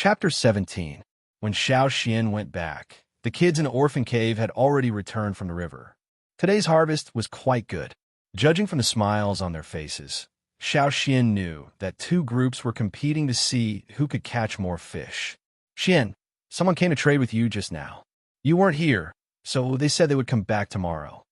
Chapter 17. When Xiao Xian went back, the kids in the orphan cave had already returned from the river. Today's harvest was quite good. Judging from the smiles on their faces, Xiao Xian knew that two groups were competing to see who could catch more fish. Xian, someone came to trade with you just now. You weren't here, so they said they would come back tomorrow.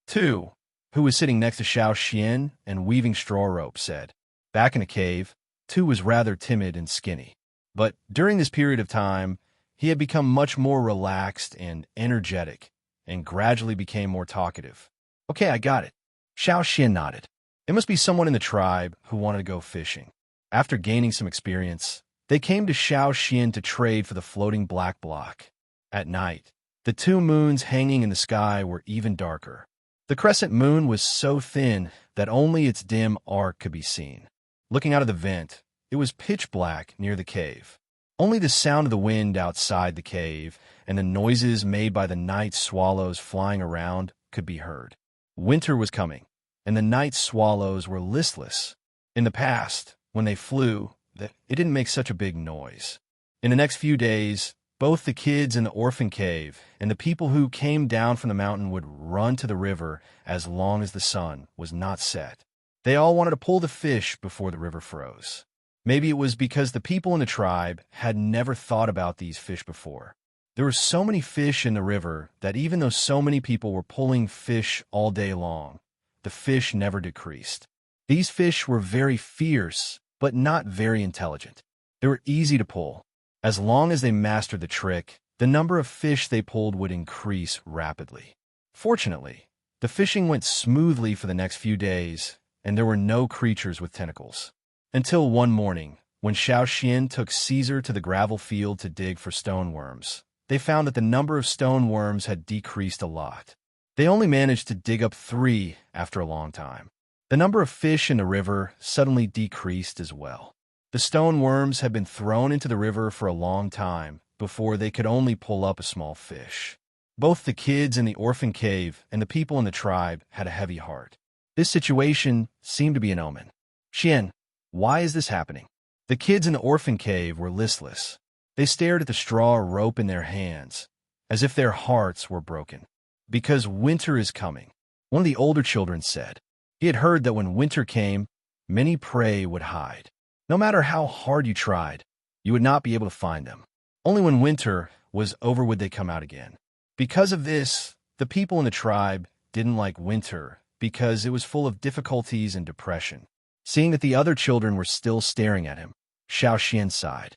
Tu, who was sitting next to Xiao Xian and weaving straw rope, said. Back in the cave, Tu was rather timid and skinny. But during this period of time, he had become much more relaxed and energetic, and gradually became more talkative. Okay, I got it. Xiao Xian nodded. It must be someone in the tribe who wanted to go fishing. After gaining some experience, they came to Xiao Xian to trade for the floating black block. At night, the two moons hanging in the sky were even darker. The crescent moon was so thin that only its dim arc could be seen. Looking out of the vent, it was pitch black near the cave. Only the sound of the wind outside the cave and the noises made by the night swallows flying around could be heard. Winter was coming, and the night swallows were listless. In the past, when they flew, it didn't make such a big noise. In the next few days, both the kids in the orphan cave and the people who came down from the mountain would run to the river as long as the sun was not set. They all wanted to pull the fish before the river froze. Maybe it was because the people in the tribe had never thought about these fish before. There were so many fish in the river that even though so many people were pulling fish all day long, the fish never decreased. These fish were very fierce, but not very intelligent. They were easy to pull. As long as they mastered the trick, the number of fish they pulled would increase rapidly. Fortunately, the fishing went smoothly for the next few days, and there were no creatures with tentacles. Until one morning, when Xiao Xian took Caesar to the gravel field to dig for stoneworms, they found that the number of stoneworms had decreased a lot. They only managed to dig up 3 after a long time. The number of fish in the river suddenly decreased as well. The stoneworms had been thrown into the river for a long time before they could only pull up a small fish. Both the kids in the orphan cave and the people in the tribe had a heavy heart. This situation seemed to be an omen. Xian, why is this happening? The kids in the orphan cave were listless. They stared at the straw rope in their hands, as if their hearts were broken. Because winter is coming, one of the older children said. He had heard that when winter came, many prey would hide. No matter how hard you tried, you would not be able to find them. Only when winter was over would they come out again. Because of this, the people in the tribe didn't like winter because it was full of difficulties and depression. Seeing that the other children were still staring at him, Xiao Xian sighed.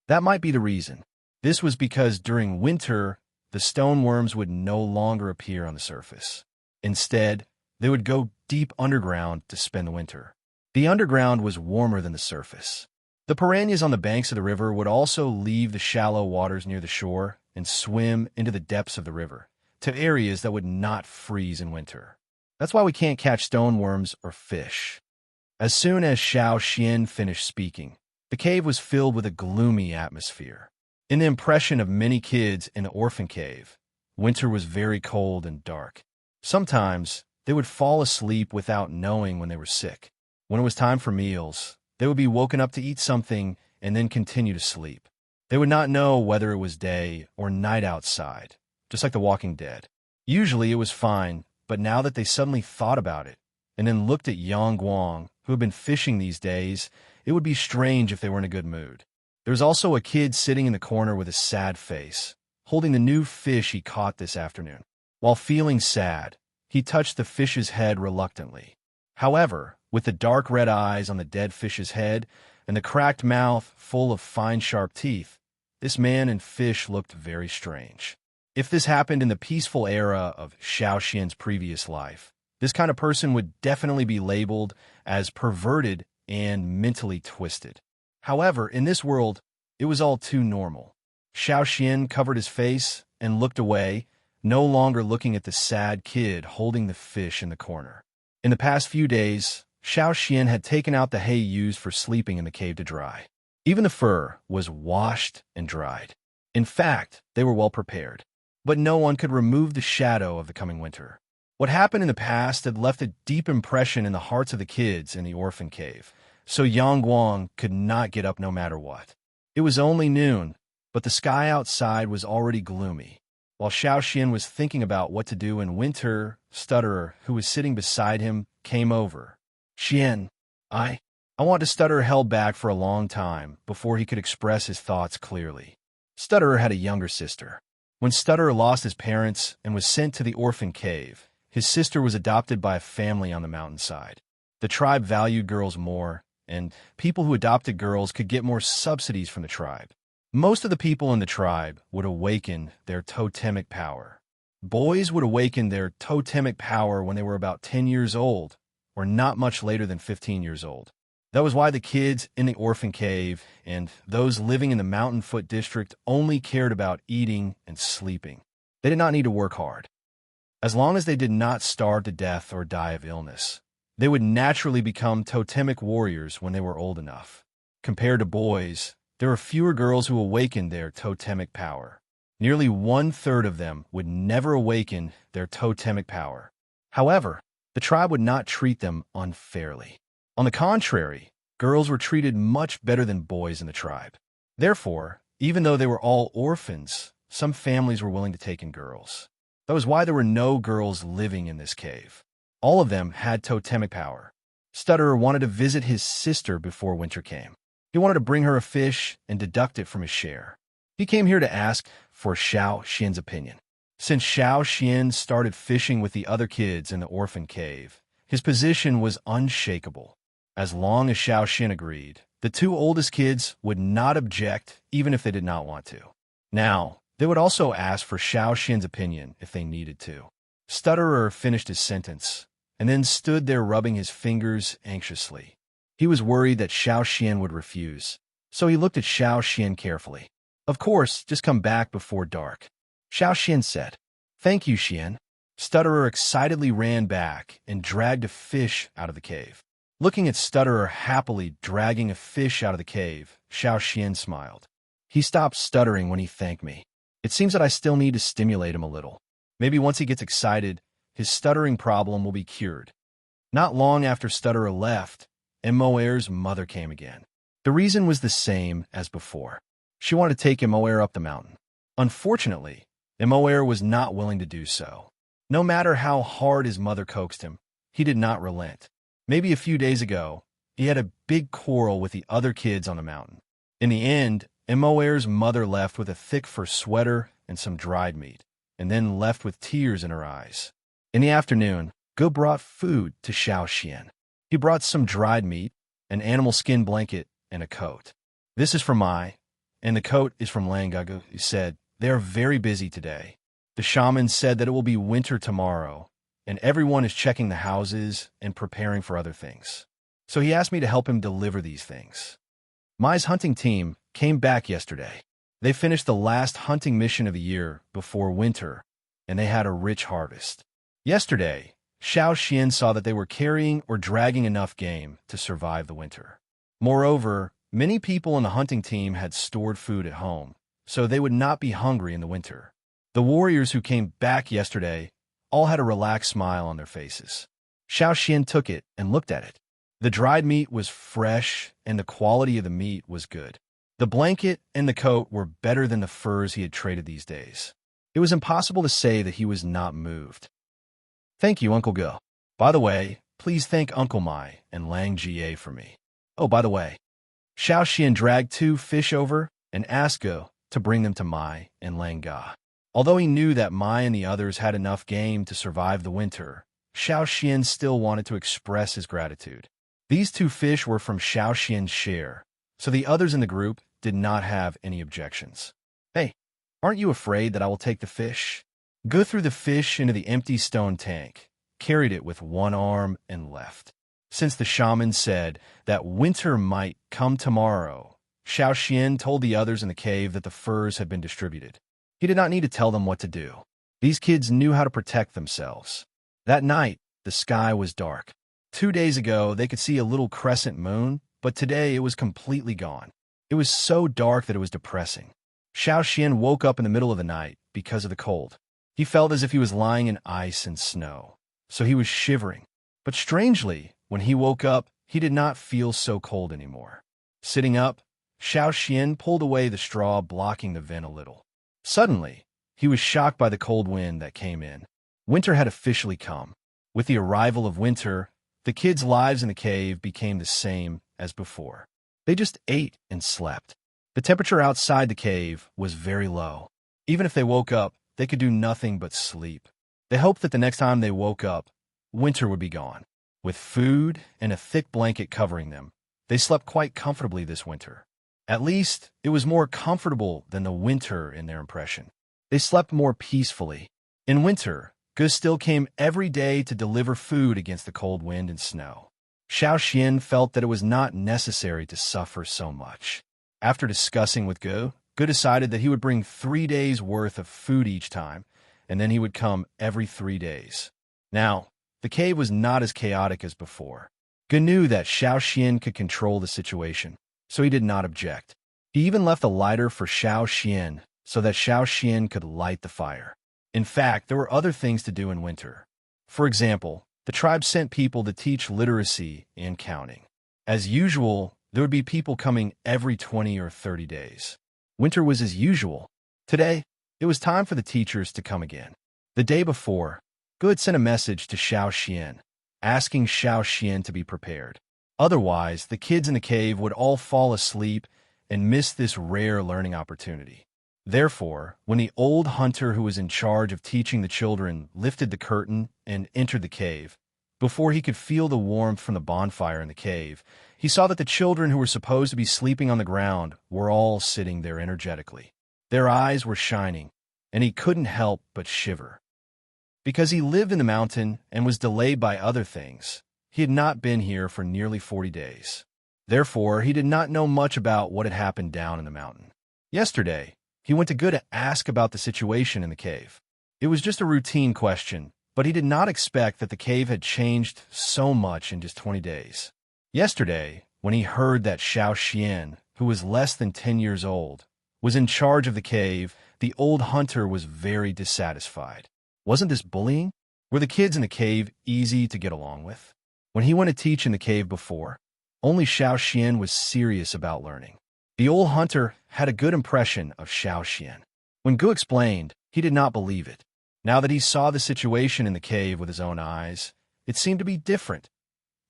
That might be the reason. This was because during winter, the stoneworms would no longer appear on the surface. Instead, they would go deep underground to spend the winter. The underground was warmer than the surface. The piranhas on the banks of the river would also leave the shallow waters near the shore and swim into the depths of the river, to areas that would not freeze in winter. That's why we can't catch stoneworms or fish. As soon as Xiao Xian finished speaking, the cave was filled with a gloomy atmosphere. In the impression of many kids in the orphan cave, winter was very cold and dark. Sometimes, they would fall asleep without knowing when they were sick. When it was time for meals, they would be woken up to eat something and then continue to sleep. They would not know whether it was day or night outside, just like the Walking Dead. Usually it was fine, but now that they suddenly thought about it, and then looked at Yang Guang, who had been fishing these days, it would be strange if they were in a good mood. There was also a kid sitting in the corner with a sad face, holding the new fish he caught this afternoon. While feeling sad, he touched the fish's head reluctantly. However, with the dark red eyes on the dead fish's head and the cracked mouth full of fine sharp teeth, this man and fish looked very strange. If this happened in the peaceful era of Xiao Xian's previous life, this kind of person would definitely be labeled as perverted and mentally twisted. However, in this world, it was all too normal. Xiao Xian covered his face and looked away, no longer looking at the sad kid holding the fish in the corner. In the past few days, Xiao Xian had taken out the hay used for sleeping in the cave to dry. Even the fur was washed and dried. In fact, they were well prepared. But no one could remove the shadow of the coming winter. What happened in the past had left a deep impression in the hearts of the kids in the orphan cave, so Yang Guang could not get up no matter what. It was only noon, but the sky outside was already gloomy. While Xiao Xian was thinking about what to do in winter, Stutterer, who was sitting beside him, came over. Xian, I want to Stutterer held back for a long time before he could express his thoughts clearly. Stutterer had a younger sister. When Stutterer lost his parents and was sent to the orphan cave, his sister was adopted by a family on the mountainside. The tribe valued girls more, and people who adopted girls could get more subsidies from the tribe. Most of the people in the tribe would awaken their totemic power. Boys would awaken their totemic power when they were about 10 years old, or not much later than 15 years old. That was why the kids in the orphan cave and those living in the Mountain Foot district only cared about eating and sleeping. They did not need to work hard. As long as they did not starve to death or die of illness, they would naturally become totemic warriors when they were old enough. Compared to boys, there were fewer girls who awakened their totemic power. Nearly 1/3 of them would never awaken their totemic power. However, the tribe would not treat them unfairly. On the contrary, girls were treated much better than boys in the tribe. Therefore, even though they were all orphans, some families were willing to take in girls. That was why there were no girls living in this cave. All of them had totemic power. Stutterer wanted to visit his sister before winter came. He wanted to bring her a fish and deduct it from his share. He came here to ask for Xiao Xian's opinion. Since Xiao Xian started fishing with the other kids in the orphan cave, his position was unshakable. As long as Xiao Xian agreed, the two oldest kids would not object even if they did not want to. Now, they would also ask for Xiao Xian's opinion if they needed to. Stutterer finished his sentence and then stood there rubbing his fingers anxiously. He was worried that Xiao Xian would refuse, so he looked at Xiao Xian carefully. Of course, just come back before dark. Xiao Xian said. Thank you, Xian. Stutterer excitedly ran back and dragged a fish out of the cave. Looking at Stutterer happily dragging a fish out of the cave, Xiao Xian smiled. He stopped stuttering when he thanked me. It seems that I still need to stimulate him a little. Maybe once he gets excited, his stuttering problem will be cured. Not long after Stutterer left, Emoer's mother came again. The reason was the same as before. She wanted to take Emoer up the mountain. Unfortunately, Emoer was not willing to do so. No matter how hard his mother coaxed him, he did not relent. Maybe a few days ago, he had a big quarrel with the other kids on the mountain. In the end, Emoer's mother left with a thick fur sweater and some dried meat, and then left with tears in her eyes. In the afternoon, Ge brought food to Xiao Xian. He brought some dried meat, an animal skin blanket, and a coat. This is from and the coat is from Langaga, who said, they are very busy today. The shaman said that it will be winter tomorrow, and everyone is checking the houses and preparing for other things. So he asked me to help him deliver these things. Mai's hunting team came back yesterday. They finished the last hunting mission of the year before winter, and they had a rich harvest. Yesterday, Xiao Xian saw that they were carrying or dragging enough game to survive the winter. Moreover, many people on the hunting team had stored food at home, so they would not be hungry in the winter. The warriors who came back yesterday all had a relaxed smile on their faces. Xiao Xian took it and looked at it. The dried meat was fresh, and the quality of the meat was good. The blanket and the coat were better than the furs he had traded these days. It was impossible to say that he was not moved. Thank you, Uncle Ge. By the way, please thank Uncle Mai and Lang Jie for me. Oh, by the way, Xiao Xian dragged 2 fish over and asked Ge to bring them to Mai and Lang Ge. Although he knew that Mai and the others had enough game to survive the winter, Xiao Xian still wanted to express his gratitude. These 2 fish were from Xiao Xian's share, so the others in the group did not have any objections. Hey, aren't you afraid that I will take the fish? Go threw the fish into the empty stone tank, carried it with one arm, and left. Since the shaman said that winter might come tomorrow, Xiao Xian told the others in the cave that the furs had been distributed. He did not need to tell them what to do. These kids knew how to protect themselves. That night, the sky was dark. 2 days ago, they could see a little crescent moon, but today it was completely gone. It was so dark that it was depressing. Xiao Xian woke up in the middle of the night because of the cold. He felt as if he was lying in ice and snow, so he was shivering. But strangely, when he woke up, he did not feel so cold anymore. Sitting up, Xiao Xian pulled away the straw, blocking the vent a little. Suddenly, he was shocked by the cold wind that came in. Winter had officially come. With the arrival of winter, the kids' lives in the cave became the same as before. They just ate and slept. The temperature outside the cave was very low. Even if they woke up, they could do nothing but sleep. They hoped that the next time they woke up, winter would be gone. With food and a thick blanket covering them, they slept quite comfortably this winter. At least, it was more comfortable than the winter in their impression. They slept more peacefully. In winter, Gus still came every day to deliver food against the cold wind and snow. Xiao Xian felt that it was not necessary to suffer so much. After discussing with Gu decided that he would bring 3 days' worth of food each time, and then he would come every 3 days. Now, the cave was not as chaotic as before. Gu knew that Xiao Xian could control the situation, so he did not object. He even left a lighter for Xiao Xian so that Xiao Xian could light the fire. In fact, there were other things to do in winter. For example, the tribe sent people to teach literacy and counting. As usual, there would be people coming every 20 or 30 days. Winter was as usual. Today, it was time for the teachers to come again. The day before, Gu had sent a message to Xiao Xian, asking Xiao Xian to be prepared. Otherwise, the kids in the cave would all fall asleep and miss this rare learning opportunity. Therefore, when the old hunter who was in charge of teaching the children lifted the curtain and entered the cave, before he could feel the warmth from the bonfire in the cave, he saw that the children who were supposed to be sleeping on the ground were all sitting there energetically. Their eyes were shining, and he couldn't help but shiver. Because he lived in the mountain and was delayed by other things, he had not been here for nearly 40 days. Therefore, he did not know much about what had happened down in the mountain. Yesterday, he went to Gu to ask about the situation in the cave. It was just a routine question, but he did not expect that the cave had changed so much in just 20 days. Yesterday, when he heard that Xiao Xian, who was less than 10 years old, was in charge of the cave, the old hunter was very dissatisfied. Wasn't this bullying? Were the kids in the cave easy to get along with? When he went to teach in the cave before, only Xiao Xian was serious about learning. The old hunter had a good impression of Xiao Xian. When Gu explained, he did not believe it. Now that he saw the situation in the cave with his own eyes, it seemed to be different.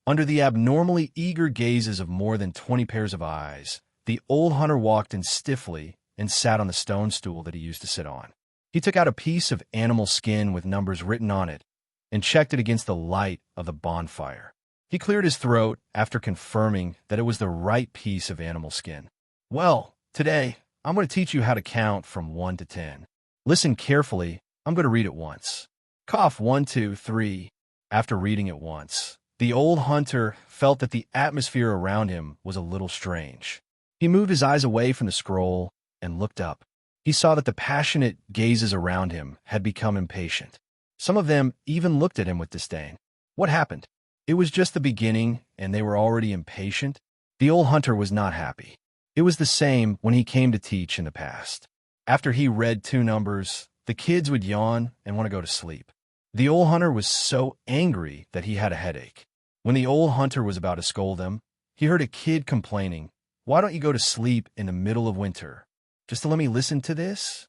Under the abnormally eager gazes of more than 20 pairs of eyes, the old hunter walked in stiffly and sat on the stone stool that he used to sit on. He took out a piece of animal skin with numbers written on it and checked it against the light of the bonfire. He cleared his throat after confirming that it was the right piece of animal skin. Well, today, I'm going to teach you how to count from 1 to 10. Listen carefully. I'm going to read it once. Cough 1, 2, 3. After reading it once, the old hunter felt that the atmosphere around him was a little strange. He moved his eyes away from the scroll and looked up. He saw that the passionate gazes around him had become impatient. Some of them even looked at him with disdain. What happened? It was just the beginning, and they were already impatient. The old hunter was not happy. It was the same when he came to teach in the past. After he read 2 numbers, the kids would yawn and want to go to sleep. The old hunter was so angry that he had a headache. When the old hunter was about to scold them, he heard a kid complaining, "Why don't you go to sleep in the middle of winter? Just to let me listen to this?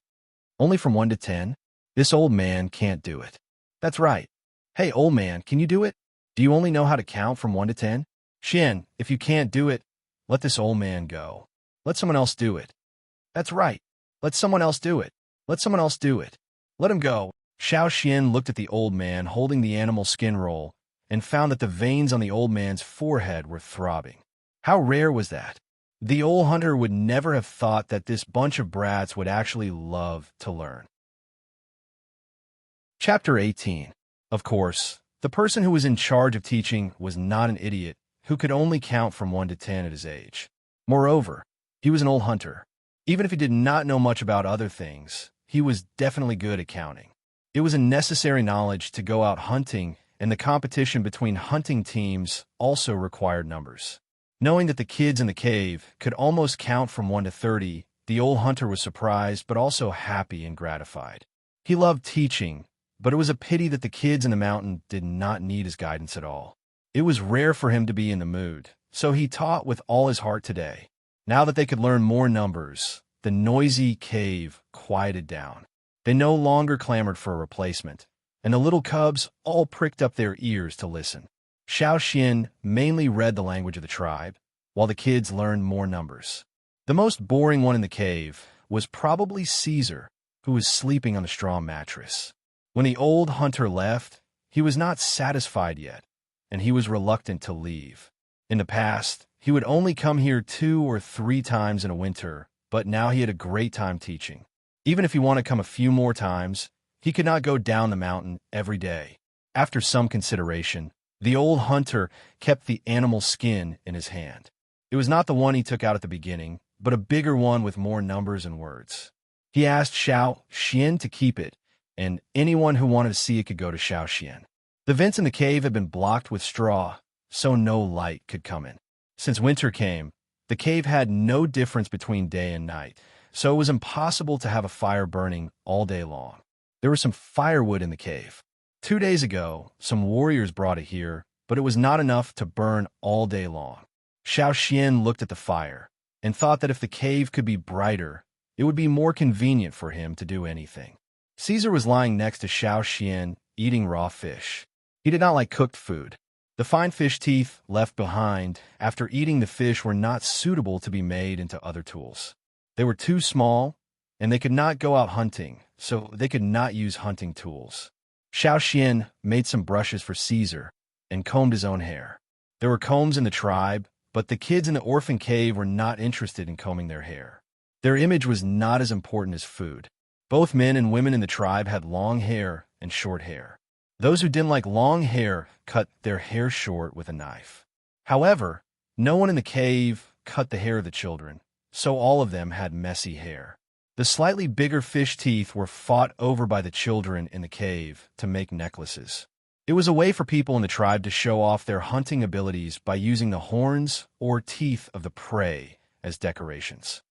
Only from 1 to 10? This old man can't do it." "That's right. Hey, old man, can you do it? Do you only know how to count from 1 to 10? Xian, if you can't do it, let this old man go. Let someone else do it." "That's right. Let someone else do it. Let someone else do it. Let him go." Xiao Xian looked at the old man holding the animal skin roll and found that the veins on the old man's forehead were throbbing. How rare was that? The old hunter would never have thought that this bunch of brats would actually love to learn. Chapter 18. Of course, the person who was in charge of teaching was not an idiot who could only count from 1 to 10 at his age. Moreover, he was an old hunter. Even if he did not know much about other things, he was definitely good at counting. It was a necessary knowledge to go out hunting, and the competition between hunting teams also required numbers. Knowing that the kids in the cave could almost count from 1 to 30, the old hunter was surprised but also happy and gratified. He loved teaching, but it was a pity that the kids in the mountain did not need his guidance at all. It was rare for him to be in the mood, so he taught with all his heart today. Now that they could learn more numbers, the noisy cave quieted down. They no longer clamored for a replacement, and the little cubs all pricked up their ears to listen. Xiao Xian mainly read the language of the tribe, while the kids learned more numbers. The most boring one in the cave was probably Caesar, who was sleeping on a straw mattress. When the old hunter left, he was not satisfied yet, and he was reluctant to leave. In the past, he would only come here 2 or 3 times in a winter, but now he had a great time teaching. Even if he wanted to come a few more times, he could not go down the mountain every day. After some consideration, the old hunter kept the animal skin in his hand. It was not the one he took out at the beginning, but a bigger one with more numbers and words. He asked Xiao Xian to keep it, and anyone who wanted to see it could go to Xiao Xian. The vents in the cave had been blocked with straw, so no light could come in. Since winter came, the cave had no difference between day and night, so it was impossible to have a fire burning all day long. There was some firewood in the cave. 2 days ago, some warriors brought it here, but it was not enough to burn all day long. Xiao Xian looked at the fire and thought that if the cave could be brighter, it would be more convenient for him to do anything. Caesar was lying next to Xiao Xian, eating raw fish. He did not like cooked food. The fine fish teeth left behind after eating the fish were not suitable to be made into other tools. They were too small, and they could not go out hunting, so they could not use hunting tools. Xiao Xian made some brushes for Caesar and combed his own hair. There were combs in the tribe, but the kids in the orphan cave were not interested in combing their hair. Their image was not as important as food. Both men and women in the tribe had long hair and short hair. Those who didn't like long hair cut their hair short with a knife. However, no one in the cave cut the hair of the children, so all of them had messy hair. The slightly bigger fish teeth were fought over by the children in the cave to make necklaces. It was a way for people in the tribe to show off their hunting abilities by using the horns or teeth of the prey as decorations.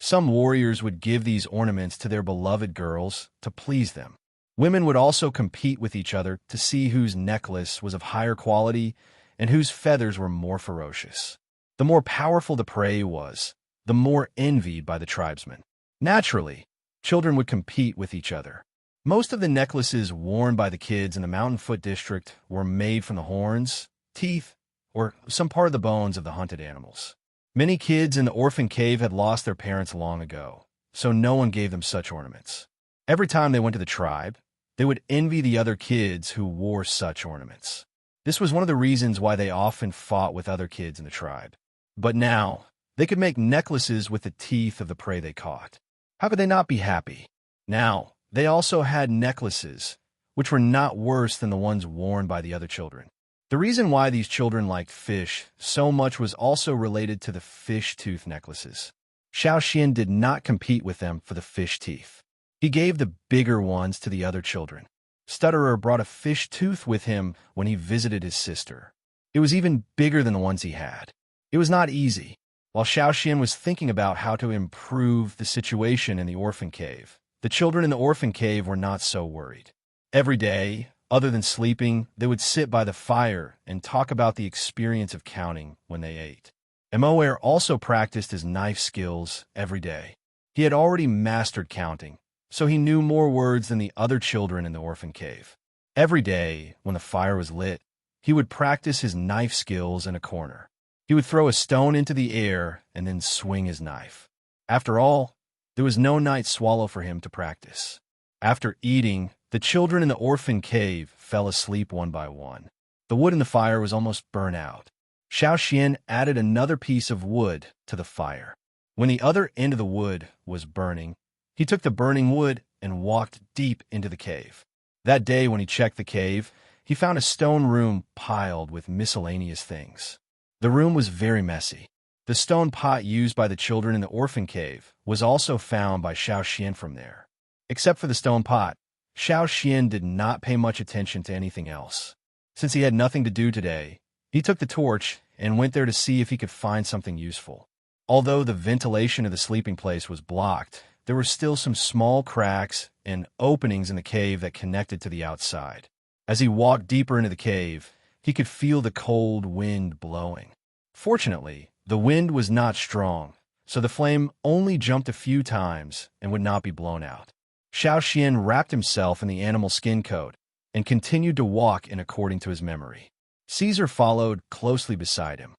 Some warriors would give these ornaments to their beloved girls to please them. Women would also compete with each other to see whose necklace was of higher quality and whose feathers were more ferocious. The more powerful the prey was, the more envied by the tribesmen. Naturally, children would compete with each other. Most of the necklaces worn by the kids in the Mountain Foot district were made from the horns, teeth, or some part of the bones of the hunted animals. Many kids in the orphan cave had lost their parents long ago, so no one gave them such ornaments. Every time they went to the tribe, they would envy the other kids who wore such ornaments. This was one of the reasons why they often fought with other kids in the tribe. But now, they could make necklaces with the teeth of the prey they caught. How could they not be happy? Now, they also had necklaces, which were not worse than the ones worn by the other children. The reason why these children liked fish so much was also related to the fish tooth necklaces. Xiao Xian did not compete with them for the fish teeth. He gave the bigger ones to the other children. Stutterer brought a fish tooth with him when he visited his sister. It was even bigger than the ones he had. It was not easy. While Xiao Xian was thinking about how to improve the situation in the orphan cave, the children in the orphan cave were not so worried. Every day, other than sleeping, they would sit by the fire and talk about the experience of counting when they ate. Emoer also practiced his knife skills every day. He had already mastered counting, so he knew more words than the other children in the orphan cave. Every day, when the fire was lit, he would practice his knife skills in a corner. He would throw a stone into the air and then swing his knife. After all, there was no night swallow for him to practice. After eating, the children in the orphan cave fell asleep one by one. The wood in the fire was almost burnt out. Xiao Xian added another piece of wood to the fire. When the other end of the wood was burning, he took the burning wood and walked deep into the cave. That day, when he checked the cave, he found a stone room piled with miscellaneous things. The room was very messy. The stone pot used by the children in the orphan cave was also found by Xiao Xian from there. Except for the stone pot, Xiao Xian did not pay much attention to anything else. Since he had nothing to do today, he took the torch and went there to see if he could find something useful. Although the ventilation of the sleeping place was blocked, there were still some small cracks and openings in the cave that connected to the outside. As he walked deeper into the cave, he could feel the cold wind blowing. Fortunately, the wind was not strong, so the flame only jumped a few times and would not be blown out. Xiao Xian wrapped himself in the animal skin coat and continued to walk in according to his memory. Caesar followed closely beside him.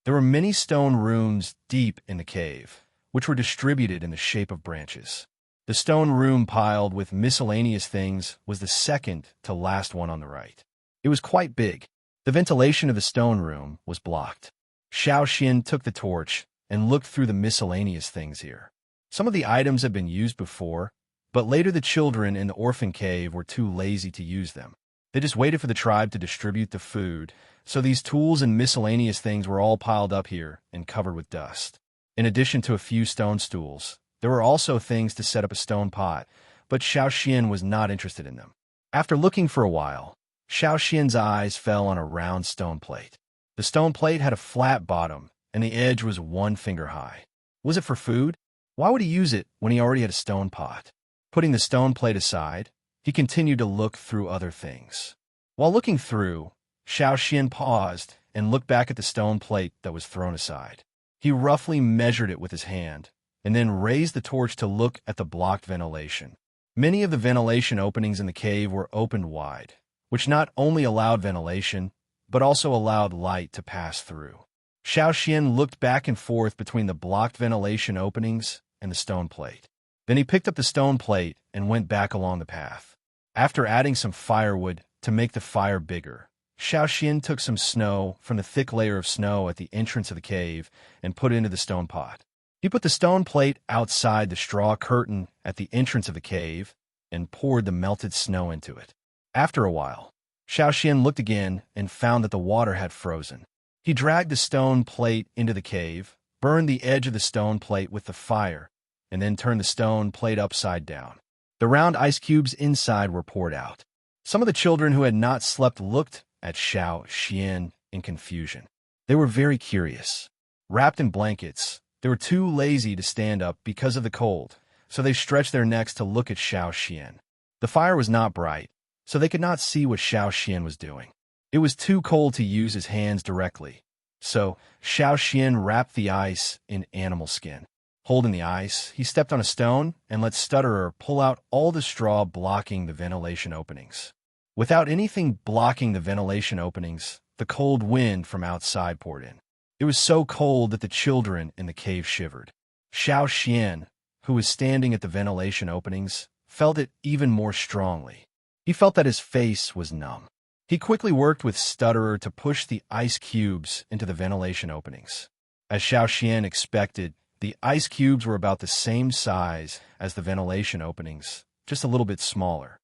There were many stone rooms deep in the cave, which were distributed in the shape of branches. The stone room piled with miscellaneous things was the second to last one on the right. It was quite big. The ventilation of the stone room was blocked. Xiao Xian took the torch and looked through the miscellaneous things here. Some of the items had been used before, but later the children in the orphan cave were too lazy to use them. They just waited for the tribe to distribute the food, so these tools and miscellaneous things were all piled up here and covered with dust. In addition to a few stone stools, there were also things to set up a stone pot, but Xiao Xian was not interested in them. After looking for a while, Xiao Xian's eyes fell on a round stone plate. The stone plate had a flat bottom, and the edge was 1 finger high. Was it for food? Why would he use it when he already had a stone pot? Putting the stone plate aside, he continued to look through other things. While looking through, Xiao Xian paused and looked back at the stone plate that was thrown aside. He roughly measured it with his hand, and then raised the torch to look at the blocked ventilation. Many of the ventilation openings in the cave were opened wide, which not only allowed ventilation, but also allowed light to pass through. Xiao Xian looked back and forth between the blocked ventilation openings and the stone plate. Then he picked up the stone plate and went back along the path. After adding some firewood to make the fire bigger, Xiao Xian took some snow from the thick layer of snow at the entrance of the cave and put it into the stone pot. He put the stone plate outside the straw curtain at the entrance of the cave and poured the melted snow into it. After a while, Xiao Xian looked again and found that the water had frozen. He dragged the stone plate into the cave, burned the edge of the stone plate with the fire, and then turned the stone plate upside down. The round ice cubes inside were poured out. Some of the children who had not slept looked at Xiao Xian in confusion. They were very curious. Wrapped in blankets, they were too lazy to stand up because of the cold, so they stretched their necks to look at Xiao Xian. The fire was not bright, so they could not see what Xiao Xian was doing. It was too cold to use his hands directly, so Xiao Xian wrapped the ice in animal skin. Holding the ice, he stepped on a stone and let Stutterer pull out all the straw blocking the ventilation openings. Without anything blocking the ventilation openings, the cold wind from outside poured in. It was so cold that the children in the cave shivered. Xiao Xian, who was standing at the ventilation openings, felt it even more strongly. He felt that his face was numb. He quickly worked with Stutterer to push the ice cubes into the ventilation openings. As Xiao Xian expected, the ice cubes were about the same size as the ventilation openings, just a little bit smaller.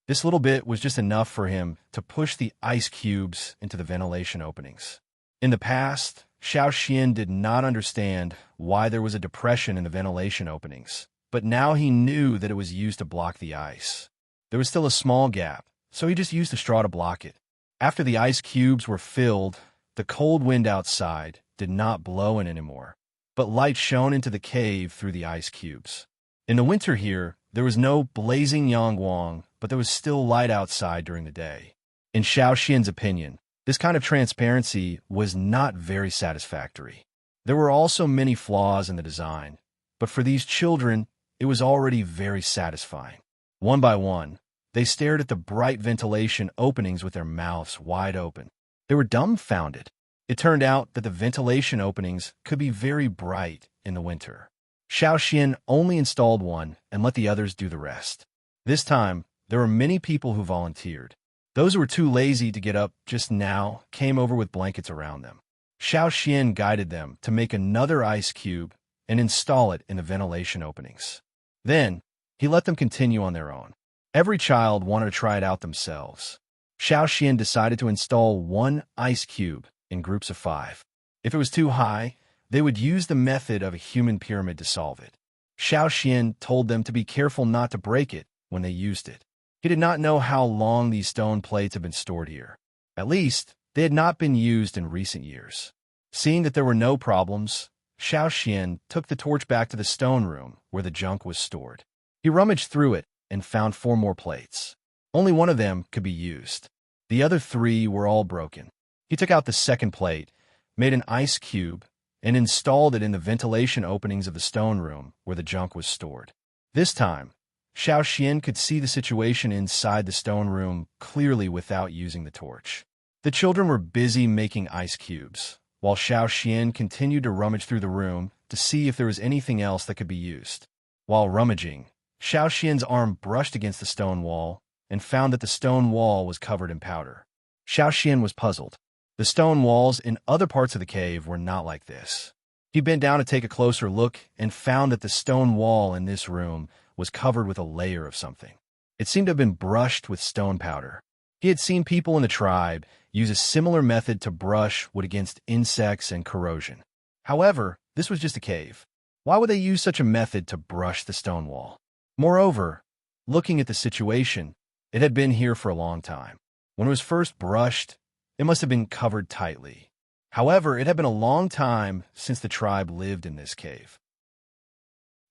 This little bit was just enough for him to push the ice cubes into the ventilation openings. In the past, Xiao Xian did not understand why there was a depression in the ventilation openings, but now he knew that it was used to block the ice. There was still a small gap, so he just used the straw to block it. After the ice cubes were filled, the cold wind outside did not blow in anymore, but light shone into the cave through the ice cubes. In the winter here, there was no blazing Yangwang, but there was still light outside during the day. In Xiao Xian's opinion, this kind of transparency was not very satisfactory. There were also many flaws in the design, but for these children, it was already very satisfying. One by one, they stared at the bright ventilation openings with their mouths wide open. They were dumbfounded. It turned out that the ventilation openings could be very bright in the winter. Xiao Xian only installed one and let the others do the rest. This time, there were many people who volunteered. Those who were too lazy to get up just now came over with blankets around them. Xiao Xian guided them to make another ice cube and install it in the ventilation openings. Then, he let them continue on their own. Every child wanted to try it out themselves. Xiao Xian decided to install one ice cube in groups of 5. If it was too high, they would use the method of a human pyramid to solve it. Xiao Xian told them to be careful not to break it when they used it. He did not know how long these stone plates had been stored here. At least, they had not been used in recent years. Seeing that there were no problems, Xiao Xian took the torch back to the stone room where the junk was stored. He rummaged through it and found 4 more plates. Only one of them could be used. The other 3 were all broken. He took out the second plate, made an ice cube, and installed it in the ventilation openings of the stone room where the junk was stored. This time, Xiao Xian could see the situation inside the stone room clearly without using the torch. The children were busy making ice cubes, while Xiao Xian continued to rummage through the room to see if there was anything else that could be used. While rummaging, Xiao Xian's arm brushed against the stone wall and found that the stone wall was covered in powder. Xiao Xian was puzzled. The stone walls in other parts of the cave were not like this. He bent down to take a closer look and found that the stone wall in this room was covered with a layer of something. It seemed to have been brushed with stone powder. He had seen people in the tribe use a similar method to brush wood against insects and corrosion. However, this was just a cave. Why would they use such a method to brush the stone wall? Moreover, looking at the situation, it had been here for a long time. When it was first brushed, it must have been covered tightly. However, it had been a long time since the tribe lived in this cave.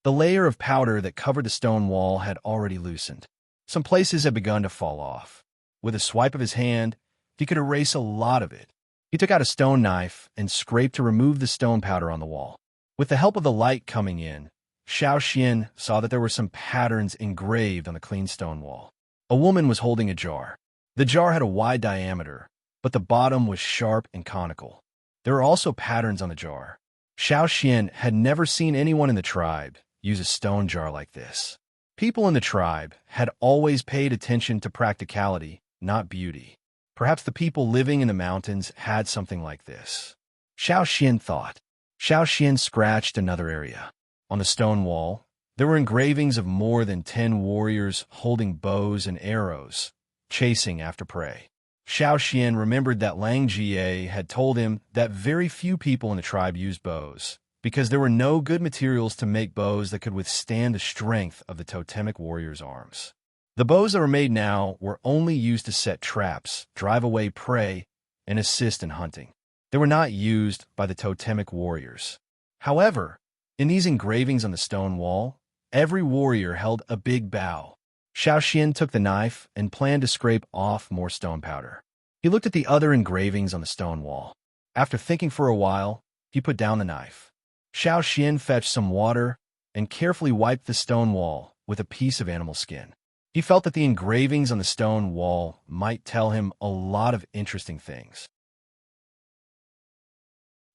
The layer of powder that covered the stone wall had already loosened. Some places had begun to fall off. With a swipe of his hand, he could erase a lot of it. He took out a stone knife and scraped to remove the stone powder on the wall. With the help of the light coming in, Xiao Xian saw that there were some patterns engraved on the clean stone wall. A woman was holding a jar. The jar had a wide diameter, but the bottom was sharp and conical. There were also patterns on the jar. Xiao Xian had never seen anyone in the tribe use a stone jar like this. People in the tribe had always paid attention to practicality, not beauty. Perhaps the people living in the mountains had something like this. Xiao Xian thought. Xiao Xian scratched another area. On the stone wall, there were engravings of more than 10 warriors holding bows and arrows, chasing after prey. Xiao Xian remembered that Lang Jie had told him that very few people in the tribe used bows, because there were no good materials to make bows that could withstand the strength of the totemic warriors' arms. The bows that were made now were only used to set traps, drive away prey, and assist in hunting. They were not used by the totemic warriors. However, in these engravings on the stone wall, every warrior held a big bow. Xiao Xian took the knife and planned to scrape off more stone powder. He looked at the other engravings on the stone wall. After thinking for a while, he put down the knife. Xiao Xian fetched some water and carefully wiped the stone wall with a piece of animal skin. He felt that the engravings on the stone wall might tell him a lot of interesting things.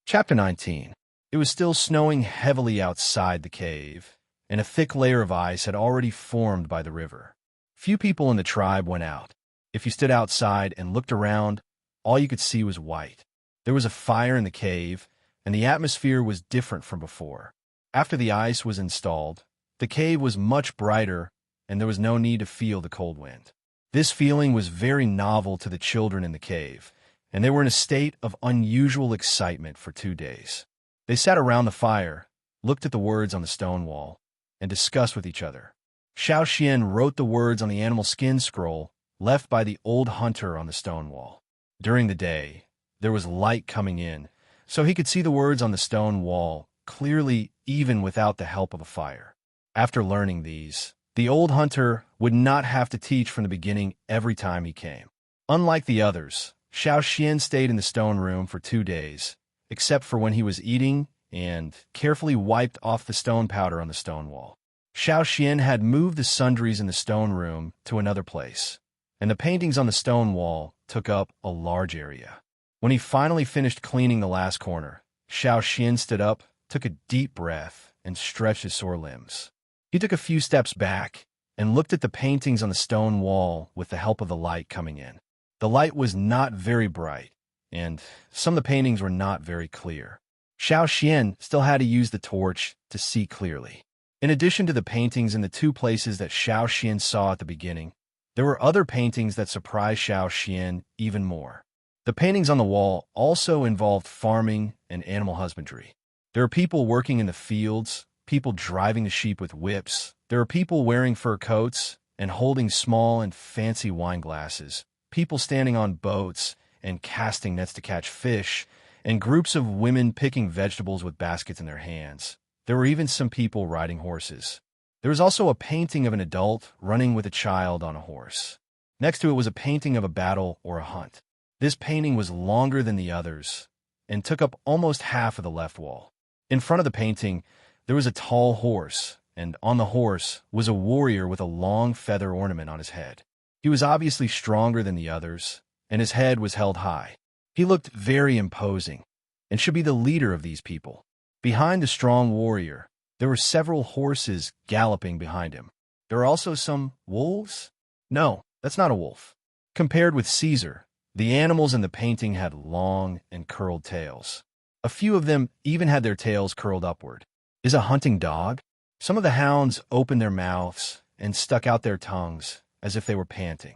Chapter 19. It was still snowing heavily outside the cave, and a thick layer of ice had already formed by the river. Few people in the tribe went out. If you stood outside and looked around, all you could see was white. There was a fire in the cave, and the atmosphere was different from before. After the ice was installed, the cave was much brighter, and there was no need to feel the cold wind. This feeling was very novel to the children in the cave, and they were in a state of unusual excitement for 2 days. They sat around the fire, looked at the words on the stone wall, and discussed with each other. Xiao Xian wrote the words on the animal skin scroll left by the old hunter on the stone wall. During the day, there was light coming in, so he could see the words on the stone wall clearly even without the help of a fire. After learning these, the old hunter would not have to teach from the beginning every time he came. Unlike the others, Xiao Xian stayed in the stone room for 2 days, except for when he was eating and carefully wiped off the stone powder on the stone wall. Xiao Xian had moved the sundries in the stone room to another place, and the paintings on the stone wall took up a large area. When he finally finished cleaning the last corner, Xiao Xian stood up, took a deep breath, and stretched his sore limbs. He took a few steps back and looked at the paintings on the stone wall with the help of the light coming in. The light was not very bright, and some of the paintings were not very clear. Xiao Xian still had to use the torch to see clearly. In addition to the paintings in the 2 places that Xiao Xian saw at the beginning, there were other paintings that surprised Xiao Xian even more. The paintings on the wall also involved farming and animal husbandry. There were people working in the fields, people driving the sheep with whips. There were people wearing fur coats and holding small and fancy wine glasses, people standing on boats and casting nets to catch fish, and groups of women picking vegetables with baskets in their hands. There were even some people riding horses. There was also a painting of an adult running with a child on a horse. Next to it was a painting of a battle or a hunt. This painting was longer than the others, and took up almost half of the left wall. In front of the painting, there was a tall horse, and on the horse was a warrior with a long feather ornament on his head. He was obviously stronger than the others, and his head was held high. He looked very imposing, and should be the leader of these people. Behind the strong warrior, there were several horses galloping behind him. There were also some wolves? No, that's not a wolf. Compared with Caesar, the animals in the painting had long and curled tails. A few of them even had their tails curled upward. Is a hunting dog? Some of the hounds opened their mouths and stuck out their tongues as if they were panting.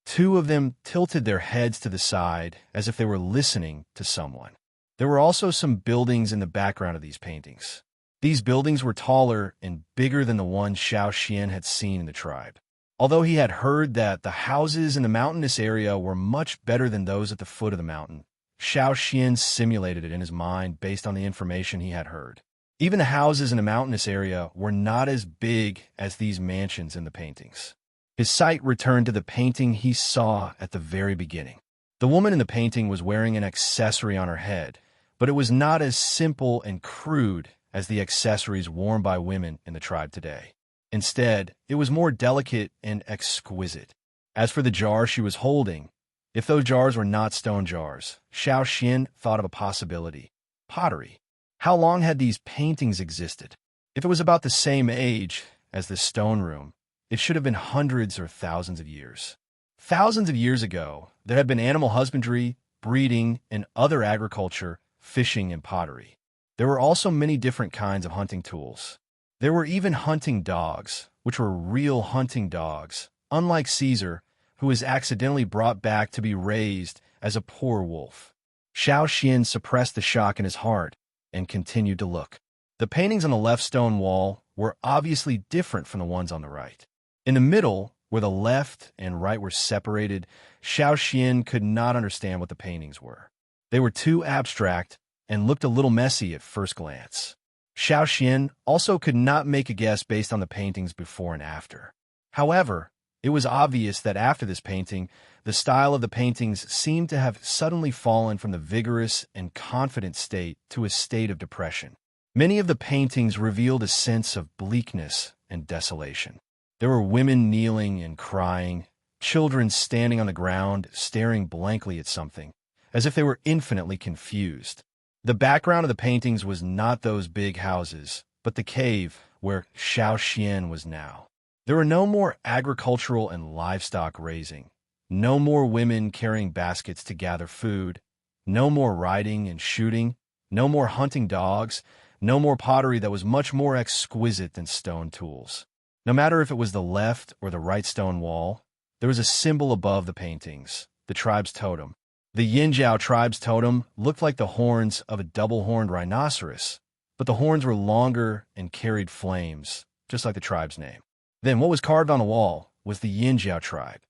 Two of them tilted their heads to the side as if they were listening to someone. There were also some buildings in the background of these paintings. These buildings were taller and bigger than the ones Xiao Xian had seen in the tribe. Although he had heard that the houses in the mountainous area were much better than those at the foot of the mountain, Xiao Xian simulated it in his mind based on the information he had heard. Even the houses in the mountainous area were not as big as these mansions in the paintings. His sight returned to the painting he saw at the very beginning. The woman in the painting was wearing an accessory on her head, but it was not as simple and crude as the accessories worn by women in the tribe today. Instead, it was more delicate and exquisite. As for the jar she was holding, if those jars were not stone jars, Xiao Xian thought of a possibility: pottery. How long had these paintings existed? If it was about the same age as the stone room, it should have been hundreds or thousands of years. Thousands of years ago, there had been animal husbandry, breeding, and other agriculture, fishing, and pottery. There were also many different kinds of hunting tools. There were even hunting dogs, which were real hunting dogs, unlike Caesar, who was accidentally brought back to be raised as a poor wolf. Xiao Xian suppressed the shock in his heart and continued to look. The paintings on the left stone wall were obviously different from the ones on the right. In the middle, where the left and right were separated, Xiao Xian could not understand what the paintings were. They were too abstract and looked a little messy at first glance. Xiao Xian also could not make a guess based on the paintings before and after. However, it was obvious that after this painting, the style of the paintings seemed to have suddenly fallen from the vigorous and confident state to a state of depression. Many of the paintings revealed a sense of bleakness and desolation. There were women kneeling and crying, children standing on the ground, staring blankly at something, as if they were infinitely confused. The background of the paintings was not those big houses, but the cave where Xiao Xian was now. There were no more agricultural and livestock raising, no more women carrying baskets to gather food, no more riding and shooting, no more hunting dogs, no more pottery that was much more exquisite than stone tools. No matter if it was the left or the right stone wall, there was a symbol above the paintings, the tribe's totem. The Yinjiao tribe's totem looked like the horns of a double-horned rhinoceros, but the horns were longer and carried flames, just like the tribe's name. Then what was carved on the wall was the Yinjiao tribe.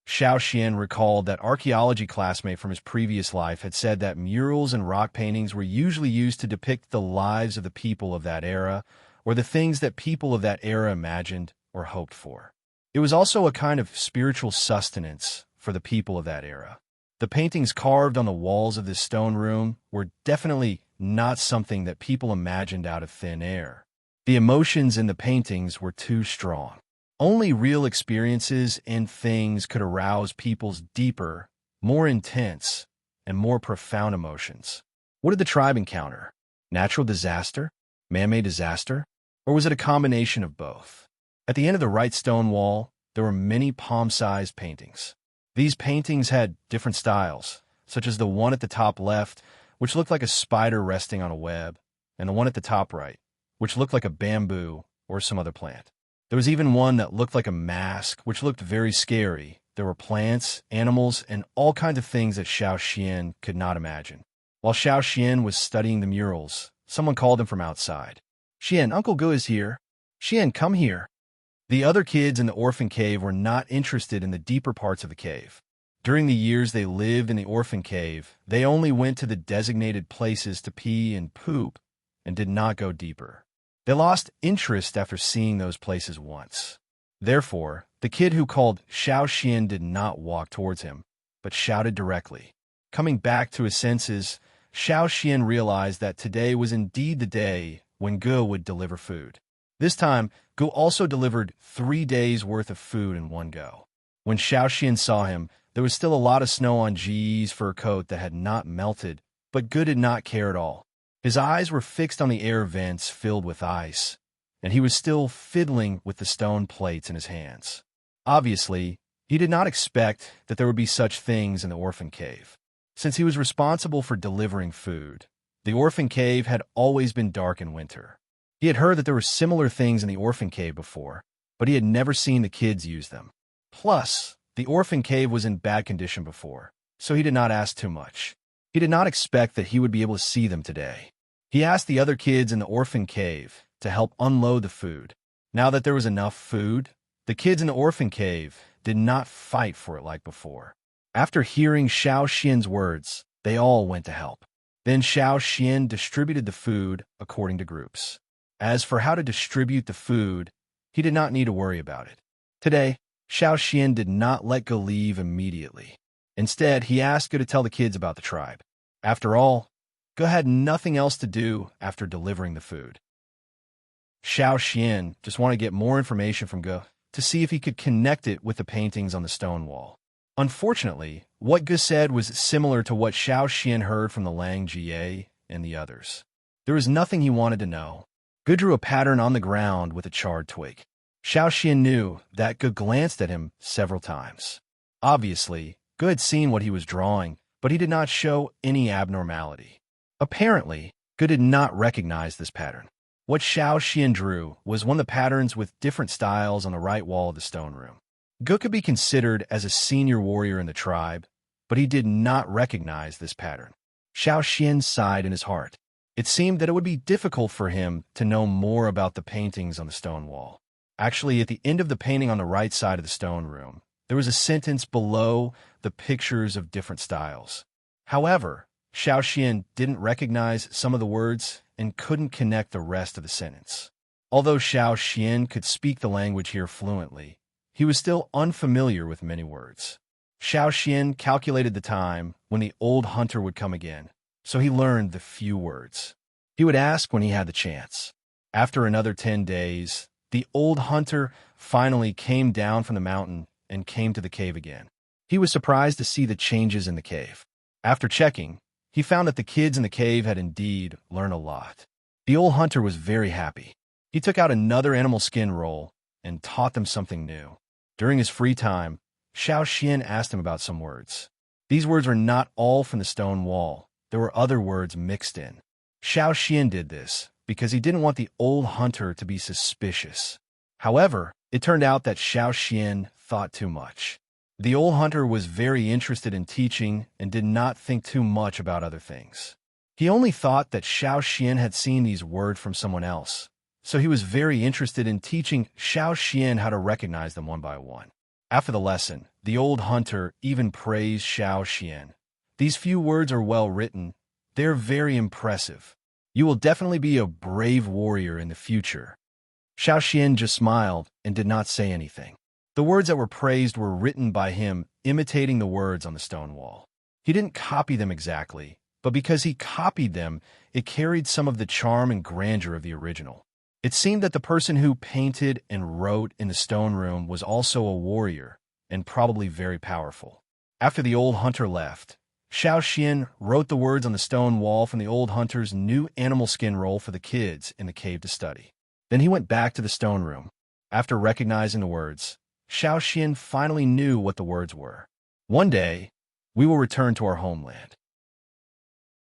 Xiao Xian recalled that archaeology classmate from his previous life had said that murals and rock paintings were usually used to depict the lives of the people of that era, or the things that people of that era imagined or hoped for. It was also a kind of spiritual sustenance for the people of that era. The paintings carved on the walls of this stone room were definitely not something that people imagined out of thin air. The emotions in the paintings were too strong. Only real experiences and things could arouse people's deeper, more intense, and more profound emotions. What did the tribe encounter? Natural disaster? Man-made disaster? Or was it a combination of both? At the end of the right stone wall, there were many palm-sized paintings. These paintings had different styles, such as the one at the top left, which looked like a spider resting on a web, and the one at the top right, which looked like a bamboo or some other plant. There was even one that looked like a mask, which looked very scary. There were plants, animals, and all kinds of things that Xiao Xian could not imagine. While Xiao Xian was studying the murals, someone called him from outside. "Xian, Uncle Gu is here. Xian, come here." The other kids in the orphan cave were not interested in the deeper parts of the cave. During the years they lived in the orphan cave, they only went to the designated places to pee and poop and did not go deeper. They lost interest after seeing those places once. Therefore, the kid who called Xiao Xian did not walk towards him, but shouted directly, Coming back to his senses, Xiao Xian realized that today was indeed the day when Gu would deliver food. This time, Gu also delivered 3 days' worth of food in one go. When Xiao Xian saw him, there was still a lot of snow on Ji's fur coat that had not melted, but Gu did not care at all. His eyes were fixed on the air vents filled with ice, and he was still fiddling with the stone plates in his hands. Obviously, he did not expect that there would be such things in the orphan cave. Since he was responsible for delivering food, the orphan cave had always been dark in winter. He had heard that there were similar things in the orphan cave before, but he had never seen the kids use them. Plus, the orphan cave was in bad condition before, so he did not ask too much. He did not expect that he would be able to see them today. He asked the other kids in the orphan cave to help unload the food. Now that there was enough food, the kids in the orphan cave did not fight for it like before. After hearing Xiao Xian's words, they all went to help. Then Xiao Xian distributed the food according to groups. As for how to distribute the food, he did not need to worry about it. Today, Xiao Xian did not let Gu leave immediately. Instead, he asked Gu to tell the kids about the tribe. After all, Gu had nothing else to do after delivering the food. Xiao Xian just wanted to get more information from Gu to see if he could connect it with the paintings on the stone wall. Unfortunately, what Gu said was similar to what Xiao Xian heard from the Lang Jie and the others. There was nothing he wanted to know. Gu drew a pattern on the ground with a charred twig. Xiao Xian knew that Gu glanced at him several times. Obviously, Gu had seen what he was drawing, but he did not show any abnormality. Apparently, Gu did not recognize this pattern. What Xiao Xian drew was one of the patterns with different styles on the right wall of the stone room. Gu could be considered as a senior warrior in the tribe, but he did not recognize this pattern. Xiao Xian sighed in his heart. It seemed that it would be difficult for him to know more about the paintings on the stone wall. Actually, at the end of the painting on the right side of the stone room, there was a sentence below the pictures of different styles. However, Xiao Xian didn't recognize some of the words and couldn't connect the rest of the sentence. Although Xiao Xian could speak the language here fluently, he was still unfamiliar with many words. Xiao Xian calculated the time when the old hunter would come again, so he learned the few words. He would ask when he had the chance. After another 10 days, the old hunter finally came down from the mountain and came to the cave again. He was surprised to see the changes in the cave. After checking, he found that the kids in the cave had indeed learned a lot. The old hunter was very happy. He took out another animal skin roll and taught them something new. During his free time, Xiao Xian asked him about some words. These words were not all from the stone wall. There were other words mixed in. Xiao Xian did this because he didn't want the old hunter to be suspicious. However, it turned out that Xiao Xian thought too much. The old hunter was very interested in teaching and did not think too much about other things. He only thought that Xiao Xian had seen these words from someone else, so he was very interested in teaching Xiao Xian how to recognize them one by one. After the lesson, the old hunter even praised Xiao Xian. These few words are well written. They're very impressive. You will definitely be a brave warrior in the future. Xiao Xian just smiled and did not say anything. The words that were praised were written by him, imitating the words on the stone wall. He didn't copy them exactly, but because he copied them, it carried some of the charm and grandeur of the original. It seemed that the person who painted and wrote in the stone room was also a warrior, and probably very powerful. After the old hunter left, Xiao Xian wrote the words on the stone wall from the old hunter's new animal skin roll for the kids in the cave to study. Then he went back to the stone room. After recognizing the words, Xiao Xian finally knew what the words were. One day, we will return to our homeland.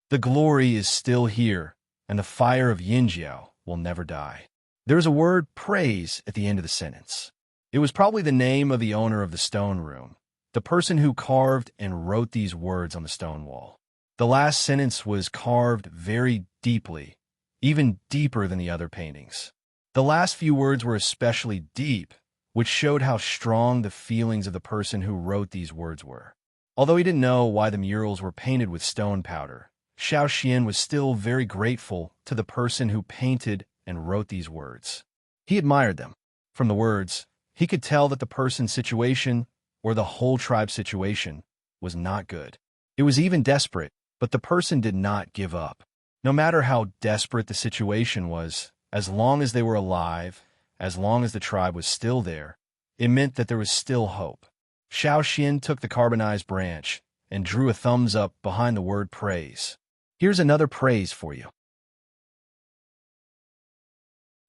The glory is still here, and the fire of Yinjiao will never die. There is a word praise at the end of the sentence. It was probably the name of the owner of the stone room, the person who carved and wrote these words on the stone wall. The last sentence was carved very deeply, even deeper than the other paintings. The last few words were especially deep, which showed how strong the feelings of the person who wrote these words were. Although he didn't know why the murals were painted with stone powder, Xiao Xian was still very grateful to the person who painted and wrote these words. He admired them. From the words, he could tell that the person's situation, or the whole tribe's situation, was not good. It was even desperate, but the person did not give up. No matter how desperate the situation was, as long as they were alive, as long as the tribe was still there, it meant that there was still hope. Xiao Xian took the carbonized branch and drew a thumbs up behind the word praise. Here's another praise for you.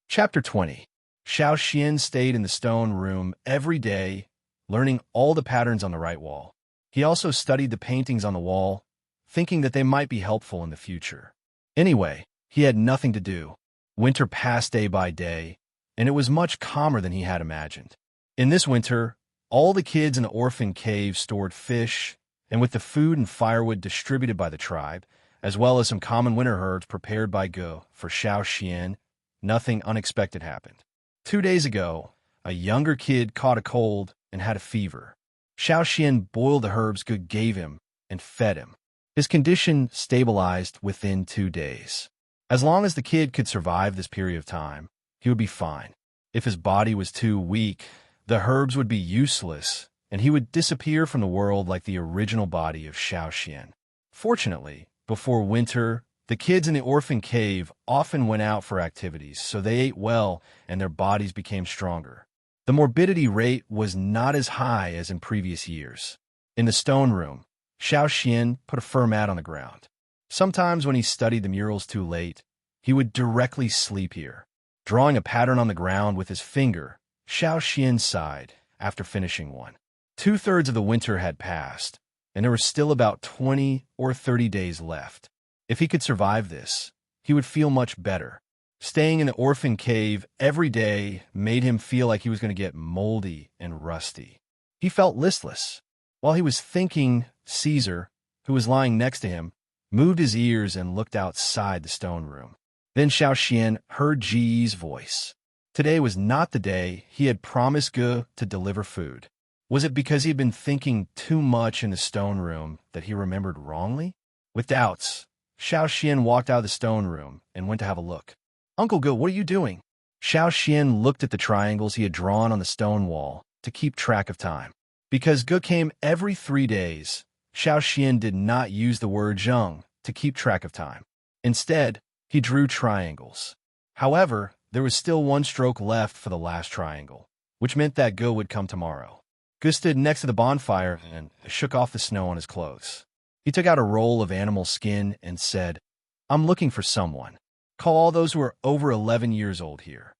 Chapter 20. Xiao Xian stayed in the stone room every day, learning all the patterns on the right wall. He also studied the paintings on the wall, thinking that they might be helpful in the future. Anyway, he had nothing to do. Winter passed day by day, and it was much calmer than he had imagined. In this winter, all the kids in the orphan cave stored fish, and with the food and firewood distributed by the tribe, as well as some common winter herbs prepared by Ge for Xiao Xian, nothing unexpected happened. 2 days ago, a younger kid caught a cold and had a fever. Xiao Xian boiled the herbs Ge gave him and fed him. His condition stabilized within 2 days. As long as the kid could survive this period of time, he would be fine. If his body was too weak, the herbs would be useless, and he would disappear from the world like the original body of Xiao Xian. Fortunately, before winter, the kids in the orphan cave often went out for activities, so they ate well and their bodies became stronger. The morbidity rate was not as high as in previous years. In the stone room, Xiao Xian put a fur mat on the ground. Sometimes when he studied the murals too late, he would directly sleep here. Drawing a pattern on the ground with his finger, Xiao Xian sighed after finishing one. 2/3 of the winter had passed, and there were still about 20 or 30 days left. If he could survive this, he would feel much better. Staying in the orphan cave every day made him feel like he was going to get moldy and rusty. He felt listless. While he was thinking, Caesar, who was lying next to him, moved his ears and looked outside the stone room. Then Xiao Xian heard Ji's voice. Today was not the day he had promised Ge to deliver food. Was it because he had been thinking too much in the stone room that he remembered wrongly? With doubts, Xiao Xian walked out of the stone room and went to have a look. "Uncle Ge, what are you doing?" Xiao Xian looked at the triangles he had drawn on the stone wall to keep track of time. Because Ge came every 3 days, Xiao Xian did not use the word zheng to keep track of time. Instead, he drew triangles. However, there was still 1 stroke left for the last triangle, which meant that Ge would come tomorrow. Ge stood next to the bonfire and shook off the snow on his clothes. He took out a roll of animal skin and said, "I'm looking for someone. Call all those who are over 11 years old here."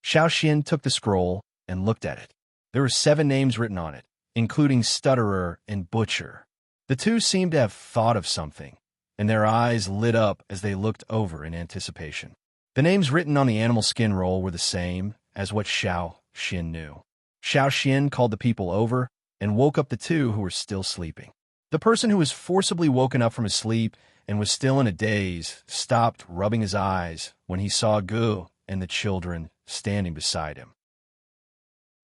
Xiao Xian took the scroll and looked at it. There were 7 names written on it, including Stutterer and Butcher. The two seemed to have thought of something, and their eyes lit up as they looked over in anticipation. The names written on the animal skin roll were the same as what Xiao Xian knew. Xiao Xian called the people over and woke up the 2 who were still sleeping. The person who was forcibly woken up from his sleep and was still in a daze stopped rubbing his eyes when he saw Ge and the children standing beside him.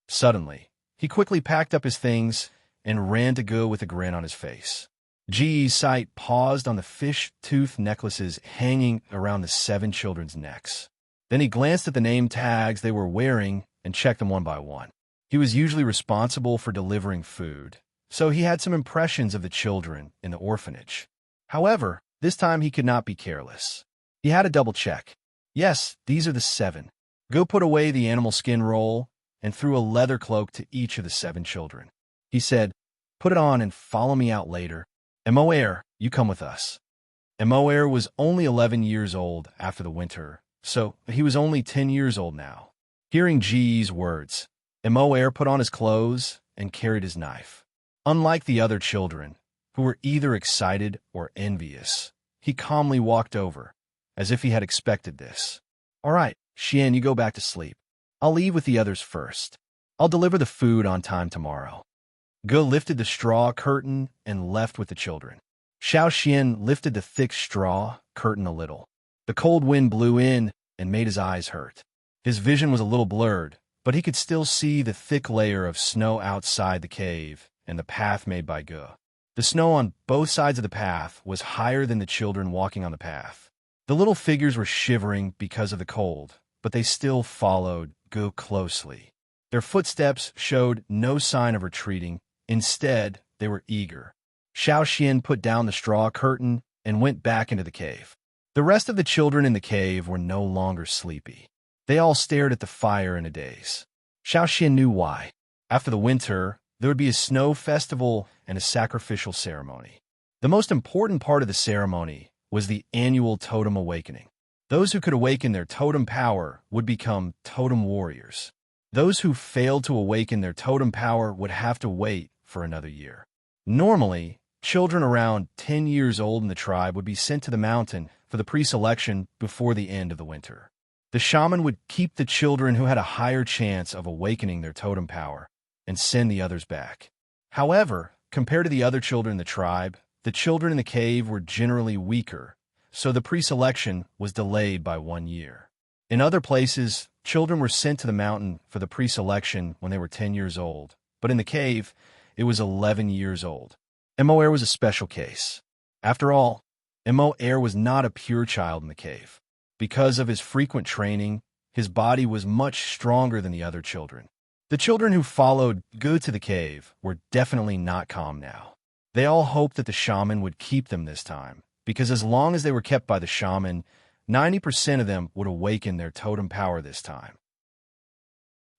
Suddenly, he quickly packed up his things and ran to Ge with a grin on his face. Ji's sight paused on the fish-tooth necklaces hanging around the 7 children's necks. Then he glanced at the name tags they were wearing and checked them one by one. He was usually responsible for delivering food, so he had some impressions of the children in the orphanage. However, this time he could not be careless. He had to double-check. Yes, these are the 7. Ge put away the animal skin roll and threw a leather cloak to each of the 7 children. He said, "Put it on and follow me out later. Emoer, you come with us." Emoer was only 11 years old after the winter, so he was only 10 years old now. Hearing Ji's words, Emoer put on his clothes and carried his knife. Unlike the other children, who were either excited or envious, he calmly walked over, as if he had expected this. "All right, Xian, you go back to sleep. I'll leave with the others first. I'll deliver the food on time tomorrow." Ge lifted the straw curtain and left with the children. Xiao Xian lifted the thick straw curtain a little. The cold wind blew in and made his eyes hurt. His vision was a little blurred, but he could still see the thick layer of snow outside the cave and the path made by Ge. The snow on both sides of the path was higher than the children walking on the path. The little figures were shivering because of the cold, but they still followed Ge closely. Their footsteps showed no sign of retreating. Instead, they were eager. Xiao Xian put down the straw curtain and went back into the cave. The rest of the children in the cave were no longer sleepy. They all stared at the fire in a daze. Xiao Xian knew why. After the winter, there would be a snow festival and a sacrificial ceremony. The most important part of the ceremony was the annual totem awakening. Those who could awaken their totem power would become totem warriors. Those who failed to awaken their totem power would have to wait for another year. Normally, children around 10 years old in the tribe would be sent to the mountain for the pre-selection before the end of the winter. The shaman would keep the children who had a higher chance of awakening their totem power and send the others back. However, compared to the other children in the tribe, the children in the cave were generally weaker, so the pre-selection was delayed by 1 year. In other places, children were sent to the mountain for the pre-selection when they were 10 years old, but in the cave, it was 11 years old. Mo Air was a special case. After all, Mo Air was not a pure child in the cave. Because of his frequent training, his body was much stronger than the other children. The children who followed Gu to the cave were definitely not calm now. They all hoped that the shaman would keep them this time, because as long as they were kept by the shaman, 90% of them would awaken their totem power this time.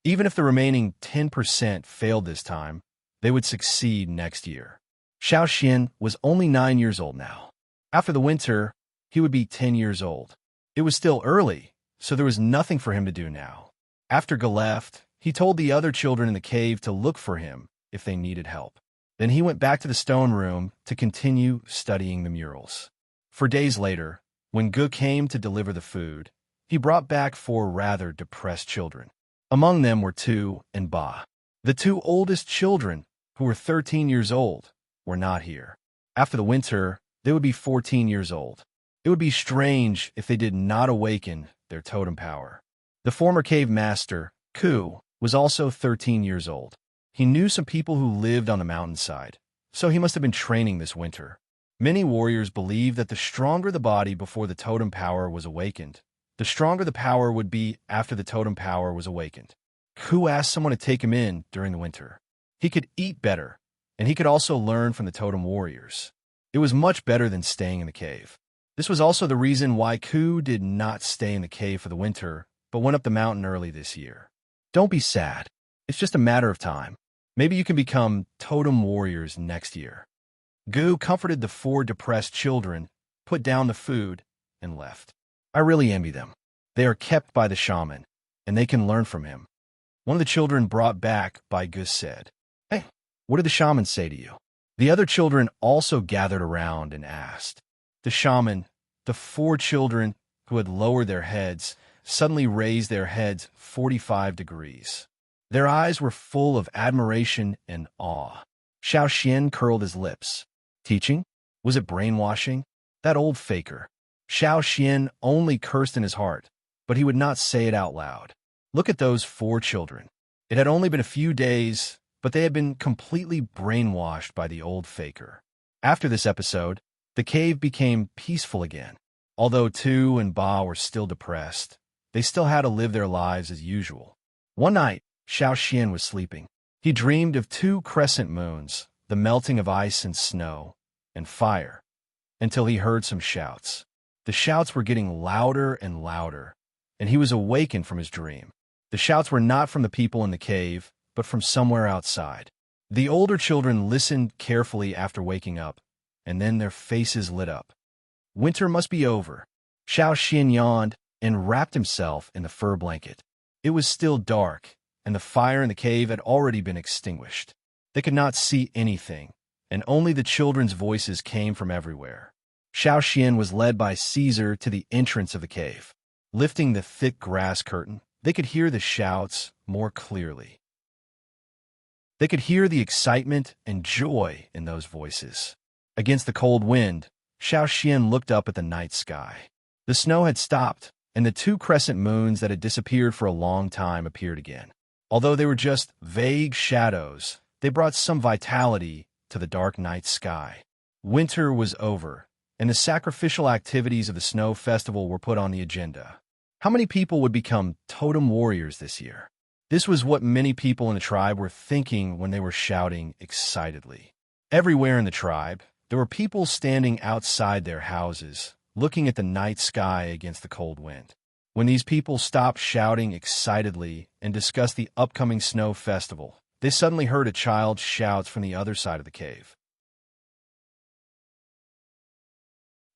Even if the remaining 10% failed this time, they would succeed next year. Xiao Xian was only 9 years old now. After the winter, he would be 10 years old. It was still early, so there was nothing for him to do now. After Ge left, he told the other children in the cave to look for him if they needed help. Then he went back to the stone room to continue studying the murals. For days later, when Ge came to deliver the food, he brought back 4 rather depressed children. Among them were Tu and Ba. The 2 oldest children, who were 13 years old, were not here. After the winter, they would be 14 years old. It would be strange if they did not awaken their totem power. The former cave master, Ku, was also 13 years old. He knew some people who lived on the mountainside, so he must have been training this winter. Many warriors believed that the stronger the body before the totem power was awakened, the stronger the power would be after the totem power was awakened. Ku asked someone to take him in during the winter. He could eat better, and he could also learn from the totem warriors. It was much better than staying in the cave. This was also the reason why Ku did not stay in the cave for the winter, but went up the mountain early this year. Don't be sad. It's just a matter of time. Maybe you can become totem warriors next year. Gu comforted the 4 depressed children, put down the food, and left. I really envy them. They are kept by the shaman, and they can learn from him. One of the children brought back by Gus said, "Hey, what did the shaman say to you?" The other children also gathered around and asked. The shaman, the 4 children who had lowered their heads, suddenly raised their heads 45 degrees. Their eyes were full of admiration and awe. Xiao Xian curled his lips. Teaching? Was it brainwashing? That old faker. Xiao Xian only cursed in his heart, but he would not say it out loud. Look at those 4 children. It had only been a few days, but they had been completely brainwashed by the old faker. After this episode, the cave became peaceful again. Although Tu and Ba were still depressed, they still had to live their lives as usual. One night, Xiao Xian was sleeping. He dreamed of 2 crescent moons, the melting of ice and snow, and fire, until he heard some shouts. The shouts were getting louder and louder, and he was awakened from his dream. The shouts were not from the people in the cave, but from somewhere outside. The older children listened carefully after waking up, and then their faces lit up. Winter must be over. Xiao Xian yawned and wrapped himself in the fur blanket. It was still dark, and the fire in the cave had already been extinguished. They could not see anything, and only the children's voices came from everywhere. Xiao Xian was led by Caesar to the entrance of the cave. Lifting the thick grass curtain, they could hear the shouts more clearly. They could hear the excitement and joy in those voices. Against the cold wind, Xiao Xian looked up at the night sky. The snow had stopped, and the 2 crescent moons that had disappeared for a long time appeared again. Although they were just vague shadows, they brought some vitality to the dark night sky. Winter was over, and the sacrificial activities of the snow festival were put on the agenda. How many people would become totem warriors this year? This was what many people in the tribe were thinking when they were shouting excitedly. Everywhere in the tribe, there were people standing outside their houses, looking at the night sky against the cold wind. When these people stopped shouting excitedly and discussed the upcoming snow festival, they suddenly heard a child's shouts from the other side of the cave.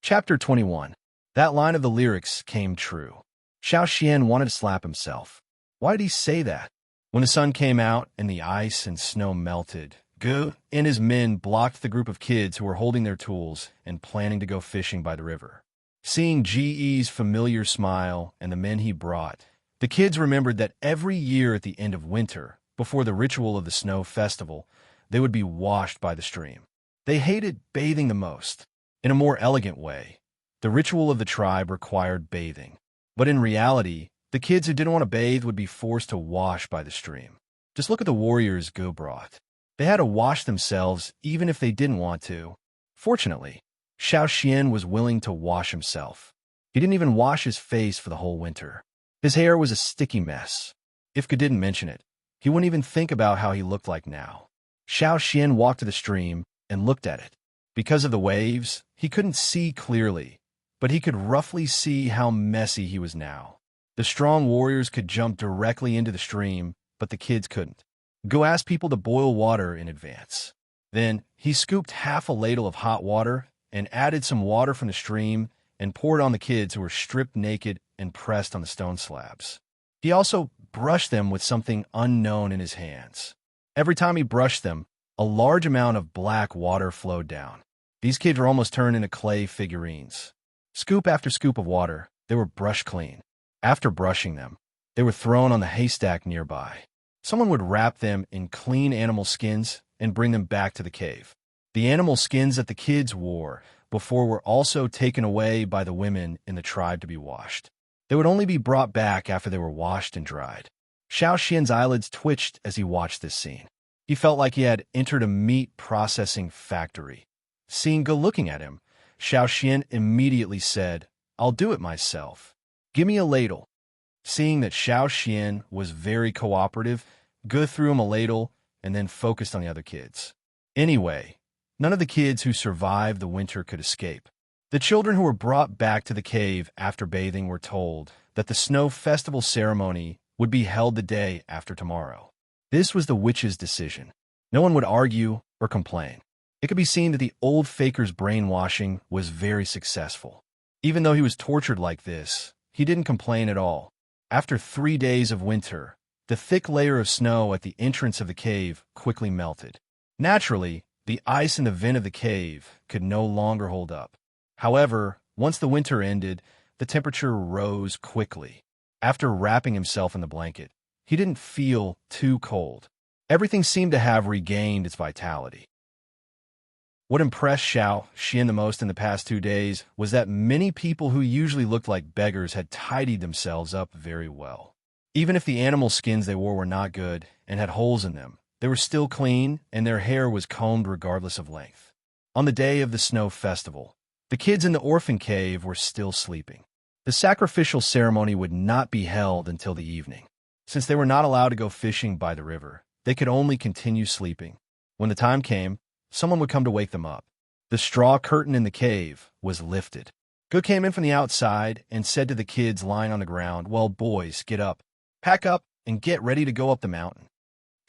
Chapter 21. That line of the lyrics came true. Xiao Xian wanted to slap himself. Why did he say that? When the sun came out and the ice and snow melted, Gu and his men blocked the group of kids who were holding their tools and planning to go fishing by the river. Seeing Ge's familiar smile and the men he brought, the kids remembered that every year at the end of winter, before the ritual of the snow festival, they would be washed by the stream. They hated bathing the most. In a more elegant way, the ritual of the tribe required bathing. But in reality, the kids who didn't want to bathe would be forced to wash by the stream. Just look at the warriors Gu brought. They had to wash themselves even if they didn't want to. Fortunately, Xiao Xian was willing to wash himself. He didn't even wash his face for the whole winter. His hair was a sticky mess. If Gu didn't mention it, he wouldn't even think about how he looked like now. Xiao Xian walked to the stream and looked at it. Because of the waves, he couldn't see clearly, but he could roughly see how messy he was now. The strong warriors could jump directly into the stream, but the kids couldn't. Gu asked people to boil water in advance. Then he scooped half a ladle of hot water and added some water from the stream and poured on the kids who were stripped naked and pressed on the stone slabs. He also brushed them with something unknown in his hands. Every time he brushed them, a large amount of black water flowed down. These kids were almost turned into clay figurines. Scoop after scoop of water, they were brushed clean. After brushing them, they were thrown on the haystack nearby. Someone would wrap them in clean animal skins and bring them back to the cave. The animal skins that the kids wore before were also taken away by the women in the tribe to be washed. They would only be brought back after they were washed and dried. Xiao Xian's eyelids twitched as he watched this scene. He felt like he had entered a meat processing factory. Seeing Gu looking at him, Xiao Xian immediately said, "I'll do it myself. Give me a ladle." Seeing that Xiao Xian was very cooperative, Gu threw him a ladle and then focused on the other kids. Anyway, none of the kids who survived the winter could escape. The children who were brought back to the cave after bathing were told that the snow festival ceremony would be held the day after tomorrow. This was the witch's decision. No one would argue or complain. It could be seen that the old faker's brainwashing was very successful. Even though he was tortured like this, he didn't complain at all. After 3 days of winter, the thick layer of snow at the entrance of the cave quickly melted. Naturally, the ice in the vent of the cave could no longer hold up. However, once the winter ended, the temperature rose quickly. After wrapping himself in the blanket, he didn't feel too cold. Everything seemed to have regained its vitality. What impressed Xiao Xian the most in the past 2 days was that many people who usually looked like beggars had tidied themselves up very well. Even if the animal skins they wore were not good and had holes in them, they were still clean and their hair was combed regardless of length. On the day of the snow festival, the kids in the orphan cave were still sleeping. The sacrificial ceremony would not be held until the evening. Since they were not allowed to go fishing by the river, they could only continue sleeping. When the time came, someone would come to wake them up. The straw curtain in the cave was lifted. Gu came in from the outside and said to the kids lying on the ground, "Well, boys, get up, pack up, and get ready to go up the mountain."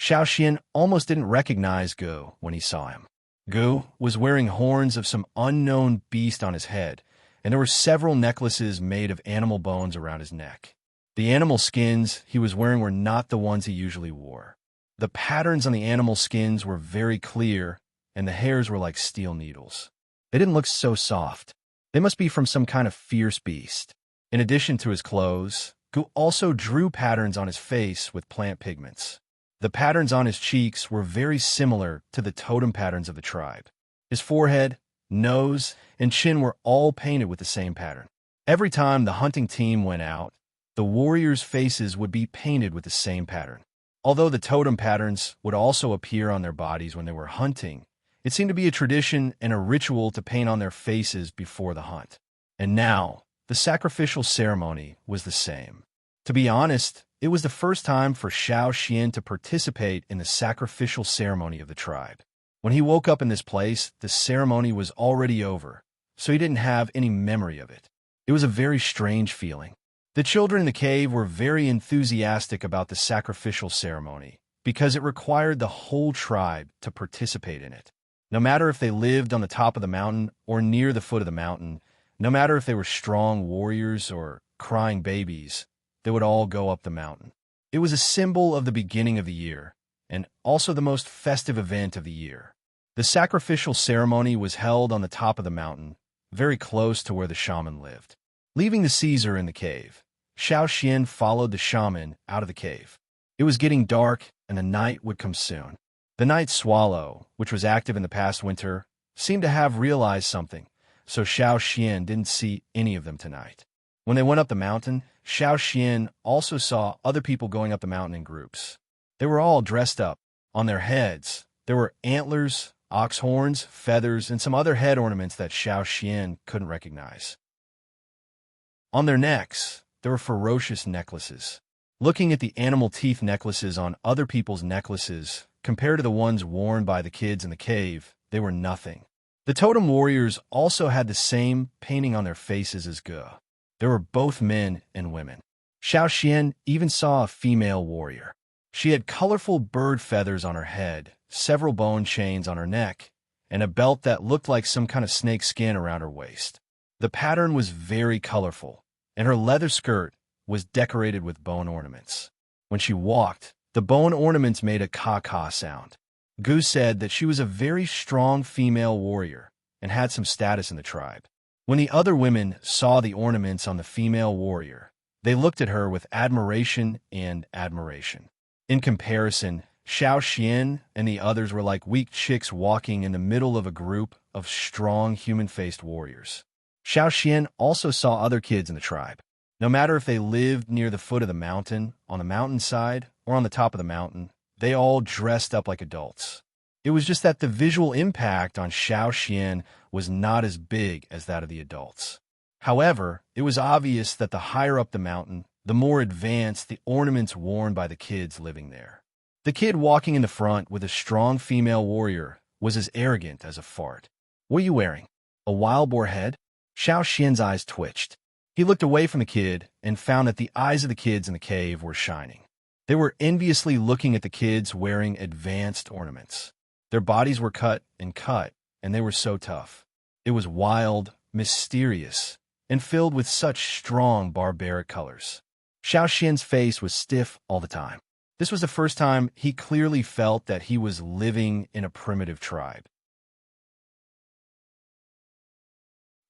Xiao Xian almost didn't recognize Gu when he saw him. Gu was wearing horns of some unknown beast on his head, and there were several necklaces made of animal bones around his neck. The animal skins he was wearing were not the ones he usually wore. The patterns on the animal skins were very clear, and the hairs were like steel needles. They didn't look so soft. They must be from some kind of fierce beast. In addition to his clothes, Gu also drew patterns on his face with plant pigments. The patterns on his cheeks were very similar to the totem patterns of the tribe. His forehead, nose, and chin were all painted with the same pattern. Every time the hunting team went out, the warriors' faces would be painted with the same pattern. Although the totem patterns would also appear on their bodies when they were hunting, it seemed to be a tradition and a ritual to paint on their faces before the hunt. And now, the sacrificial ceremony was the same. To be honest, it was the first time for Xiao Xian to participate in the sacrificial ceremony of the tribe. When he woke up in this place, the ceremony was already over, so he didn't have any memory of it. It was a very strange feeling. The children in the cave were very enthusiastic about the sacrificial ceremony because it required the whole tribe to participate in it. No matter if they lived on the top of the mountain or near the foot of the mountain, no matter if they were strong warriors or crying babies, they would all go up the mountain. It was a symbol of the beginning of the year, and also the most festive event of the year. The sacrificial ceremony was held on the top of the mountain, very close to where the shaman lived. Leaving the Caesar in the cave, Xian followed the shaman out of the cave. It was getting dark, and the night would come soon. The night swallow, which was active in the past winter, seemed to have realized something, so Xian didn't see any of them tonight. When they went up the mountain, Xian also saw other people going up the mountain in groups. They were all dressed up. On their heads, there were antlers, ox horns, feathers, and some other head ornaments that Xian couldn't recognize. On their necks, there were ferocious necklaces. Looking at the animal teeth necklaces on other people's necklaces, compared to the ones worn by the kids in the cave, they were nothing. The totem warriors also had the same painting on their faces as Ge. There were both men and women. Xian even saw a female warrior. She had colorful bird feathers on her head, several bone chains on her neck, and a belt that looked like some kind of snake skin around her waist. The pattern was very colorful, and her leather skirt was decorated with bone ornaments. When she walked, the bone ornaments made a caw-caw sound. Gu said that she was a very strong female warrior and had some status in the tribe. When the other women saw the ornaments on the female warrior, they looked at her with admiration and admiration. In comparison, Xian and the others were like weak chicks walking in the middle of a group of strong human-faced warriors. Xian also saw other kids in the tribe. No matter if they lived near the foot of the mountain, on the mountainside, or on the top of the mountain, they all dressed up like adults. It was just that the visual impact on Xian was not as big as that of the adults. However, it was obvious that the higher up the mountain, the more advanced the ornaments worn by the kids living there. The kid walking in the front with a strong female warrior was as arrogant as a fart. "What are you wearing? A wild boar head?" Xian's eyes twitched. He looked away from the kid and found that the eyes of the kids in the cave were shining. They were enviously looking at the kids wearing advanced ornaments. Their bodies were cut, and they were so tough. It was wild, mysterious, and filled with such strong barbaric colors. Xian's face was stiff all the time. This was the first time he clearly felt that he was living in a primitive tribe.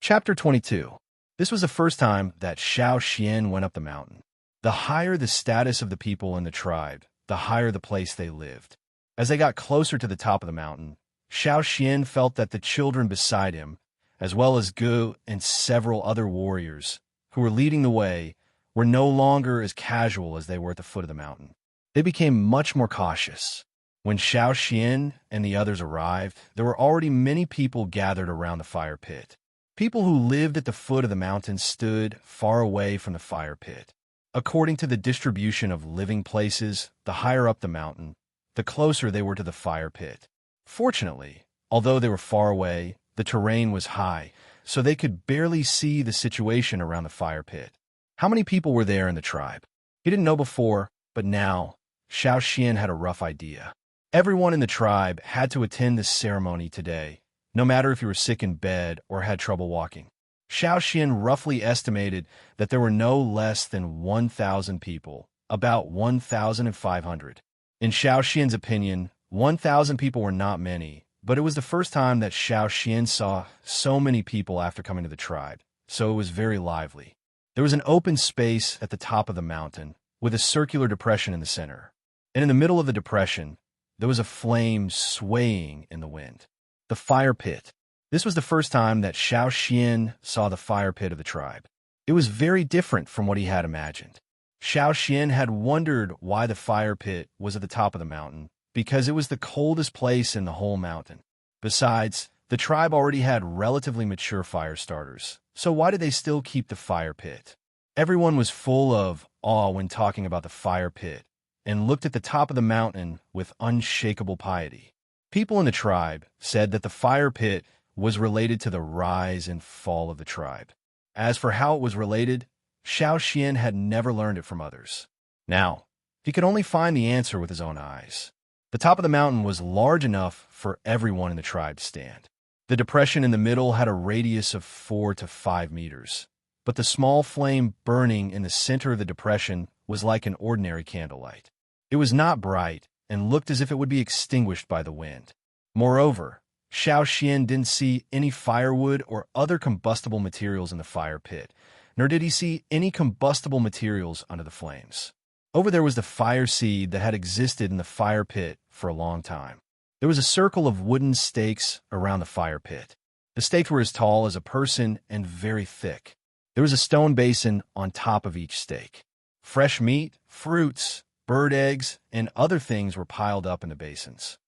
Chapter 22. This was the first time that Xian went up the mountain. The higher the status of the people in the tribe, the higher the place they lived. As they got closer to the top of the mountain, Xian felt that the children beside him, as well as Gu and several other warriors who were leading the way, were no longer as casual as they were at the foot of the mountain. They became much more cautious. When Xian and the others arrived, there were already many people gathered around the fire pit. People who lived at the foot of the mountain stood far away from the fire pit. According to the distribution of living places, the higher up the mountain, the closer they were to the fire pit. Fortunately, although they were far away, the terrain was high, so they could barely see the situation around the fire pit. How many people were there in the tribe? He didn't know before, but now, Xian had a rough idea. Everyone in the tribe had to attend this ceremony today, no matter if you were sick in bed or had trouble walking. Xian roughly estimated that there were no less than 1,000 people, about 1,500. In Xian's opinion, 1,000 people were not many, but it was the first time that Xian saw so many people after coming to the tribe, so it was very lively. There was an open space at the top of the mountain, with a circular depression in the center. And in the middle of the depression, there was a flame swaying in the wind. The fire pit. This was the first time that Xian saw the fire pit of the tribe. It was very different from what he had imagined. Xian had wondered why the fire pit was at the top of the mountain, because it was the coldest place in the whole mountain. Besides, the tribe already had relatively mature fire starters, so why did they still keep the fire pit? Everyone was full of awe when talking about the fire pit, and looked at the top of the mountain with unshakable piety. People in the tribe said that the fire pit was related to the rise and fall of the tribe. As for how it was related, Xiao Xian had never learned it from others. Now, he could only find the answer with his own eyes. The top of the mountain was large enough for everyone in the tribe to stand. The depression in the middle had a radius of 4 to 5 meters, but the small flame burning in the center of the depression was like an ordinary candlelight. It was not bright and looked as if it would be extinguished by the wind. Moreover, Xiao Xian didn't see any firewood or other combustible materials in the fire pit, nor did he see any combustible materials under the flames. Over there was the fire seed that had existed in the fire pit for a long time. There was a circle of wooden stakes around the fire pit. The stakes were as tall as a person and very thick. There was a stone basin on top of each stake. Fresh meat, fruits, bird eggs, and other things were piled up in the basins.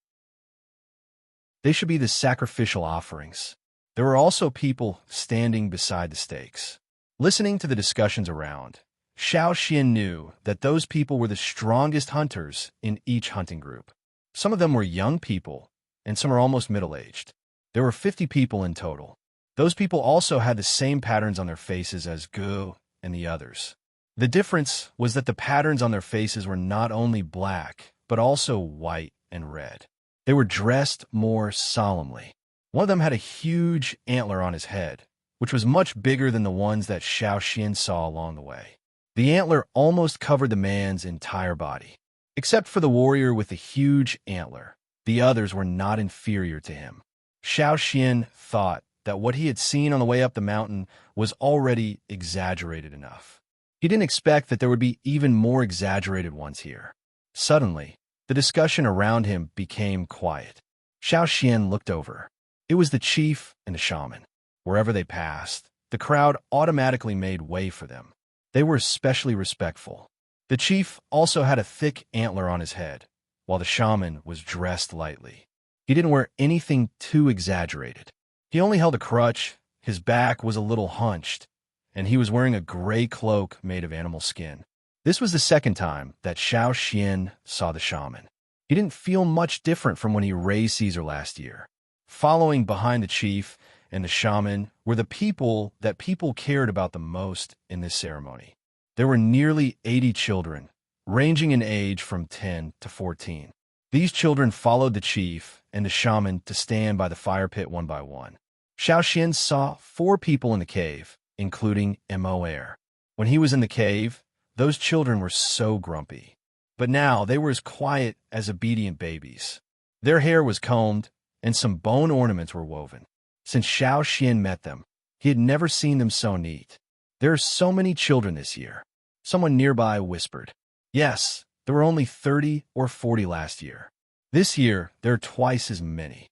They should be the sacrificial offerings. There were also people standing beside the stakes. Listening to the discussions around, Xiao Xian knew that those people were the strongest hunters in each hunting group. Some of them were young people, and some are almost middle-aged. There were 50 people in total. Those people also had the same patterns on their faces as Gu and the others. The difference was that the patterns on their faces were not only black, but also white and red. They were dressed more solemnly. One of them had a huge antler on his head, which was much bigger than the ones that Xiao Xian saw along the way. The antler almost covered the man's entire body. Except for the warrior with the huge antler, the others were not inferior to him. Xiao Xian thought that what he had seen on the way up the mountain was already exaggerated enough. He didn't expect that there would be even more exaggerated ones here. Suddenly, the discussion around him became quiet. Xiao Xian looked over. It was the chief and the shaman. Wherever they passed, the crowd automatically made way for them. They were especially respectful. The chief also had a thick antler on his head, while the shaman was dressed lightly. He didn't wear anything too exaggerated. He only held a crutch, his back was a little hunched, and he was wearing a gray cloak made of animal skin. This was the second time that Xiao Xian saw the shaman. He didn't feel much different from when he raised Caesar last year. Following behind the chief and the shaman were the people that people cared about the most in this ceremony. There were nearly 80 children, ranging in age from 10 to 14. These children followed the chief and the shaman to stand by the fire pit one by one. Xiao Xian saw 4 people in the cave, including Embark. When he was in the cave, those children were so grumpy. But now they were as quiet as obedient babies. Their hair was combed, and some bone ornaments were woven. Since Xiao Xian met them, he had never seen them so neat. There are so many children this year. Someone nearby whispered. Yes, there were only 30 or 40 last year. This year, there are twice as many.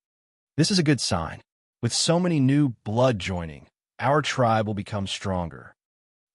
This is a good sign. With so many new blood joining, our tribe will become stronger.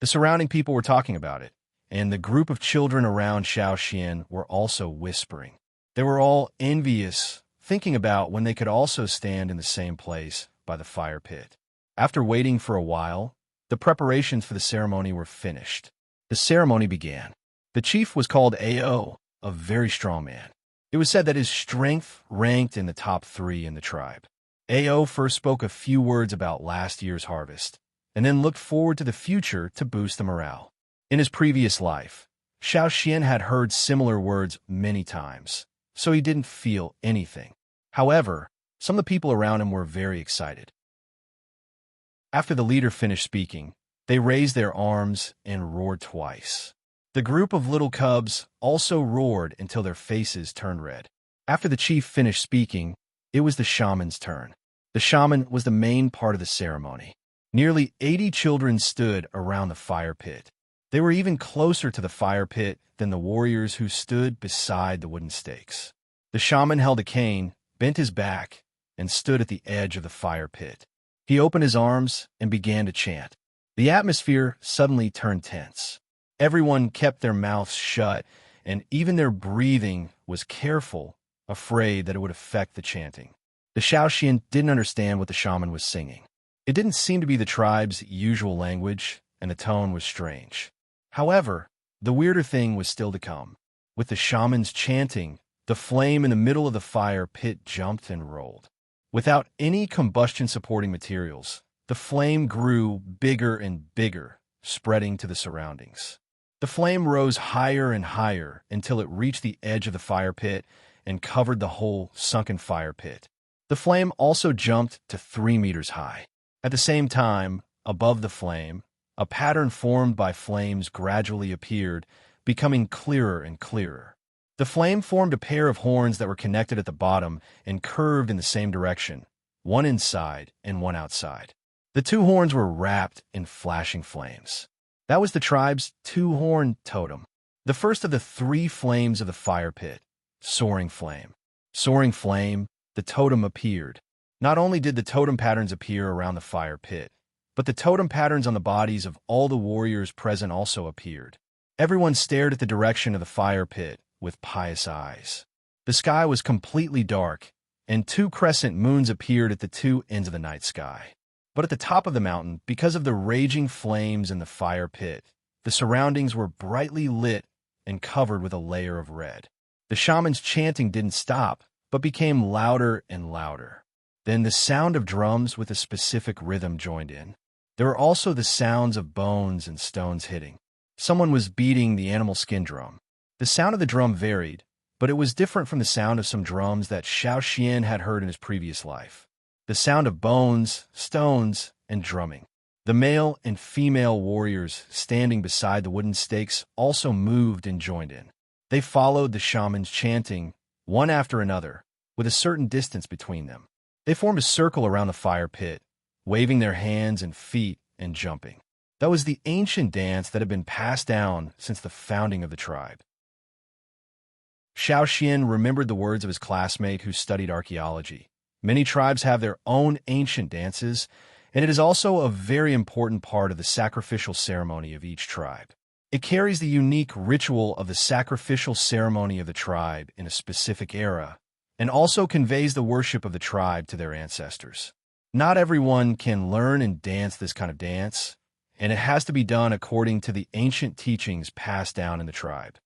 The surrounding people were talking about it, and the group of children around Xiao Xian were also whispering. They were all envious, thinking about when they could also stand in the same place by the fire pit. After waiting for a while, the preparations for the ceremony were finished. The ceremony began. The chief was called Ao, a very strong man. It was said that his strength ranked in the top 3 in the tribe. Ao first spoke a few words about last year's harvest, and then looked forward to the future to boost the morale. In his previous life, Xiao Xian had heard similar words many times, so he didn't feel anything. However, some of the people around him were very excited. After the leader finished speaking, they raised their arms and roared twice. The group of little cubs also roared until their faces turned red. After the chief finished speaking, it was the shaman's turn. The shaman was the main part of the ceremony. Nearly 80 children stood around the fire pit. They were even closer to the fire pit than the warriors who stood beside the wooden stakes. The shaman held a cane, bent his back, and stood at the edge of the fire pit. He opened his arms and began to chant. The atmosphere suddenly turned tense. Everyone kept their mouths shut, and even their breathing was careful, afraid that it would affect the chanting. The Xiao Xian didn't understand what the shaman was singing. It didn't seem to be the tribe's usual language, and the tone was strange. However, the weirder thing was still to come. With the shaman's chanting, The flame in the middle of the fire pit jumped and rolled. Without any combustion-supporting materials, the flame grew bigger and bigger, spreading to the surroundings. The flame rose higher and higher until it reached the edge of the fire pit and covered the whole sunken fire pit. The flame also jumped to 3 meters high. At the same time, above the flame, a pattern formed by flames gradually appeared, becoming clearer and clearer. The flame formed a pair of horns that were connected at the bottom and curved in the same direction, one inside and one outside. The 2 horns were wrapped in flashing flames. That was the tribe's 2-horn totem. The first of the 3 flames of the fire pit, soaring flame. Soaring flame, the totem appeared. Not only did the totem patterns appear around the fire pit, but the totem patterns on the bodies of all the warriors present also appeared. Everyone stared at the direction of the fire pit with pious eyes. The sky was completely dark, and 2 crescent moons appeared at the 2 ends of the night sky. But at the top of the mountain, because of the raging flames in the fire pit, the surroundings were brightly lit and covered with a layer of red. The shaman's chanting didn't stop, but became louder and louder. Then the sound of drums with a specific rhythm joined in. There were also the sounds of bones and stones hitting. Someone was beating the animal skin drum. The sound of the drum varied, but it was different from the sound of some drums that Xiao Xian had heard in his previous life. The sound of bones, stones, and drumming. The male and female warriors standing beside the wooden stakes also moved and joined in. They followed the shaman's chanting, one after another, with a certain distance between them. They formed a circle around the fire pit, waving their hands and feet and jumping. That was the ancient dance that had been passed down since the founding of the tribe. Xiao Xian remembered the words of his classmate who studied archaeology. Many tribes have their own ancient dances, and it is also a very important part of the sacrificial ceremony of each tribe. It carries the unique ritual of the sacrificial ceremony of the tribe in a specific era, and also conveys the worship of the tribe to their ancestors. Not everyone can learn and dance this kind of dance, and it has to be done according to the ancient teachings passed down in the tribe.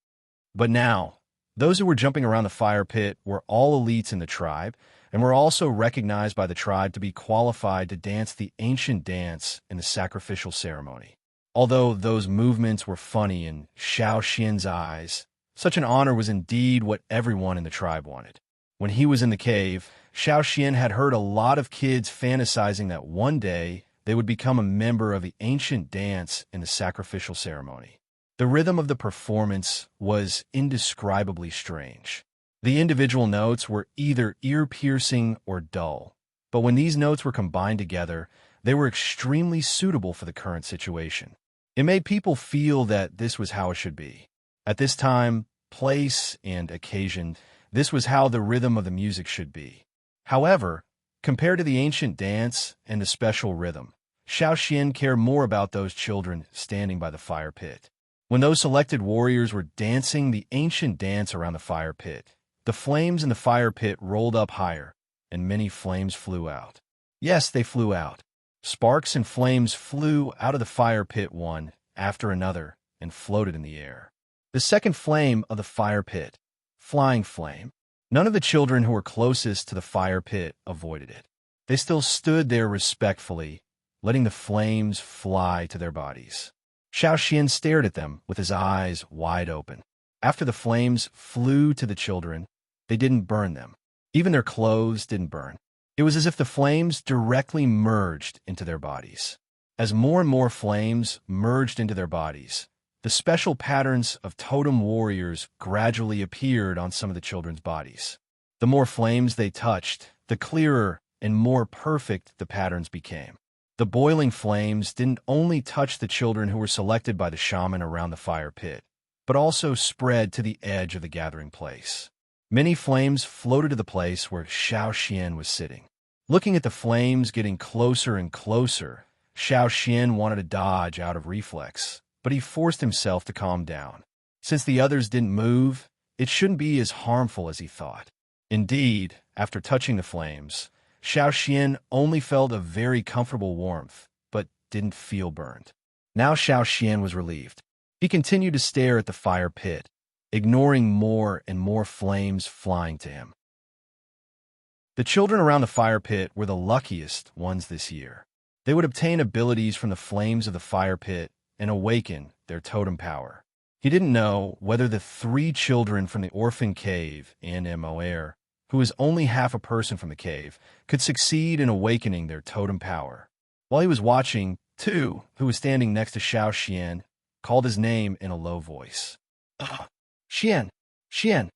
But now, those who were jumping around the fire pit were all elites in the tribe, and were also recognized by the tribe to be qualified to dance the ancient dance in the sacrificial ceremony. Although those movements were funny in Xiao Xian's eyes, such an honor was indeed what everyone in the tribe wanted. When he was in the cave, Xiao Xian had heard a lot of kids fantasizing that one day they would become a member of the ancient dance in the sacrificial ceremony. The rhythm of the performance was indescribably strange. The individual notes were either ear-piercing or dull, but when these notes were combined together, they were extremely suitable for the current situation. It made people feel that this was how it should be. At this time, place, and occasion, this was how the rhythm of the music should be. However, compared to the ancient dance and the special rhythm, Xiao Xian cared more about those children standing by the fire pit. When those selected warriors were dancing the ancient dance around the fire pit, the flames in the fire pit rolled up higher, and many flames flew out. Yes, they flew out. Sparks and flames flew out of the fire pit one after another and floated in the air. The second flame of the fire pit, flying flame. None of the children who were closest to the fire pit avoided it. They still stood there respectfully, letting the flames fly to their bodies. Xiao Xian stared at them with his eyes wide open. After the flames flew to the children, they didn't burn them. Even their clothes didn't burn. It was as if the flames directly merged into their bodies. As more and more flames merged into their bodies, the special patterns of totem warriors gradually appeared on some of the children's bodies. The more flames they touched, the clearer and more perfect the patterns became. The boiling flames didn't only touch the children who were selected by the shaman around the fire pit, but also spread to the edge of the gathering place. Many flames floated to the place where Xiao Xian was sitting. Looking at the flames getting closer and closer, Xiao Xian wanted to dodge out of reflex, but he forced himself to calm down. Since the others didn't move, it shouldn't be as harmful as he thought. Indeed, after touching the flames, Xiao Xian only felt a very comfortable warmth, but didn't feel burned. Now Xiao Xian was relieved. He continued to stare at the fire pit, ignoring more and more flames flying to him. The children around the fire pit were the luckiest ones this year. They would obtain abilities from the flames of the fire pit and awaken their totem power. He didn't know whether the 3 children from the orphan cave and Embark, who was only half a person from the cave, could succeed in awakening their totem power. While he was watching, Tu, who was standing next to Xiao Xian, called his name in a low voice. Xian! Xian!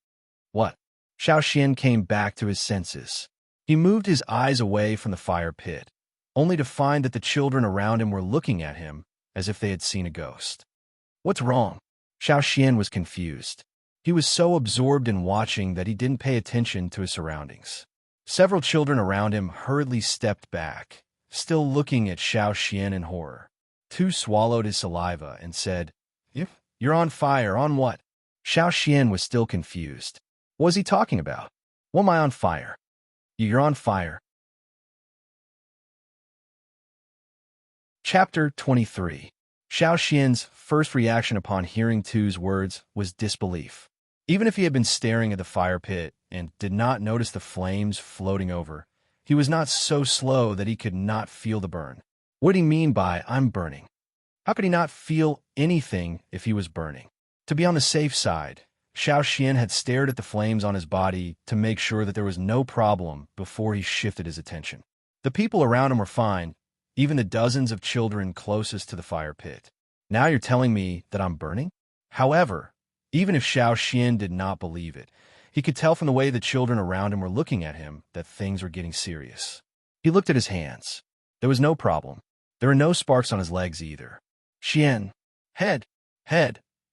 What? Xiao Xian came back to his senses. He moved his eyes away from the fire pit, only to find that the children around him were looking at him as if they had seen a ghost. What's wrong? Xiao Xian was confused. He was so absorbed in watching that he didn't pay attention to his surroundings. Several children around him hurriedly stepped back, still looking at Xiao Xian in horror. Tu swallowed his saliva and said, You're on fire, on what? Xiao Xian was still confused. What was he talking about? What am I on fire? You're on fire. Chapter 23. Xiao Xian's first reaction upon hearing Tu's words was disbelief. Even if he had been staring at the fire pit and did not notice the flames floating over, he was not so slow that he could not feel the burn. What did he mean by, I'm burning? How could he not feel anything if he was burning? To be on the safe side, Xiao Xian had stared at the flames on his body to make sure that there was no problem before he shifted his attention. The people around him were fine, even the dozens of children closest to the fire pit. Now you're telling me that I'm burning? However, even if Xiao Xian did not believe it, he could tell from the way the children around him were looking at him that things were getting serious. He looked at his hands. There was no problem. There were no sparks on his legs either. Xian. Head.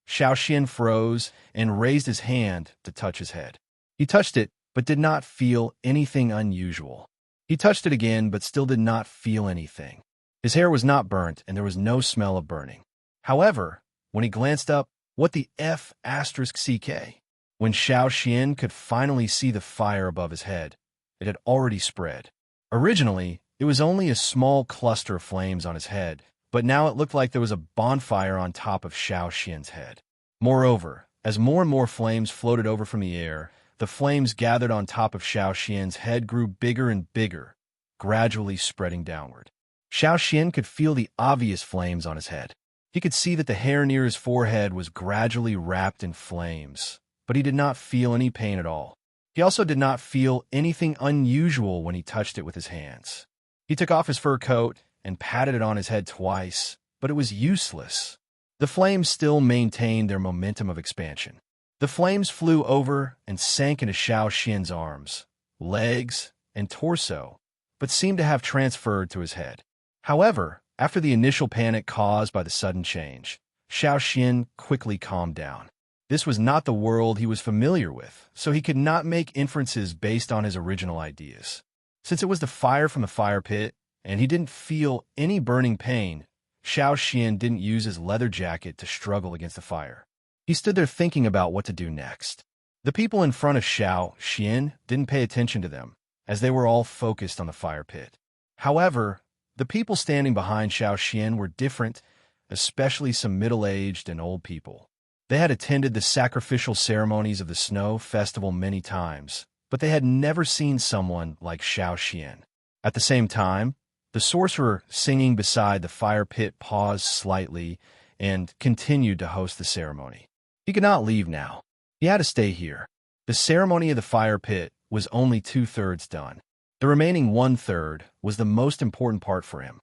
Xiao Xian froze and raised his hand to touch his head. He touched it, but did not feel anything unusual. He touched it again, but still did not feel anything. His hair was not burnt, and there was no smell of burning. However, when he glanced up, what the F***CK? When Xiao Xian could finally see the fire above his head, it had already spread. Originally, it was only a small cluster of flames on his head, but now it looked like there was a bonfire on top of Xiao Xian's head. Moreover, as more and more flames floated over from the air, the flames gathered on top of Xiao Xian's head grew bigger and bigger, gradually spreading downward. Xiao Xian could feel the obvious flames on his head. He could see that the hair near his forehead was gradually wrapped in flames, but he did not feel any pain at all. He also did not feel anything unusual when he touched it with his hands. He took off his fur coat and patted it on his head twice, but it was useless. The flames still maintained their momentum of expansion. The flames flew over and sank into Xiao Xian's arms, legs, and torso, but seemed to have transferred to his head. However, after the initial panic caused by the sudden change, Xiao Xian quickly calmed down. This was not the world he was familiar with, so he could not make inferences based on his original ideas. Since it was the fire from the fire pit, and he didn't feel any burning pain, Xiao Xian didn't use his leather jacket to struggle against the fire. He stood there thinking about what to do next. The people in front of Xiao Xian didn't pay attention to them, as they were all focused on the fire pit. However, the people standing behind Xiao Xian were different, especially some middle-aged and old people. They had attended the sacrificial ceremonies of the snow festival many times, but they had never seen someone like Xiao Xian. At the same time, the sorcerer singing beside the fire pit paused slightly and continued to host the ceremony. He could not leave now. He had to stay here. The ceremony of the fire pit was only 2/3 done. The remaining 1/3 was the most important part for him.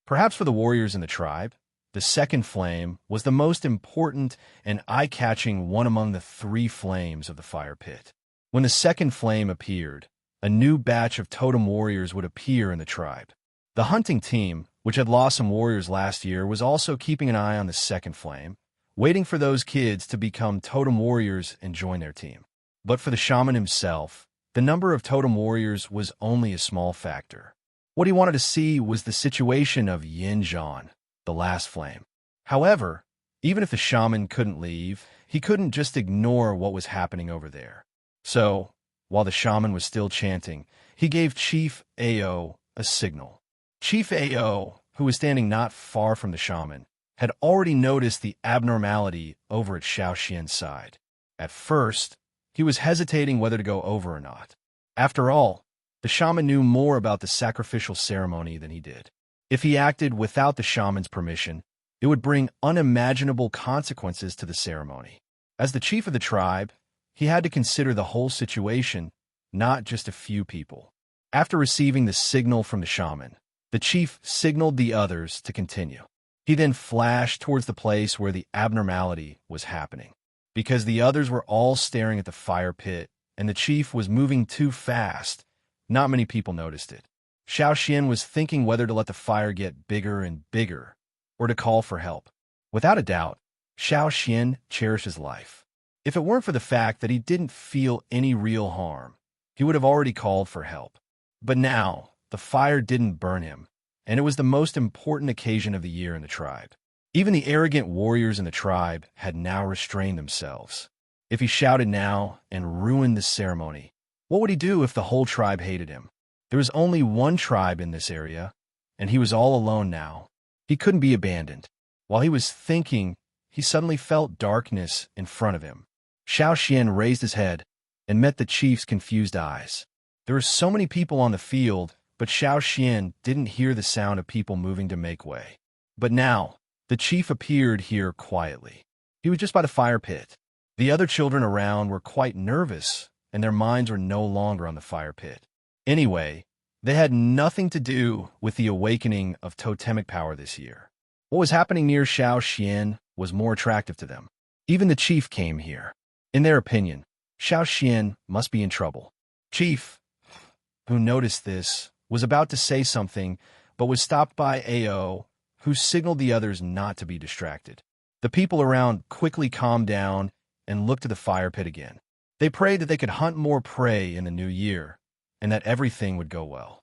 Perhaps for the warriors in the tribe, the second flame was the most important and eye-catching one among the 3 flames of the fire pit. When the second flame appeared, a new batch of totem warriors would appear in the tribe. The hunting team, which had lost some warriors last year, was also keeping an eye on the second flame, waiting for those kids to become totem warriors and join their team. But for the shaman himself, the number of totem warriors was only a small factor. What he wanted to see was the situation of Yin Zhan, the last flame. However, even if the shaman couldn't leave, he couldn't just ignore what was happening over there. So, while the shaman was still chanting, he gave Chief Ao a signal. Chief Ao, who was standing not far from the shaman, had already noticed the abnormality over at Xiao Xian's side. At first, he was hesitating whether to go over or not. After all, the shaman knew more about the sacrificial ceremony than he did. If he acted without the shaman's permission, it would bring unimaginable consequences to the ceremony. As the chief of the tribe, he had to consider the whole situation, not just a few people. After receiving the signal from the shaman, the chief signaled the others to continue. He then flashed towards the place where the abnormality was happening. Because the others were all staring at the fire pit, and the chief was moving too fast, not many people noticed it. Xiao Xian was thinking whether to let the fire get bigger and bigger, or to call for help. Without a doubt, Xiao Xian cherished his life. If it weren't for the fact that he didn't feel any real harm, he would have already called for help. But now, the fire didn't burn him, and it was the most important occasion of the year in the tribe. Even the arrogant warriors in the tribe had now restrained themselves. If he shouted now and ruined the ceremony, what would he do if the whole tribe hated him? There was only one tribe in this area, and he was all alone now. He couldn't be abandoned. While he was thinking, he suddenly felt darkness in front of him. Xiao Xian raised his head and met the chief's confused eyes. There were so many people on the field, but Xiao Xian didn't hear the sound of people moving to make way. But now, the chief appeared here quietly. He was just by the fire pit. The other children around were quite nervous, and their minds were no longer on the fire pit. Anyway, they had nothing to do with the awakening of totemic power this year. What was happening near Xiao Xian was more attractive to them. Even the chief came here. In their opinion, Xiao Xian must be in trouble. Chief, who noticed this, was about to say something, but was stopped by Ao, who signaled the others not to be distracted. The people around quickly calmed down and looked to the fire pit again. They prayed that they could hunt more prey in the new year, and that everything would go well.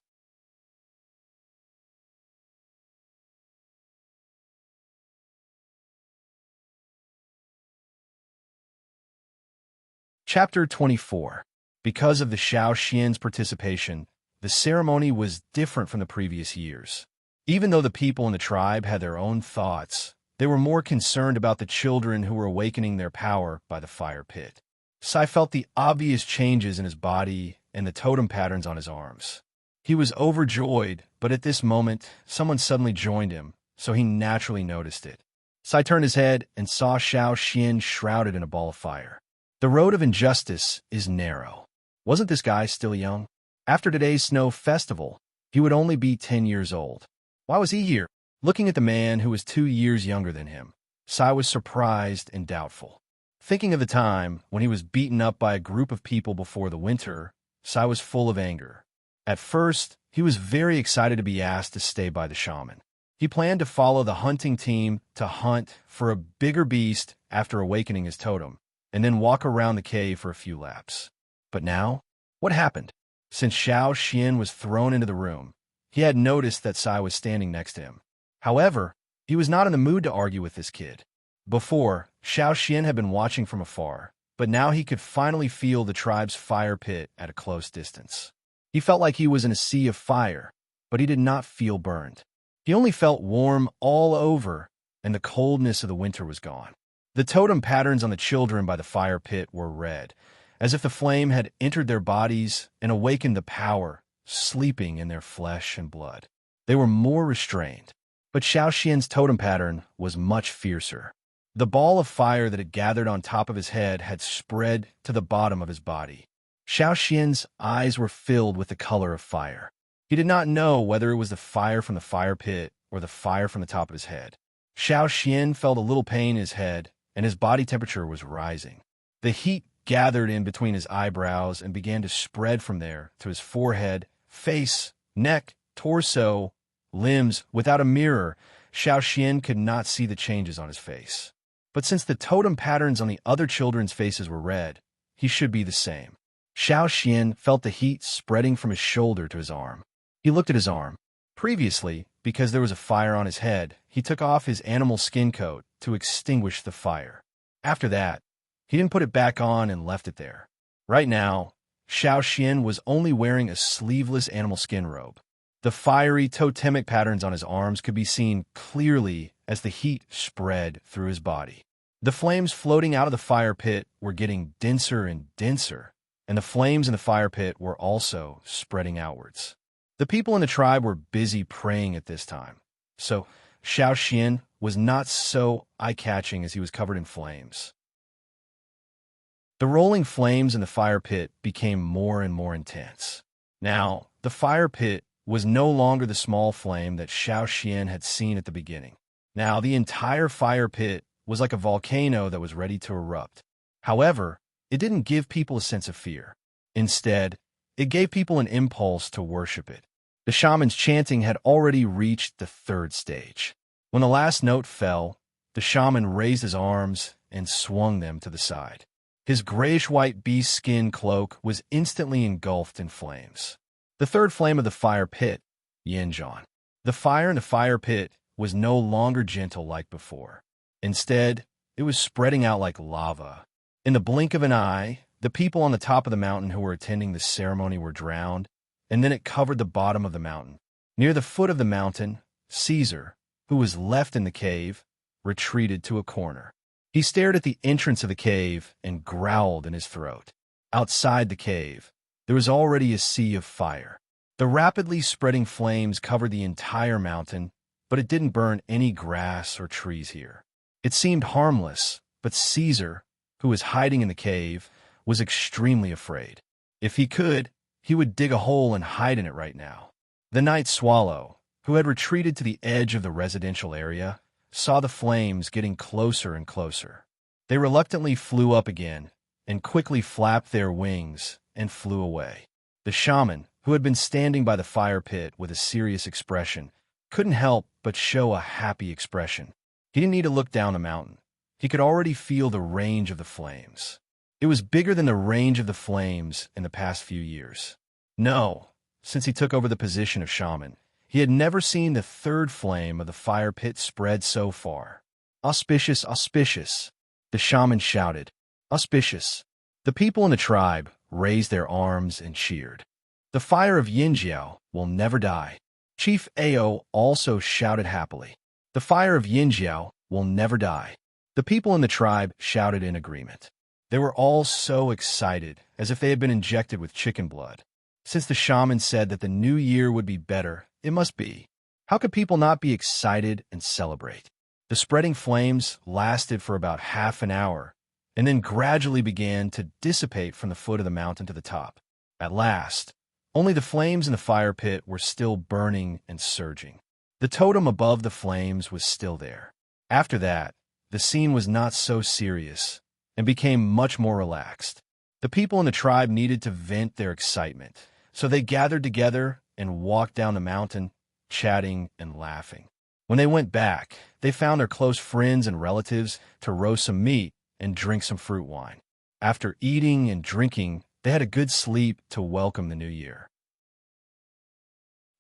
Chapter 24. Because of the Xiao Xian's participation, the ceremony was different from the previous years. Even though the people in the tribe had their own thoughts, they were more concerned about the children who were awakening their power by the fire pit. Sai felt the obvious changes in his body and the totem patterns on his arms. He was overjoyed, but at this moment, someone suddenly joined him, so he naturally noticed it. Sai turned his head and saw Xiao Xian shrouded in a ball of fire. The road of injustice is narrow. Wasn't this guy still young? After today's snow festival, he would only be 10 years old. Why was he here? Looking at the man who was 2 years younger than him, Sai was surprised and doubtful. Thinking of the time when he was beaten up by a group of people before the winter, Sai was full of anger. At first, he was very excited to be asked to stay by the shaman. He planned to follow the hunting team to hunt for a bigger beast after awakening his totem, and then walk around the cave for a few laps. But now, what happened? Since Xiao Xian was thrown into the room, he had noticed that Sai was standing next to him. However, he was not in the mood to argue with this kid. Before, Xiao Xian had been watching from afar, but now he could finally feel the tribe's fire pit at a close distance. He felt like he was in a sea of fire, but he did not feel burned. He only felt warm all over, and the coldness of the winter was gone. The totem patterns on the children by the fire pit were red, as if the flame had entered their bodies and awakened the power sleeping in their flesh and blood. They were more restrained, but Xiao Xian's totem pattern was much fiercer. The ball of fire that had gathered on top of his head had spread to the bottom of his body. Xiao Xian's eyes were filled with the color of fire. He did not know whether it was the fire from the fire pit or the fire from the top of his head. Xiao Xian felt a little pain in his head, and his body temperature was rising. The heat gathered in between his eyebrows and began to spread from there to his forehead, face, neck, torso, limbs. Without a mirror, Xiao Xian could not see the changes on his face. But since the totem patterns on the other children's faces were red, he should be the same. Xiao Xian felt the heat spreading from his shoulder to his arm. He looked at his arm. Previously, because there was a fire on his head, he took off his animal skin coat to extinguish the fire. After that, he didn't put it back on and left it there. Right now, Xiao Xian was only wearing a sleeveless animal skin robe. The fiery totemic patterns on his arms could be seen clearly as the heat spread through his body. The flames floating out of the fire pit were getting denser and denser, and the flames in the fire pit were also spreading outwards. The people in the tribe were busy praying at this time, so Xiao Xian was not so eye-catching as he was covered in flames. The rolling flames in the fire pit became more and more intense. Now, the fire pit was no longer the small flame that Xiao Xian had seen at the beginning. Now, the entire fire pit was like a volcano that was ready to erupt. However, it didn't give people a sense of fear. Instead, it gave people an impulse to worship it. The shaman's chanting had already reached the third stage. When the last note fell, the shaman raised his arms and swung them to the side. His grayish-white beast skin cloak was instantly engulfed in flames. The third flame of the fire pit, Yanjian. The fire in the fire pit was no longer gentle like before. Instead, it was spreading out like lava. In the blink of an eye, the people on the top of the mountain who were attending the ceremony were drowned, and then it covered the bottom of the mountain. Near the foot of the mountain, Caesar, who was left in the cave, retreated to a corner. He stared at the entrance of the cave and growled in his throat. Outside the cave, there was already a sea of fire. The rapidly spreading flames covered the entire mountain, but it didn't burn any grass or trees here. It seemed harmless, but Caesar, who was hiding in the cave, was extremely afraid. If he could, he would dig a hole and hide in it right now. The night swallow, who had retreated to the edge of the residential area, saw the flames getting closer and closer. They reluctantly flew up again and quickly flapped their wings and flew away. The shaman, who had been standing by the fire pit with a serious expression, couldn't help but show a happy expression. He didn't need to look down the mountain. He could already feel the range of the flames. It was bigger than the range of the flames in the past few years. No, since he took over the position of shaman, he had never seen the third flame of the fire pit spread so far. Auspicious, auspicious, the shaman shouted. Auspicious. The people in the tribe raised their arms and cheered. The fire of Yinjiao will never die. Chief Ao also shouted happily. The fire of Yinjiao will never die. The people in the tribe shouted in agreement. They were all so excited, as if they had been injected with chicken blood. Since the shaman said that the new year would be better, it must be. How could people not be excited and celebrate? The spreading flames lasted for about half an hour, and then gradually began to dissipate from the foot of the mountain to the top. At last, only the flames in the fire pit were still burning and surging. The totem above the flames was still there. After that, the scene was not so serious and became much more relaxed. The people in the tribe needed to vent their excitement, so they gathered together and walked down the mountain, chatting and laughing. When they went back, they found their close friends and relatives to roast some meat and drink some fruit wine. After eating and drinking, they had a good sleep to welcome the new year.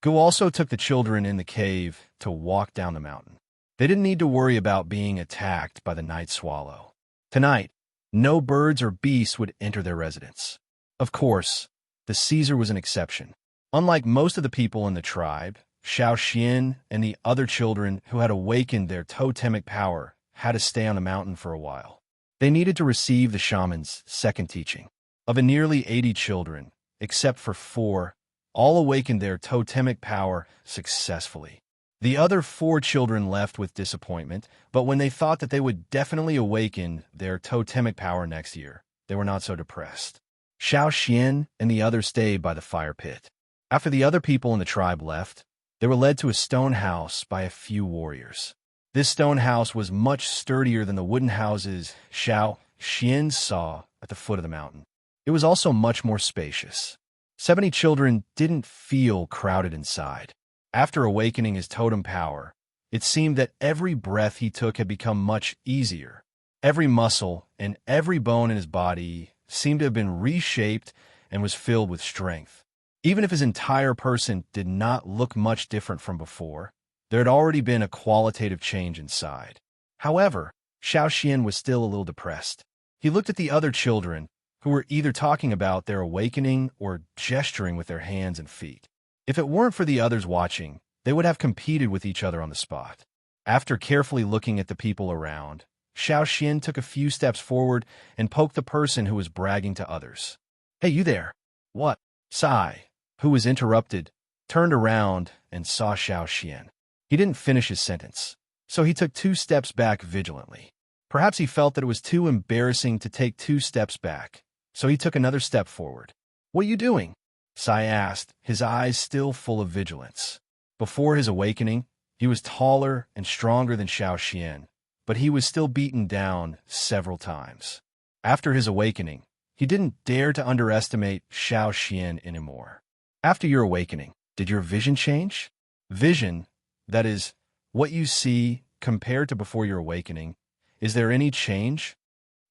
Gu also took the children in the cave to walk down the mountain. They didn't need to worry about being attacked by the night swallow. Tonight, no birds or beasts would enter their residence. Of course, the Caesar was an exception. Unlike most of the people in the tribe, Xiao Xian and the other children who had awakened their totemic power had to stay on the mountain for a while. They needed to receive the shaman's second teaching. Of the nearly 80 children, except for 4, all awakened their totemic power successfully. The other 4 children left with disappointment, but when they thought that they would definitely awaken their totemic power next year, they were not so depressed. Xiao Xian and the others stayed by the fire pit. After the other people in the tribe left, they were led to a stone house by a few warriors. This stone house was much sturdier than the wooden houses Xiao Xian saw at the foot of the mountain. It was also much more spacious. 70 children didn't feel crowded inside. After awakening his totem power, it seemed that every breath he took had become much easier. Every muscle and every bone in his body seemed to have been reshaped and was filled with strength. Even if his entire person did not look much different from before, there had already been a qualitative change inside. However, Xiao Xian was still a little depressed. He looked at the other children, who were either talking about their awakening or gesturing with their hands and feet. If it weren't for the others watching, they would have competed with each other on the spot. After carefully looking at the people around, Xiao Xian took a few steps forward and poked the person who was bragging to others. "Hey, you there!" "What?" Sai, who was interrupted, turned around and saw Xiao Xian. He didn't finish his sentence, so he took 2 steps back vigilantly. Perhaps he felt that it was too embarrassing to take 2 steps back, so he took another step forward. "What are you doing?" Sai asked, his eyes still full of vigilance. Before his awakening, he was taller and stronger than Xiao Xian, but he was still beaten down several times. After his awakening, he didn't dare to underestimate Xiao Xian anymore. "After your awakening, did your vision change?" Vision, that is, what you see compared to before your awakening, is there any change?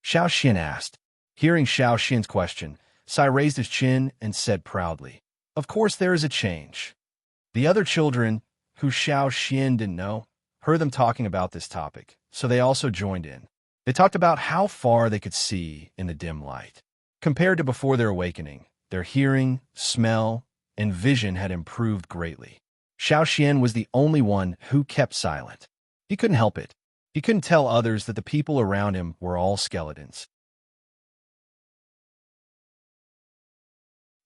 Xiao Xian asked. Hearing Xiao Xian's question, Sai raised his chin and said proudly, "Of course there is a change." The other children, who Xiao Xian didn't know, heard them talking about this topic, so they also joined in. They talked about how far they could see in the dim light. Compared to before their awakening, their hearing, smell, and vision had improved greatly. Xiao Xian was the only one who kept silent. He couldn't help it. He couldn't tell others that the people around him were all skeletons.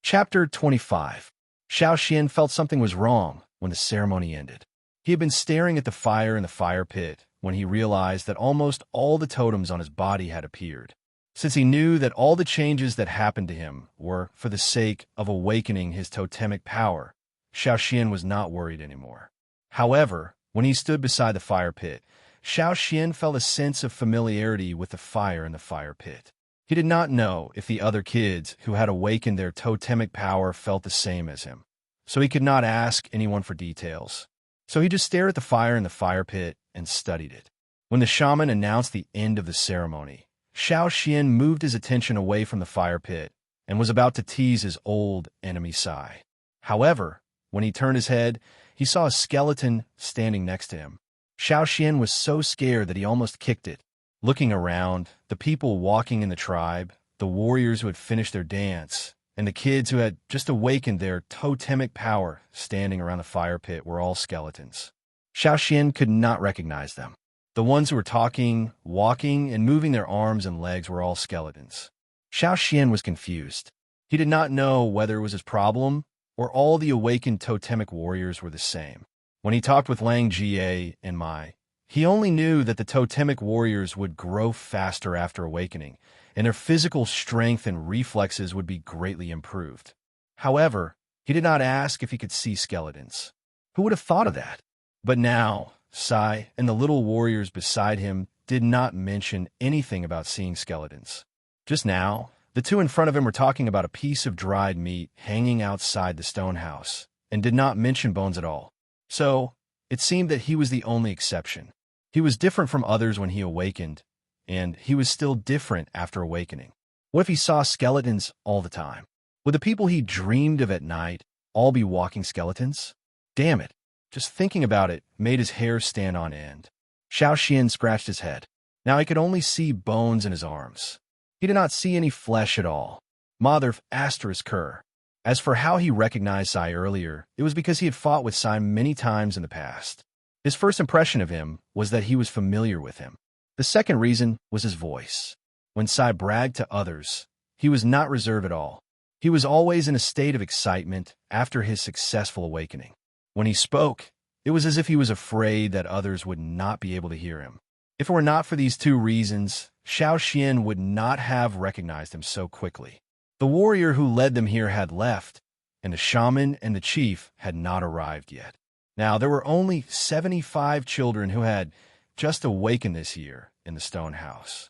Chapter 25. Xiao Xian felt something was wrong when the ceremony ended. He had been staring at the fire in the fire pit when he realized that almost all the totems on his body had appeared. Since he knew that all the changes that happened to him were for the sake of awakening his totemic power, Xiao Xian was not worried anymore. However, when he stood beside the fire pit, Xiao Xian felt a sense of familiarity with the fire in the fire pit. He did not know if the other kids who had awakened their totemic power felt the same as him, so he could not ask anyone for details. So he just stared at the fire in the fire pit and studied it. When the shaman announced the end of the ceremony, Xiao Xian moved his attention away from the fire pit and was about to tease his old enemy Sai. However, when he turned his head, he saw a skeleton standing next to him. Xiao Xian was so scared that he almost kicked it. Looking around, the people walking in the tribe, the warriors who had finished their dance, and the kids who had just awakened their totemic power standing around the fire pit were all skeletons. Xiao Xian could not recognize them. The ones who were talking, walking, and moving their arms and legs were all skeletons. Xiao Xian was confused. He did not know whether it was his problem or all the awakened totemic warriors were the same. When he talked with Lang Jie and Mai, he only knew that the totemic warriors would grow faster after awakening, and their physical strength and reflexes would be greatly improved. However, he did not ask if he could see skeletons. Who would have thought of that? But now, Sai and the little warriors beside him did not mention anything about seeing skeletons. Just now, the two in front of him were talking about a piece of dried meat hanging outside the stone house, and did not mention bones at all. So, it seemed that he was the only exception. He was different from others when he awakened, and he was still different after awakening. What if he saw skeletons all the time? Would the people he dreamed of at night all be walking skeletons? Damn it. Just thinking about it made his hair stand on end. Xiao Xian scratched his head. Now he could only see bones in his arms. He did not see any flesh at all. Mother asterisk her. As for how he recognized Sai earlier, it was because he had fought with Sai many times in the past. His first impression of him was that he was familiar with him. The second reason was his voice. When Sai bragged to others, he was not reserved at all. He was always in a state of excitement after his successful awakening. When he spoke, it was as if he was afraid that others would not be able to hear him. If it were not for these two reasons, Xiao Xian would not have recognized him so quickly. The warrior who led them here had left, and the shaman and the chief had not arrived yet. Now, there were only 75 children who had just awakened this year in the stone house.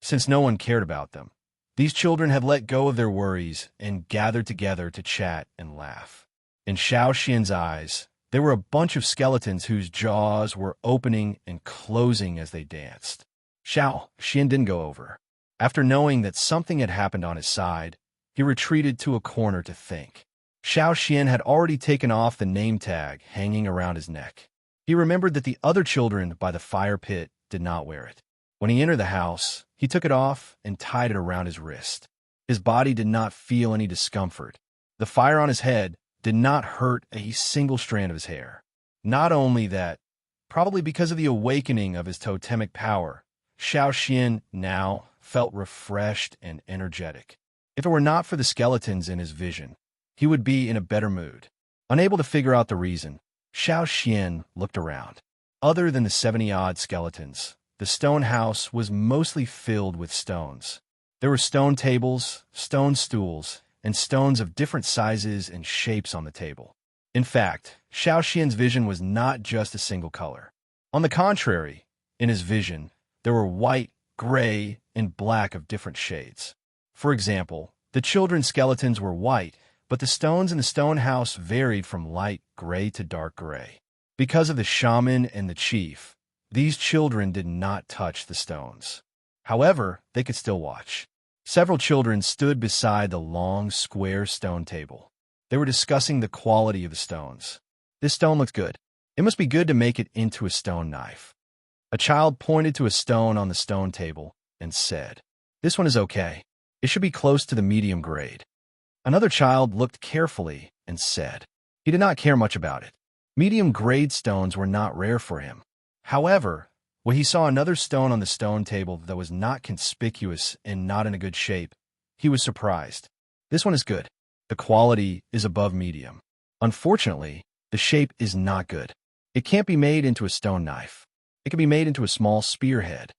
Since no one cared about them, these children had let go of their worries and gathered together to chat and laugh. In Xiao Xian's eyes, there were a bunch of skeletons whose jaws were opening and closing as they danced. Xiao Xian didn't go over. After knowing that something had happened on his side, he retreated to a corner to think. Xiao Xian had already taken off the name tag hanging around his neck. He remembered that the other children by the fire pit did not wear it. When he entered the house, he took it off and tied it around his wrist. His body did not feel any discomfort. The fire on his head did not hurt a single strand of his hair. Not only that, Probably because of the awakening of his totemic power, Xiao Xian now felt refreshed and energetic. If it were not for the skeletons in his vision, he would be in a better mood. Unable to figure out the reason, Xiao Xian looked around. Other than the 70-odd skeletons, the stone house was mostly filled with stones. There were stone tables, stone stools, and stones of different sizes and shapes on the table. In fact, Xiao Xian's vision was not just a single color. On the contrary, in his vision, there were white, gray, and black of different shades. For example, the children's skeletons were white, but the stones in the stone house varied from light gray to dark gray. Because of the shaman and the chief, these children did not touch the stones. However, they could still watch. Several children stood beside the long, square stone table. They were discussing the quality of the stones. This stone looks good. It must be good to make it into a stone knife. A child pointed to a stone on the stone table and said, "This one is okay. It should be close to the medium grade." Another child looked carefully and said, he did not care much about it. Medium grade stones were not rare for him. However, when he saw another stone on the stone table that was not conspicuous and not in a good shape, he was surprised. This one is good. The quality is above medium. Unfortunately, the shape is not good. It can't be made into a stone knife. It can be made into a small spearhead.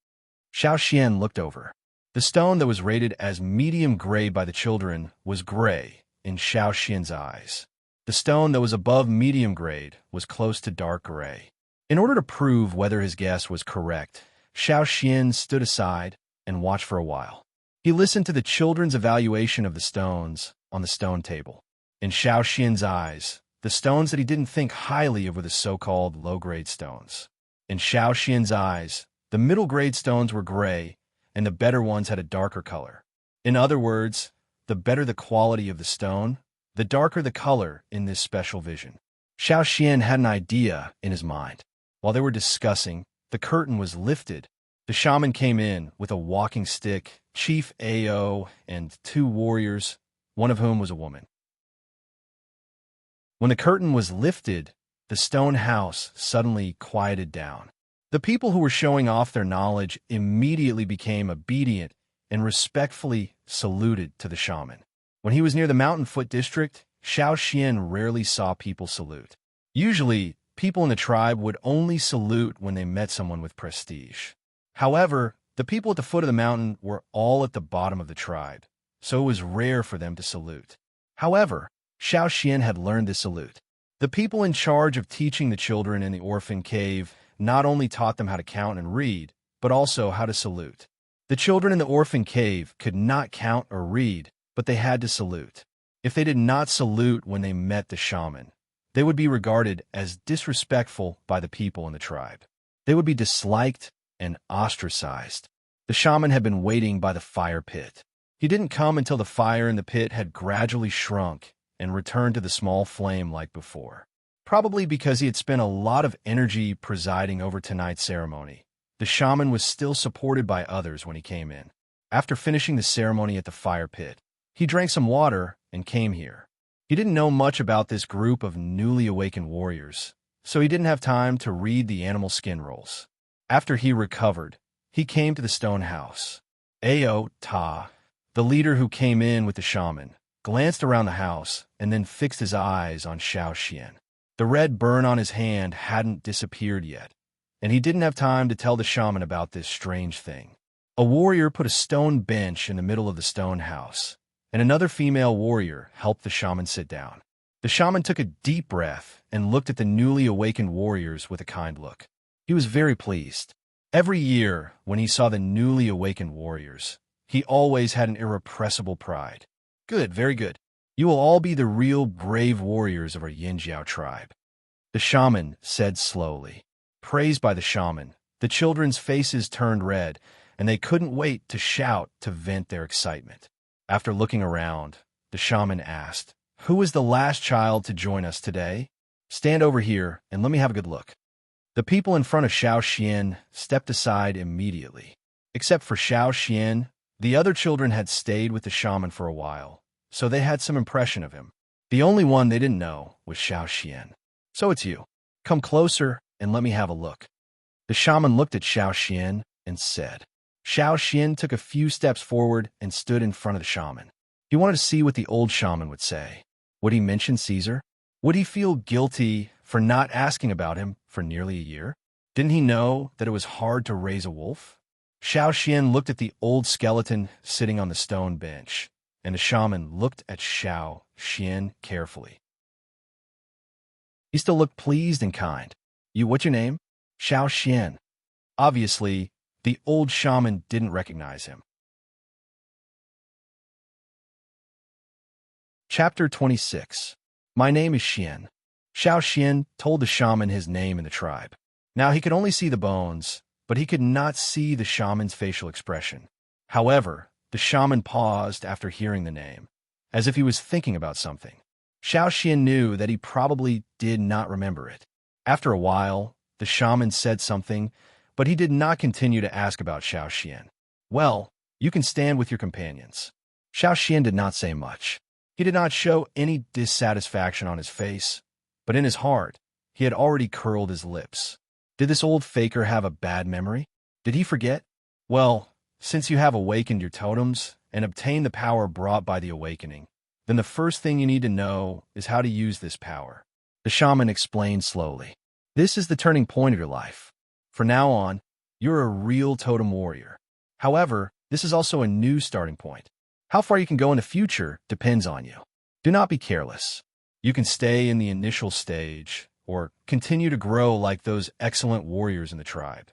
Xiao Xian looked over. The stone that was rated as medium gray by the children was gray in Xiao Xian's eyes. The stone that was above medium grade was close to dark gray. In order to prove whether his guess was correct, Xiao Xian stood aside and watched for a while. He listened to the children's evaluation of the stones on the stone table. In Xiao Xian's eyes, the stones that he didn't think highly of were the so-called low-grade stones. In Xiao Xian's eyes, the middle-grade stones were gray, and the better ones had a darker color. In other words, the better the quality of the stone, the darker the color in this special vision. Xiao Xian had an idea in his mind. While they were discussing, the curtain was lifted. The shaman came in with a walking stick, Chief Ao, and 2 warriors, one of whom was a woman. When the curtain was lifted, the stone house suddenly quieted down. The people who were showing off their knowledge immediately became obedient and respectfully saluted to the shaman. When he was near the Mountain Foot district, Xiao Xian rarely saw people salute. Usually, people in the tribe would only salute when they met someone with prestige. However, the people at the foot of the mountain were all at the bottom of the tribe, so it was rare for them to salute. However, Xiao Xian had learned this salute. The people in charge of teaching the children in the orphan cave not only taught them how to count and read, but also how to salute. The children in the orphan cave could not count or read, but they had to salute. If they did not salute when they met the shaman, they would be regarded as disrespectful by the people in the tribe. They would be disliked and ostracized. The shaman had been waiting by the fire pit. He didn't come until the fire in the pit had gradually shrunk and returned to the small flame like before. Probably because he had spent a lot of energy presiding over tonight's ceremony, the shaman was still supported by others when he came in. After finishing the ceremony at the fire pit, he drank some water and came here. He didn't know much about this group of newly awakened warriors, so he didn't have time to read the animal skin rolls. After he recovered, he came to the stone house. Ao Ta, the leader who came in with the shaman, glanced around the house and then fixed his eyes on Xiao Xian. The red burn on his hand hadn't disappeared yet, and he didn't have time to tell the shaman about this strange thing. A warrior put a stone bench in the middle of the stone house, and another female warrior helped the shaman sit down. The shaman took a deep breath and looked at the newly awakened warriors with a kind look. He was very pleased. Every year, when he saw the newly awakened warriors, he always had an irrepressible pride. Good, very good. You will all be the real brave warriors of our Yinjiao tribe. The shaman said slowly. Praised by the shaman, the children's faces turned red, and they couldn't wait to shout to vent their excitement. After looking around, the shaman asked, "Who is the last child to join us today? Stand over here and let me have a good look." The people in front of Xiao Xian stepped aside immediately. Except for Xiao Xian, the other children had stayed with the shaman for a while, so they had some impression of him. The only one they didn't know was Xiao Xian. "So it's you. Come closer and let me have a look." The shaman looked at Xiao Xian and said. Xiao Xian took a few steps forward and stood in front of the shaman. He wanted to see what the old shaman would say. Would he mention Caesar? Would he feel guilty for not asking about him for nearly a year? Didn't he know that it was hard to raise a wolf? Xiao Xian looked at the old skeleton sitting on the stone bench, and the shaman looked at Xiao Xian carefully. He still looked pleased and kind. What's your name?" "Xiao Xian." Obviously, the old shaman didn't recognize him. Chapter 26. My name is Xian. Xiao Xian told the shaman his name in the tribe. Now he could only see the bones, but he could not see the shaman's facial expression. However, the shaman paused after hearing the name, as if he was thinking about something. Xiao Xian knew that he probably did not remember it. After a while, the shaman said something, but he did not continue to ask about Xiao Xian. "Well, you can stand with your companions." Xiao Xian did not say much. He did not show any dissatisfaction on his face, but in his heart, he had already curled his lips. Did this old faker have a bad memory? Did he forget? Well, since you have awakened your totems and obtained the power brought by the awakening, then the first thing you need to know is how to use this power. The shaman explained slowly. This is the turning point of your life. From now on, you're a real totem warrior. However, this is also a new starting point. How far you can go in the future depends on you. Do not be careless. You can stay in the initial stage or continue to grow like those excellent warriors in the tribe.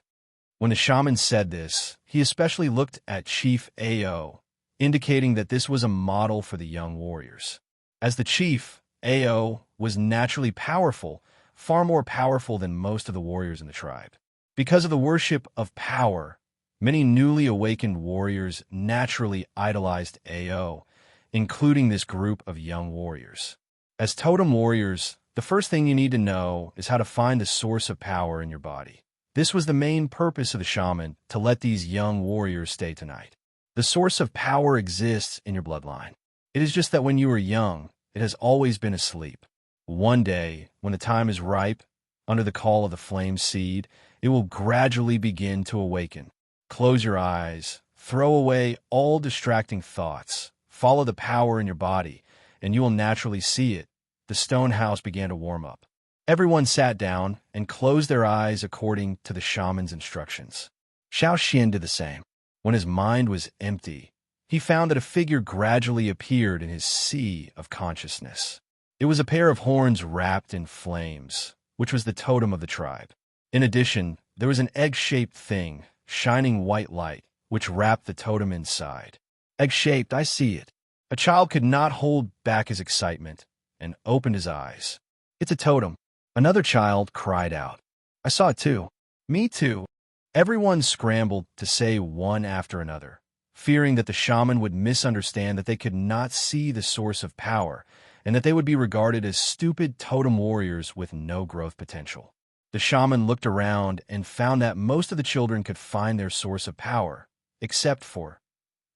When the shaman said this, he especially looked at Chief Ao, indicating that this was a model for the young warriors. As the chief, Ao was naturally powerful, far more powerful than most of the warriors in the tribe. Because of the worship of power, many newly awakened warriors naturally idolized Ao, including this group of young warriors. As totem warriors, the first thing you need to know is how to find the source of power in your body. This was the main purpose of the shaman, to let these young warriors stay tonight. The source of power exists in your bloodline. It is just that when you were young, it has always been asleep. One day, when the time is ripe, under the call of the flame seed, it will gradually begin to awaken. Close your eyes, throw away all distracting thoughts, follow the power in your body, and you will naturally see it. The stone house began to warm up. Everyone sat down and closed their eyes according to the shaman's instructions. Xiao Xian did the same. When his mind was empty, he found that a figure gradually appeared in his sea of consciousness. It was a pair of horns wrapped in flames, which was the totem of the tribe. In addition, there was an egg-shaped thing, shining white light, which wrapped the totem inside. Egg-shaped, I see it. A child could not hold back his excitement and opened his eyes. It's a totem. Another child cried out. I saw it too. Me too. Everyone scrambled to say one after another, fearing that the shaman would misunderstand that they could not see the source of power and that they would be regarded as stupid totem warriors with no growth potential. The shaman looked around and found that most of the children could find their source of power, except for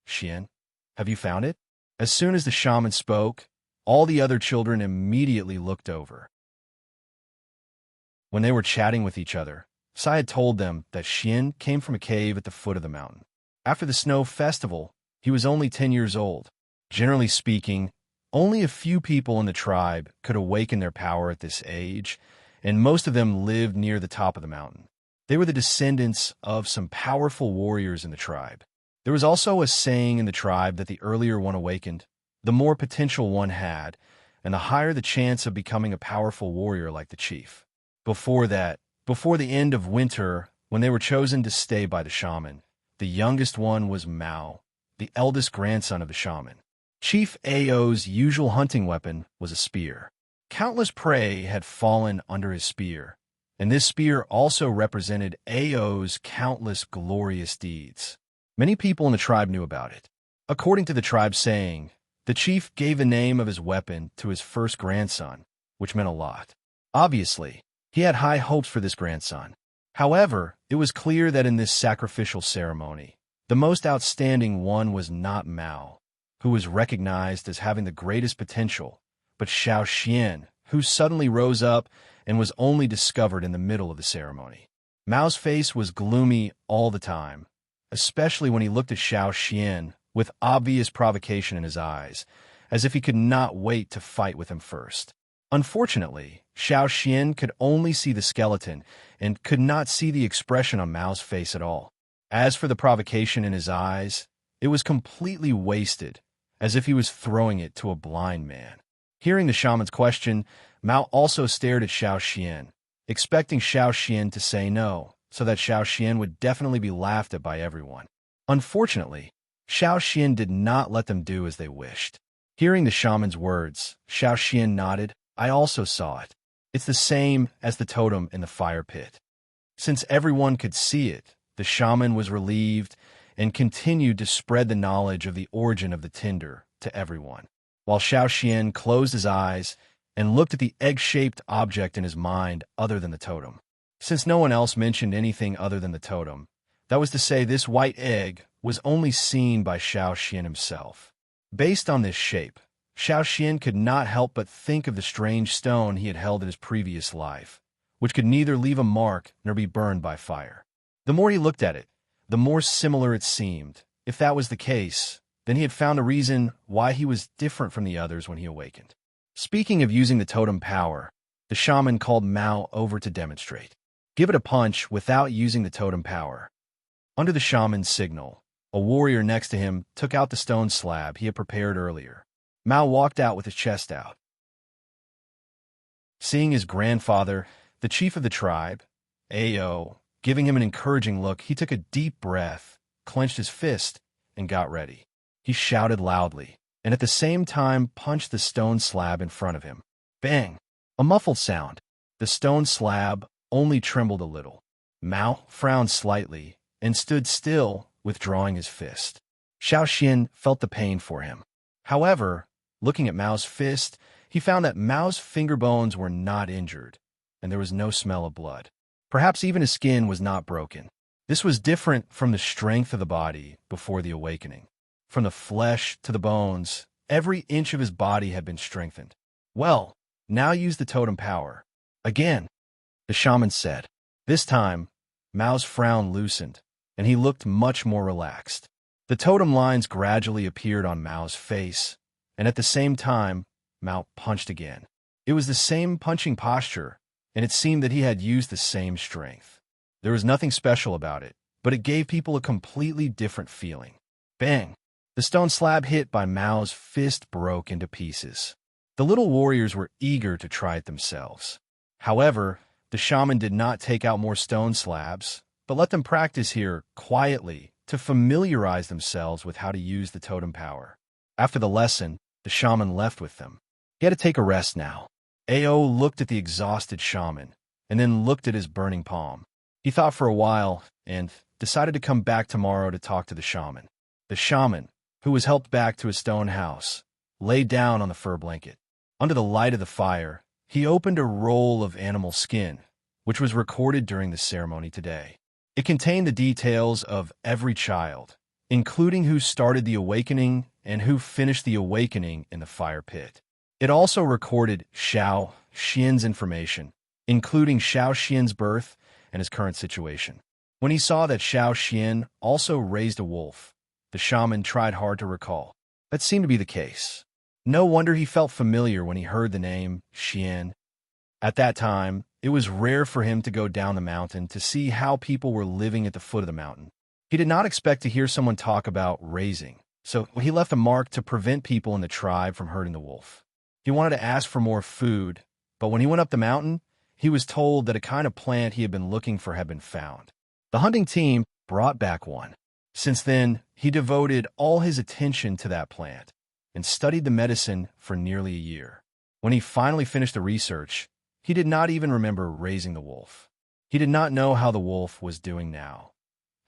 Xian. Have you found it? As soon as the shaman spoke, all the other children immediately looked over. When they were chatting with each other, Sai had told them that Xian came from a cave at the foot of the mountain. After the snow festival, he was only 10 years old. Generally speaking, only a few people in the tribe could awaken their power at this age, and most of them lived near the top of the mountain. They were the descendants of some powerful warriors in the tribe. There was also a saying in the tribe that the earlier one awakened, the more potential one had, and the higher the chance of becoming a powerful warrior like the chief. Before the end of winter, when they were chosen to stay by the shaman, the youngest one was Mao, the eldest grandson of the shaman. Chief Ao's usual hunting weapon was a spear. Countless prey had fallen under his spear, and this spear also represented Ao's countless glorious deeds. Many people in the tribe knew about it. According to the tribe saying, the chief gave the name of his weapon to his first grandson, which meant a lot. Obviously, he had high hopes for this grandson. However, it was clear that in this sacrificial ceremony, the most outstanding one was not Mao, who was recognized as having the greatest potential, but Xiao Xian, who suddenly rose up and was only discovered in the middle of the ceremony. Mao's face was gloomy all the time, especially when he looked at Xiao Xian with obvious provocation in his eyes, as if he could not wait to fight with him first. Unfortunately, Xiao Xian could only see the skeleton and could not see the expression on Mao's face at all. As for the provocation in his eyes, it was completely wasted, as if he was throwing it to a blind man. Hearing the shaman's question, Mao also stared at Xiao Xian, expecting Xiao Xian to say no, so that Xiao Xian would definitely be laughed at by everyone. Unfortunately, Xiao Xian did not let them do as they wished. Hearing the shaman's words, Xiao Xian nodded. I also saw it. It's the same as the totem in the fire pit. Since everyone could see it, the shaman was relieved and continued to spread the knowledge of the origin of the tinder to everyone, while Xiao Xian closed his eyes and looked at the egg-shaped object in his mind other than the totem. Since no one else mentioned anything other than the totem, that was to say this white egg was only seen by Xiao Xian himself. Based on this shape, Xiao Xian could not help but think of the strange stone he had held in his previous life, which could neither leave a mark nor be burned by fire. The more he looked at it, the more similar it seemed. If that was the case, then he had found a reason why he was different from the others when he awakened. Speaking of using the totem power, the shaman called Mao over to demonstrate. Give it a punch without using the totem power. Under the shaman's signal, a warrior next to him took out the stone slab he had prepared earlier. Mao walked out with his chest out. Seeing his grandfather, the chief of the tribe, Ao, giving him an encouraging look, he took a deep breath, clenched his fist, and got ready. He shouted loudly, and at the same time punched the stone slab in front of him. Bang! A muffled sound. The stone slab only trembled a little. Mao frowned slightly and stood still, withdrawing his fist. Xiao Xian felt the pain for him. However, looking at Mao's fist, he found that Mao's finger bones were not injured, and there was no smell of blood. Perhaps even his skin was not broken. This was different from the strength of the body before the awakening. From the flesh to the bones, every inch of his body had been strengthened. Well, now use the totem power. Again, the shaman said. This time, Mao's frown loosened, and he looked much more relaxed. The totem lines gradually appeared on Mao's face, and at the same time, Mao punched again. It was the same punching posture, and it seemed that he had used the same strength. There was nothing special about it, but it gave people a completely different feeling. Bang! The stone slab hit by Mao's fist broke into pieces. The little warriors were eager to try it themselves. However, the shaman did not take out more stone slabs, but let them practice here quietly to familiarize themselves with how to use the totem power. After the lesson, the shaman left with them. He had to take a rest now. Ao looked at the exhausted shaman, and then looked at his burning palm. He thought for a while, and decided to come back tomorrow to talk to the shaman. The shaman, who was helped back to his stone house, lay down on the fur blanket. Under the light of the fire, he opened a roll of animal skin, which was recorded during the ceremony today. It contained the details of every child, including who started the awakening and who finished the awakening in the fire pit. It also recorded Xiao Xian's information, including Xiao Xian's birth and his current situation. When he saw that Xiao Xian also raised a wolf, the shaman tried hard to recall. That seemed to be the case. No wonder he felt familiar when he heard the name Xian. At that time, it was rare for him to go down the mountain to see how people were living at the foot of the mountain. He did not expect to hear someone talk about raising, so he left a mark to prevent people in the tribe from hurting the wolf. He wanted to ask for more food, but when he went up the mountain, he was told that a kind of plant he had been looking for had been found. The hunting team brought back one. Since then, he devoted all his attention to that plant and studied the medicine for nearly a year. When he finally finished the research, he did not even remember raising the wolf. He did not know how the wolf was doing now.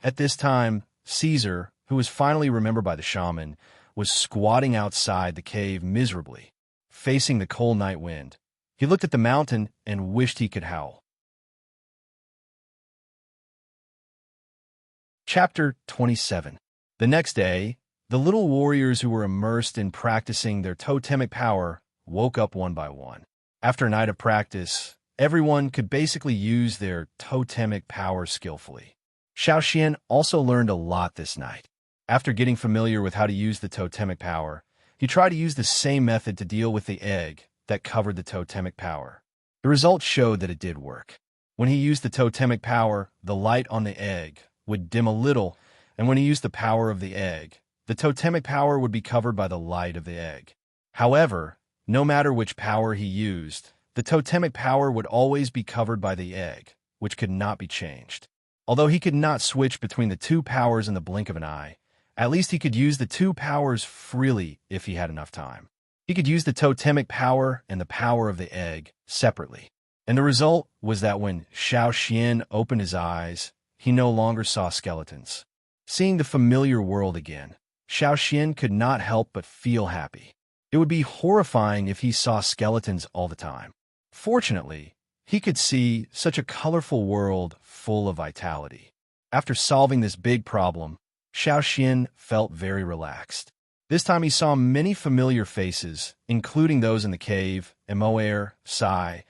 At this time, Caesar, who was finally remembered by the shaman, was squatting outside the cave miserably, facing the cold night wind. He looked at the mountain and wished he could howl. Chapter 27. The next day, the little warriors who were immersed in practicing their totemic power woke up one by one. After a night of practice, everyone could basically use their totemic power skillfully. Xiaoxian also learned a lot this night. After getting familiar with how to use the totemic power, he tried to use the same method to deal with the egg that covered the totemic power. The results showed that it did work. When he used the totemic power, the light on the egg would dim a little, and when he used the power of the egg, the totemic power would be covered by the light of the egg. However, no matter which power he used, the totemic power would always be covered by the egg, which could not be changed. Although he could not switch between the two powers in the blink of an eye, at least he could use the two powers freely if he had enough time. He could use the totemic power and the power of the egg separately. And the result was that when Xiaoxian opened his eyes, he no longer saw skeletons. Seeing the familiar world again, Xiaoxian could not help but feel happy. It would be horrifying if he saw skeletons all the time. Fortunately, he could see such a colorful world full of vitality. After solving this big problem, Xiaoxian felt very relaxed. This time he saw many familiar faces, including those in the cave, Emoer, Sai,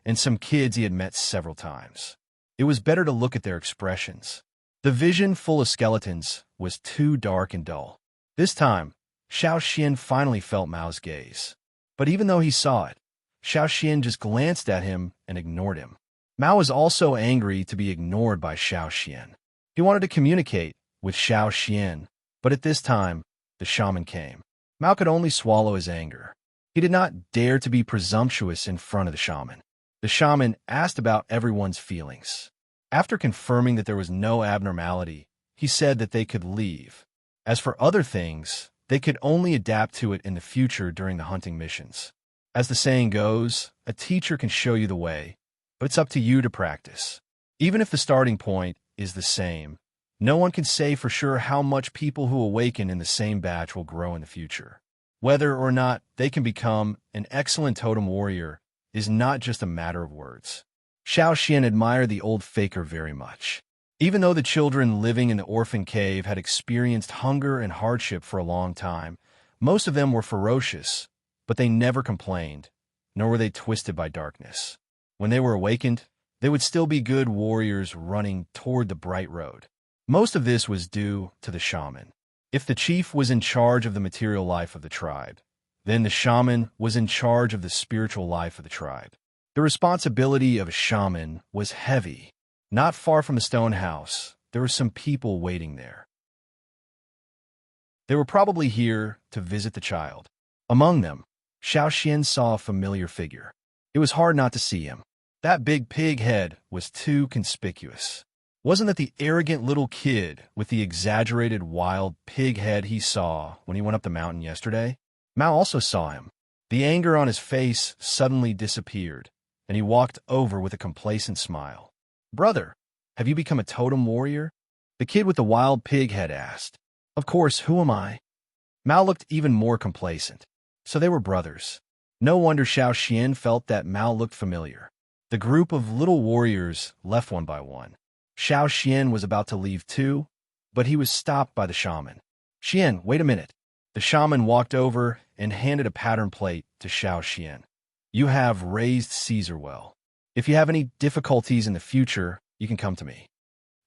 and some kids he had met several times. It was better to look at their expressions. The vision full of skeletons was too dark and dull. This time, Xiaoxian finally felt Mao's gaze. But even though he saw it, Xiaoxian just glanced at him and ignored him. Mao was also angry to be ignored by Xiaoxian. He wanted to communicate with Xiaoxian, but at this time, the shaman came. Mao could only swallow his anger. He did not dare to be presumptuous in front of the shaman. The shaman asked about everyone's feelings. After confirming that there was no abnormality, he said that they could leave. As for other things, they could only adapt to it in the future during the hunting missions. As the saying goes, a teacher can show you the way, but it's up to you to practice. Even if the starting point is the same, no one can say for sure how much people who awaken in the same batch will grow in the future. Whether or not they can become an excellent totem warrior is not just a matter of words. Xiaoxian admired the old faker very much. Even though the children living in the orphan cave had experienced hunger and hardship for a long time, most of them were ferocious, but they never complained, nor were they twisted by darkness. When they were awakened, they would still be good warriors running toward the bright road. Most of this was due to the shaman. If the chief was in charge of the material life of the tribe, then the shaman was in charge of the spiritual life of the tribe. The responsibility of a shaman was heavy. Not far from the stone house, there were some people waiting there. They were probably here to visit the child. Among them, Xiaoxian saw a familiar figure. It was hard not to see him. That big pig head was too conspicuous. Wasn't that the arrogant little kid with the exaggerated wild pig head he saw when he went up the mountain yesterday? Mao also saw him. The anger on his face suddenly disappeared, and he walked over with a complacent smile. "Brother, have you become a totem warrior?" The kid with the wild pig head asked. "Of course, who am I?" Mao looked even more complacent. So they were brothers. No wonder Xiaoxian felt that Mao looked familiar. The group of little warriors left one by one. Xiaoxian was about to leave too, but he was stopped by the shaman. "Xian, wait a minute." The shaman walked over and handed a pattern plate to Xiaoxian. "You have raised Caesar well. If you have any difficulties in the future, you can come to me."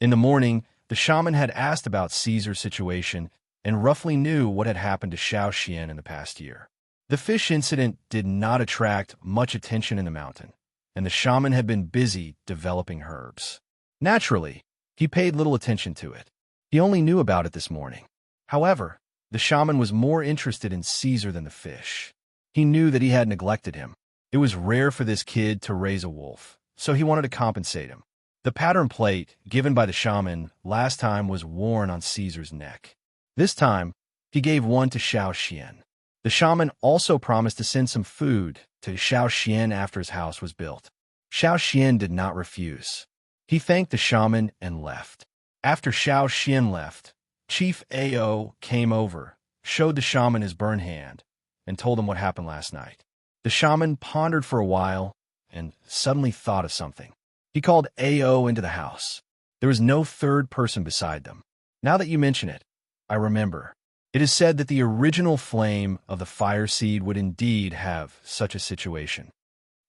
In the morning, the shaman had asked about Caesar's situation and roughly knew what had happened to Xiaoxian in the past year. The fish incident did not attract much attention in the mountain, and the shaman had been busy developing herbs. Naturally, he paid little attention to it. He only knew about it this morning. However, the shaman was more interested in Caesar than the fish. He knew that he had neglected him. It was rare for this kid to raise a wolf, so he wanted to compensate him. The pattern plate given by the shaman last time was worn on Caesar's neck. This time, he gave one to Xiaoxian. The shaman also promised to send some food to Xiaoxian after his house was built. Xiaoxian did not refuse. He thanked the shaman and left. After Xiaoxian left, Chief Ao came over, showed the shaman his burned hand, and told him what happened last night. The shaman pondered for a while and suddenly thought of something. He called Ao into the house. There was no third person beside them. "Now that you mention it, I remember. It is said that the original flame of the fire seed would indeed have such a situation.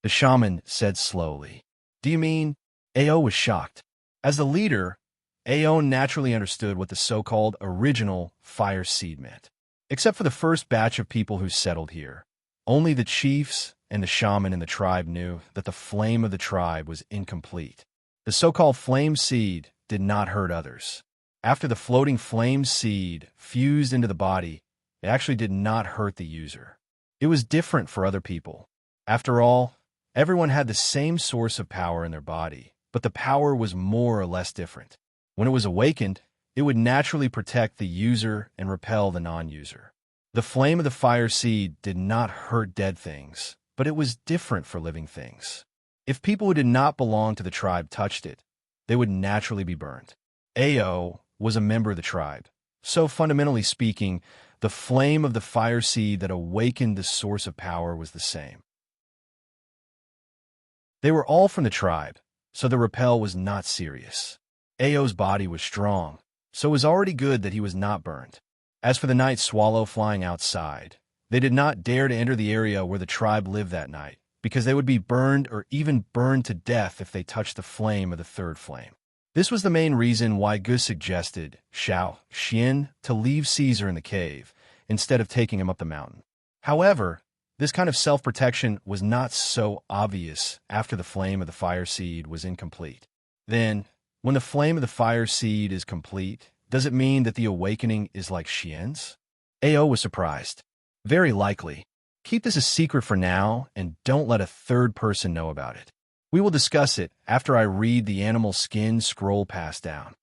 The shaman said slowly. Do you mean? Ao was shocked. As the leader, Ao naturally understood what the so-called original fire seed meant. Except for the first batch of people who settled here, only the chiefs and the shaman in the tribe knew that the flame of the tribe was incomplete. The so-called flame seed did not hurt others. After the floating flame seed fused into the body, it actually did not hurt the user. It was different for other people. After all, everyone had the same source of power in their body, but the power was more or less different. When it was awakened, it would naturally protect the user and repel the non-user. The flame of the fire seed did not hurt dead things, but it was different for living things. If people who did not belong to the tribe touched it, they would naturally be burned. Ao was a member of the tribe, so fundamentally speaking, the flame of the fire seed that awakened the source of power was the same. They were all from the tribe, so the repel was not serious. Ao's body was strong, so it was already good that he was not burned. As for the night swallow flying outside, they did not dare to enter the area where the tribe lived that night, because they would be burned or even burned to death if they touched the flame of the third flame. This was the main reason why Gus suggested Xiao Xian to leave Caesar in the cave instead of taking him up the mountain. However, this kind of self-protection was not so obvious after the flame of the fire seed was incomplete. Then, when the flame of the fire seed is complete, does it mean that the awakening is like Xian's? Ao was surprised. Very likely. Keep this a secret for now and don't let a third person know about it. We will discuss it after I read the animal skin scroll passed down.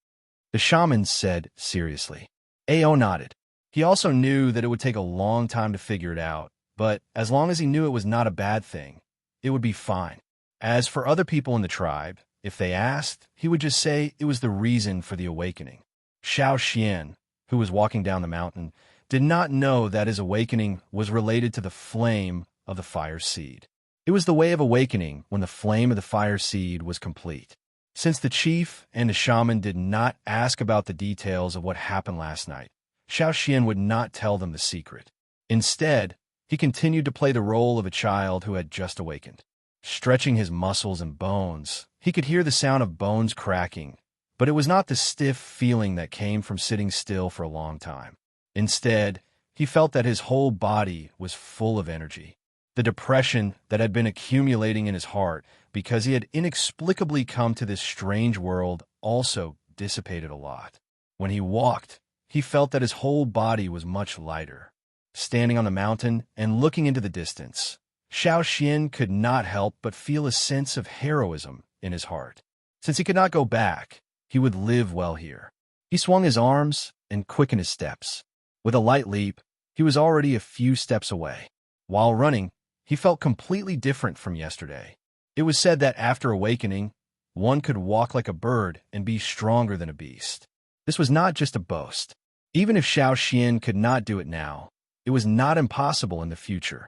The shaman said seriously. Ao nodded. He also knew that it would take a long time to figure it out, but as long as he knew it was not a bad thing, it would be fine. As for other people in the tribe, if they asked, he would just say it was the reason for the awakening. Xiao Xian, who was walking down the mountain, did not know that his awakening was related to the flame of the fire seed. It was the way of awakening when the flame of the fire seed was complete. Since the chief and the shaman did not ask about the details of what happened last night, Xiao Xian would not tell them the secret. Instead, he continued to play the role of a child who had just awakened. Stretching his muscles and bones, he could hear the sound of bones cracking, but it was not the stiff feeling that came from sitting still for a long time. Instead, he felt that his whole body was full of energy. The depression that had been accumulating in his heart because he had inexplicably come to this strange world also dissipated a lot. When he walked, he felt that his whole body was much lighter. Standing on the mountain and looking into the distance, Xiao Xian could not help but feel a sense of heroism in his heart. Since he could not go back, he would live well here. He swung his arms and quickened his steps. With a light leap, he was already a few steps away. While running, he felt completely different from yesterday. It was said that after awakening, one could walk like a bird and be stronger than a beast. This was not just a boast. Even if Xiao Xian could not do it now, it was not impossible in the future.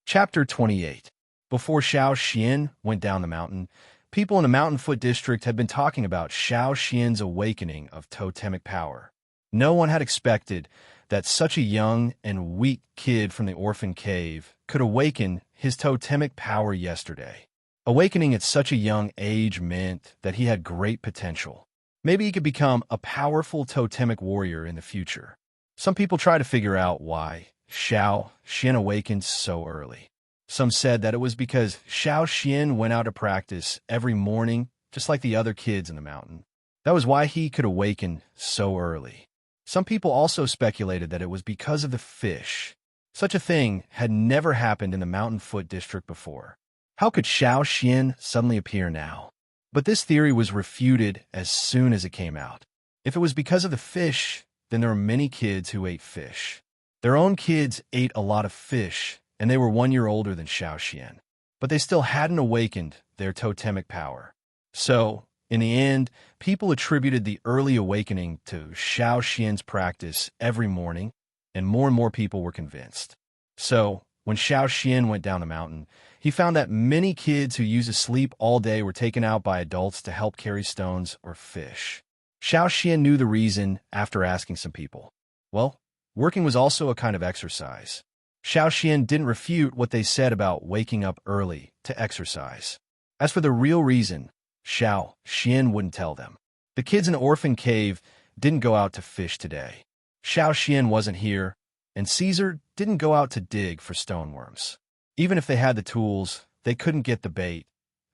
Chapter 28. Before Xiao Xian went down the mountain, people in the Mountain Foot district had been talking about Xiao Xian's awakening of totemic power. No one had expected that such a young and weak kid from the orphan cave could awaken his totemic power yesterday. Awakening at such a young age meant that he had great potential. Maybe he could become a powerful totemic warrior in the future. Some people try to figure out why Xiao Xian awakened so early. Some said that it was because Xiao Xian went out to practice every morning, just like the other kids in the mountain. That was why he could awaken so early. Some people also speculated that it was because of the fish. Such a thing had never happened in the Mountain Foot district before. How could Xiao Xian suddenly appear now? But this theory was refuted as soon as it came out. If it was because of the fish, then there were many kids who ate fish. Their own kids ate a lot of fish, and they were 1 year older than Xiao Xian. But they still hadn't awakened their totemic power. So, in the end, people attributed the early awakening to Xiao Xian's practice every morning, and more people were convinced. So, when Xiao Xian went down the mountain, he found that many kids who used to sleep all day were taken out by adults to help carry stones or fish. Xiao Xian knew the reason after asking some people. Well, working was also a kind of exercise. Xiao Xian didn't refute what they said about waking up early to exercise. As for the real reason, Xiao Xian wouldn't tell them. The kids in the orphan cave didn't go out to fish today. Xiao Xian wasn't here, and Caesar didn't go out to dig for stoneworms. Even if they had the tools, they couldn't get the bait,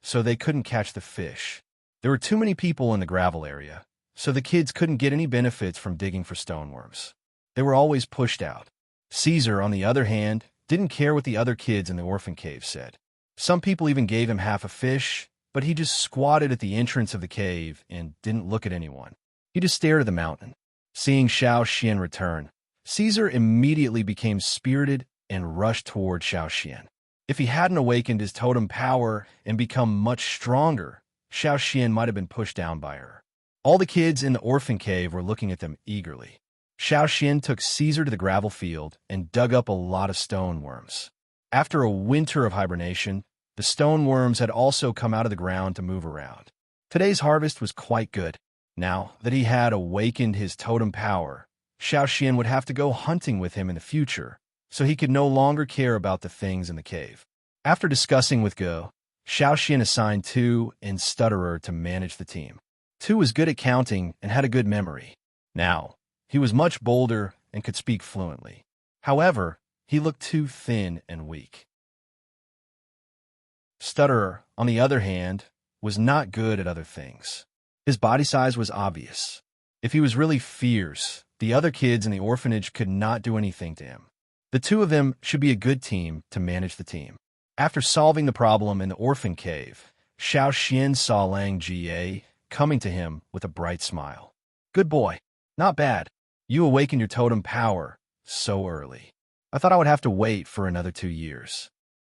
so they couldn't catch the fish. There were too many people in the gravel area, so the kids couldn't get any benefits from digging for stoneworms. They were always pushed out. Caesar, on the other hand, didn't care what the other kids in the orphan cave said. Some people even gave him half a fish, but he just squatted at the entrance of the cave and didn't look at anyone. He just stared at the mountain. Seeing Xiao Xian return, Caesar immediately became spirited and rushed toward Xiao Xian. If he hadn't awakened his totem power and become much stronger, Xiao Xian might have been pushed down by her. All the kids in the orphan cave were looking at them eagerly. Xiao Xian took Caesar to the gravel field and dug up a lot of stoneworms. After a winter of hibernation, the stoneworms had also come out of the ground to move around. Today's harvest was quite good. Now that he had awakened his totem power, Xiao Xian would have to go hunting with him in the future, so he could no longer care about the things in the cave. After discussing with Go, Xiao Xian assigned Tu and Stutterer to manage the team. Tu was good at counting and had a good memory. Now, he was much bolder and could speak fluently. However, he looked too thin and weak. Stutterer, on the other hand, was not good at other things. His body size was obvious. If he was really fierce, the other kids in the orphanage could not do anything to him. The two of them should be a good team to manage the team. After solving the problem in the orphan cave, Xiao Xian saw Lang Jie coming to him with a bright smile. Good boy. Not bad. You awakened your totem power so early. I thought I would have to wait for another 2 years.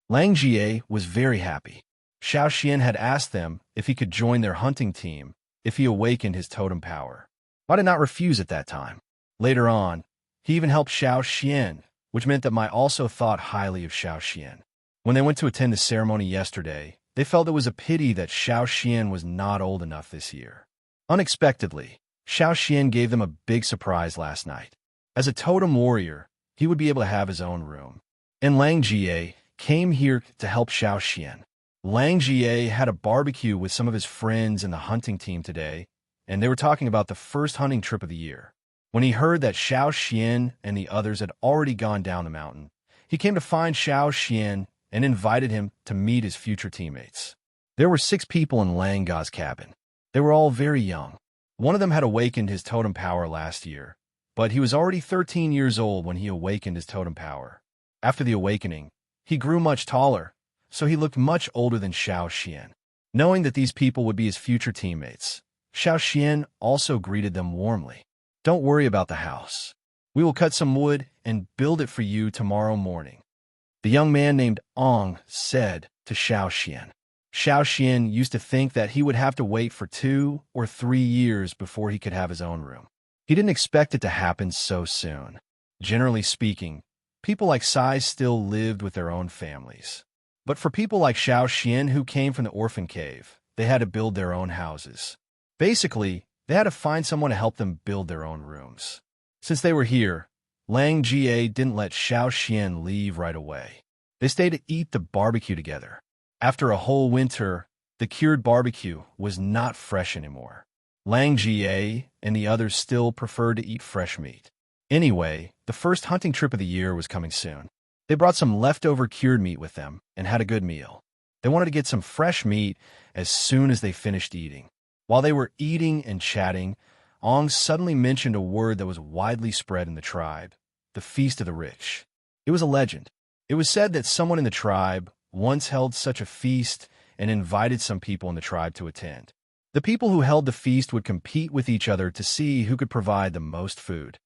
Lang Jie was very happy. Xiao Xian had asked them if he could join their hunting team if he awakened his totem power. I did not refuse at that time. Later on, he even helped Xiao Xian, which meant that Mai also thought highly of Xiao Xian. When they went to attend the ceremony yesterday, they felt it was a pity that Xiao Xian was not old enough this year. Unexpectedly, Xiao Xian gave them a big surprise last night. As a totem warrior, he would be able to have his own room. And Lang Jie came here to help Xiao Xian. Lang Jie had a barbecue with some of his friends in the hunting team today, and they were talking about the first hunting trip of the year. When he heard that Xiao Xian and the others had already gone down the mountain, he came to find Xiao Xian and invited him to meet his future teammates. There were 6 people in Lang Ga's cabin. They were all very young. One of them had awakened his totem power last year, but he was already 13 years old when he awakened his totem power. After the awakening, he grew much taller, so he looked much older than Xiao Xian. Knowing that these people would be his future teammates, Xiao Xian also greeted them warmly. Don't worry about the house. We will cut some wood and build it for you tomorrow morning. The young man named Ong said to Xiao Xian. Xiao Xian used to think that he would have to wait for 2 or 3 years before he could have his own room. He didn't expect it to happen so soon. Generally speaking, people like Sai still lived with their own families. But for people like Xiao Xian who came from the orphan cave, they had to build their own houses. Basically, they had to find someone to help them build their own rooms. Since they were here, Lang Jie didn't let Xiao Xian leave right away. They stayed to eat the barbecue together. After a whole winter, the cured barbecue was not fresh anymore. Lang Jie and the others still preferred to eat fresh meat. Anyway, the first hunting trip of the year was coming soon. They brought some leftover cured meat with them and had a good meal. They wanted to get some fresh meat as soon as they finished eating. While they were eating and chatting, Ong suddenly mentioned a word that was widely spread in the tribe, the Feast of the Rich. It was a legend. It was said that someone in the tribe once held such a feast and invited some people in the tribe to attend. The people who held the feast would compete with each other to see who could provide the most food.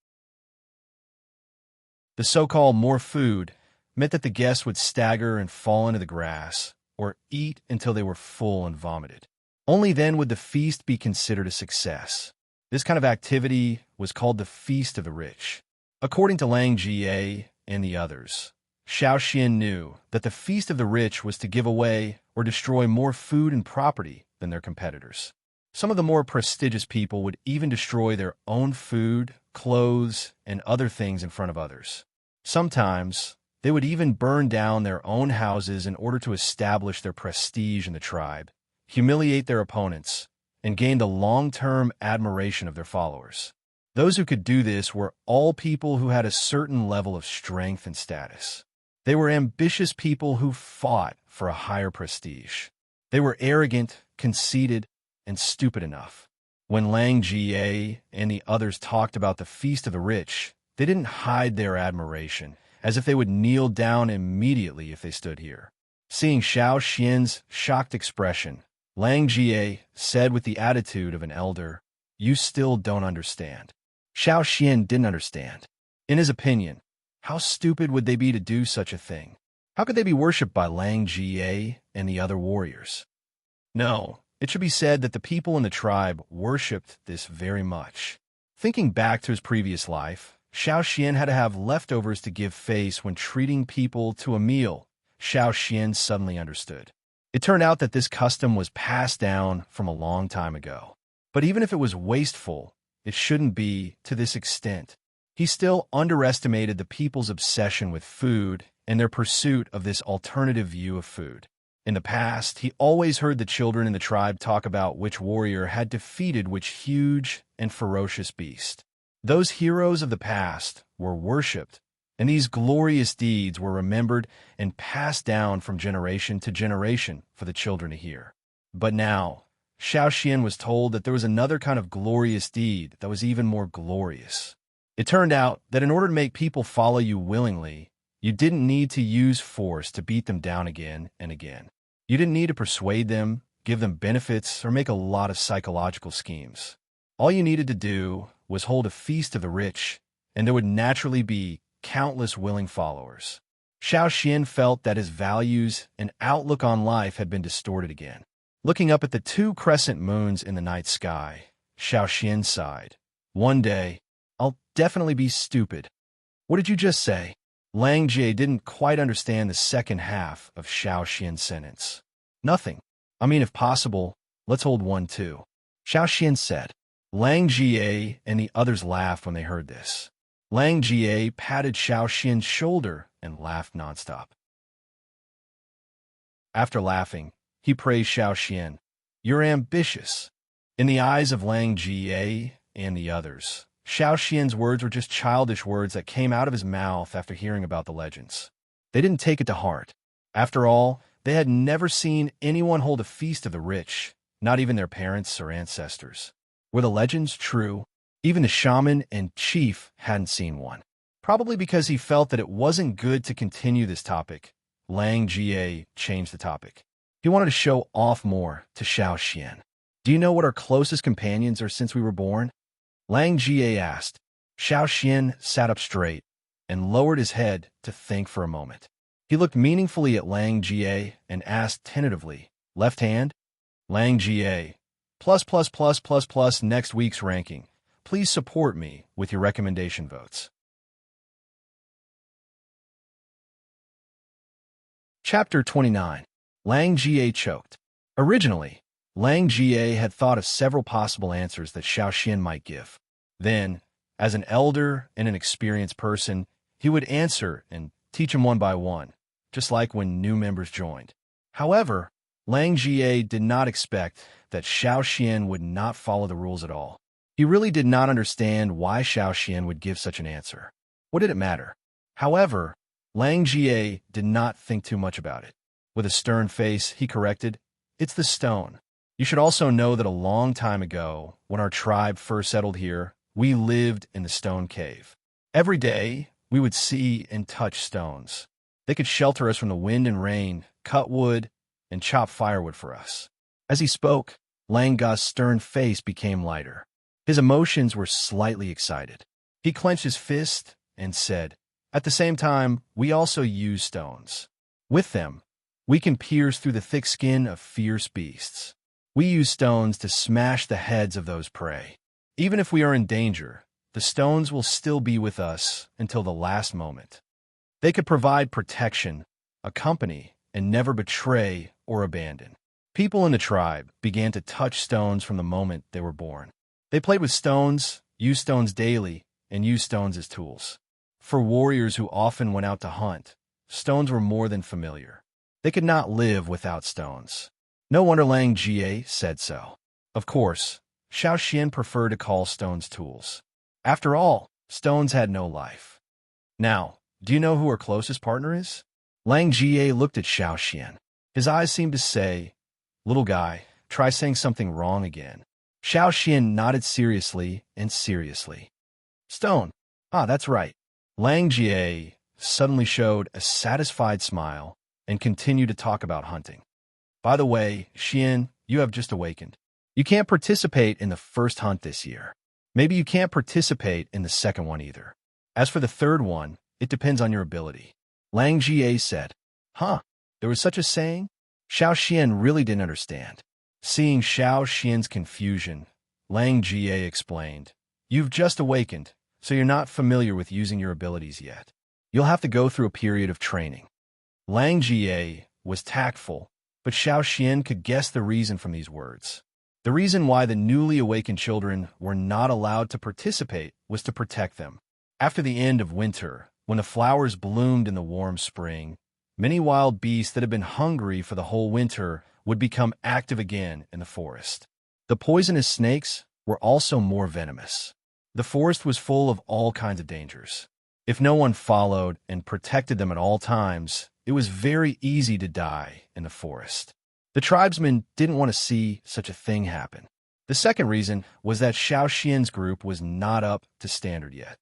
The so-called more food meant that the guests would stagger and fall into the grass or eat until they were full and vomited. Only then would the feast be considered a success. This kind of activity was called the Feast of the Rich. According to Lang Jie and the others, Xiao Xian knew that the Feast of the Rich was to give away or destroy more food and property than their competitors. Some of the more prestigious people would even destroy their own food, clothes, and other things in front of others. Sometimes, They would even burn down their own houses in order to establish their prestige in the tribe, humiliate their opponents, and gain the long-term admiration of their followers. Those who could do this were all people who had a certain level of strength and status. They were ambitious people who fought for a higher prestige. They were arrogant, conceited, and stupid enough. When Lang Jie and the others talked about the Feast of the Rich, they didn't hide their admiration, as if they would kneel down immediately if they stood here. Seeing Xiao Xian's shocked expression, Lang Jie said with the attitude of an elder, "You still don't understand." Xiao Xian didn't understand. In his opinion, how stupid would they be to do such a thing? How could they be worshipped by Lang Jie and the other warriors? No, it should be said that the people in the tribe worshipped this very much. Thinking back to his previous life, Xiao Xian had to have leftovers to give face when treating people to a meal. Xiao Xian suddenly understood. It turned out that this custom was passed down from a long time ago. But even if it was wasteful, it shouldn't be to this extent. He still underestimated the people's obsession with food and their pursuit of this alternative view of food. In the past, he always heard the children in the tribe talk about which warrior had defeated which huge and ferocious beast. Those heroes of the past were worshipped, and these glorious deeds were remembered and passed down from generation to generation for the children to hear. But now, Xiao Xian was told that there was another kind of glorious deed that was even more glorious. It turned out that in order to make people follow you willingly, you didn't need to use force to beat them down again and again. You didn't need to persuade them, give them benefits, or make a lot of psychological schemes. All you needed to do was hold a feast of the rich, and there would naturally be countless willing followers. Xiao Xian felt that his values and outlook on life had been distorted again. Looking up at the two crescent moons in the night sky, Xiao Xian sighed. One day, I'll definitely be stupid. What did you just say? Lang Jie didn't quite understand the second half of Xiao Xian's sentence. Nothing. I mean, if possible, let's hold one too. Xiao Xian said. Lang Jie and the others laughed when they heard this. Lang Jie patted Xiao Xian's shoulder and laughed nonstop. After laughing, he praised Xiao Xian. You're ambitious. In the eyes of Lang Jie and the others, Xiao Xian's words were just childish words that came out of his mouth after hearing about the legends. They didn't take it to heart. After all, they had never seen anyone hold a feast of the rich, not even their parents or ancestors. Were the legends true? Even the shaman and chief hadn't seen one. Probably because he felt that it wasn't good to continue this topic, Lang Jie changed the topic. He wanted to show off more to Xiao Xian. Do you know what our closest companions are since we were born? Lang Jie asked. Xiao Xian sat up straight and lowered his head to think for a moment. He looked meaningfully at Lang Jie and asked tentatively, left hand? Lang Jie, +++++ next week's ranking. Please support me with your recommendation votes. Chapter 29. Lang Jie choked. Originally, Lang Jie had thought of several possible answers that Xiao Xian might give. Then, as an elder and an experienced person, he would answer and teach them one by one, just like when new members joined. However, Lang Jie did not expect that Xiao Xian would not follow the rules at all. He really did not understand why Xiao Xian would give such an answer. What did it matter? However, Lang Jie did not think too much about it. With a stern face, he corrected, "It's the stone. You should also know that a long time ago, when our tribe first settled here, we lived in the stone cave. Every day, we would see and touch stones. They could shelter us from the wind and rain, cut wood, and chop firewood for us." As he spoke, Lang Ga's stern face became lighter. His emotions were slightly excited. He clenched his fist and said, "At the same time, we also use stones. With them, we can pierce through the thick skin of fierce beasts. We use stones to smash the heads of those prey. Even if we are in danger, the stones will still be with us until the last moment. They could provide protection, accompany, and never betray or abandon." People in the tribe began to touch stones from the moment they were born. They played with stones, used stones daily, and used stones as tools. For warriors who often went out to hunt, stones were more than familiar. They could not live without stones. No wonder Lang Jie said so. Of course, Xiao Xian preferred to call stones tools. After all, stones had no life. Now, do you know who her closest partner is? Lang Jie looked at Xiao Xian. His eyes seemed to say, "Little guy, try saying something wrong again." Xiao Xian nodded seriously and seriously. Stone. Ah, that's right. Lang Jie suddenly showed a satisfied smile and continued to talk about hunting. By the way, Xian, you have just awakened. You can't participate in the first hunt this year. Maybe you can't participate in the second one either. As for the third one, it depends on your ability. Lang Jie said. Huh, there was such a saying? Xiao Xian really didn't understand. Seeing Xiao Xian's confusion, Lang Jie explained, You've just awakened, so you're not familiar with using your abilities yet. You'll have to go through a period of training. Lang Jie was tactful, but Xiao Xian could guess the reason from these words. The reason why the newly awakened children were not allowed to participate was to protect them. After the end of winter, when the flowers bloomed in the warm spring, many wild beasts that had been hungry for the whole winter would become active again in the forest. The poisonous snakes were also more venomous. The forest was full of all kinds of dangers. If no one followed and protected them at all times, it was very easy to die in the forest. The tribesmen didn't want to see such a thing happen. The second reason was that Xiao Xian's group was not up to standard yet.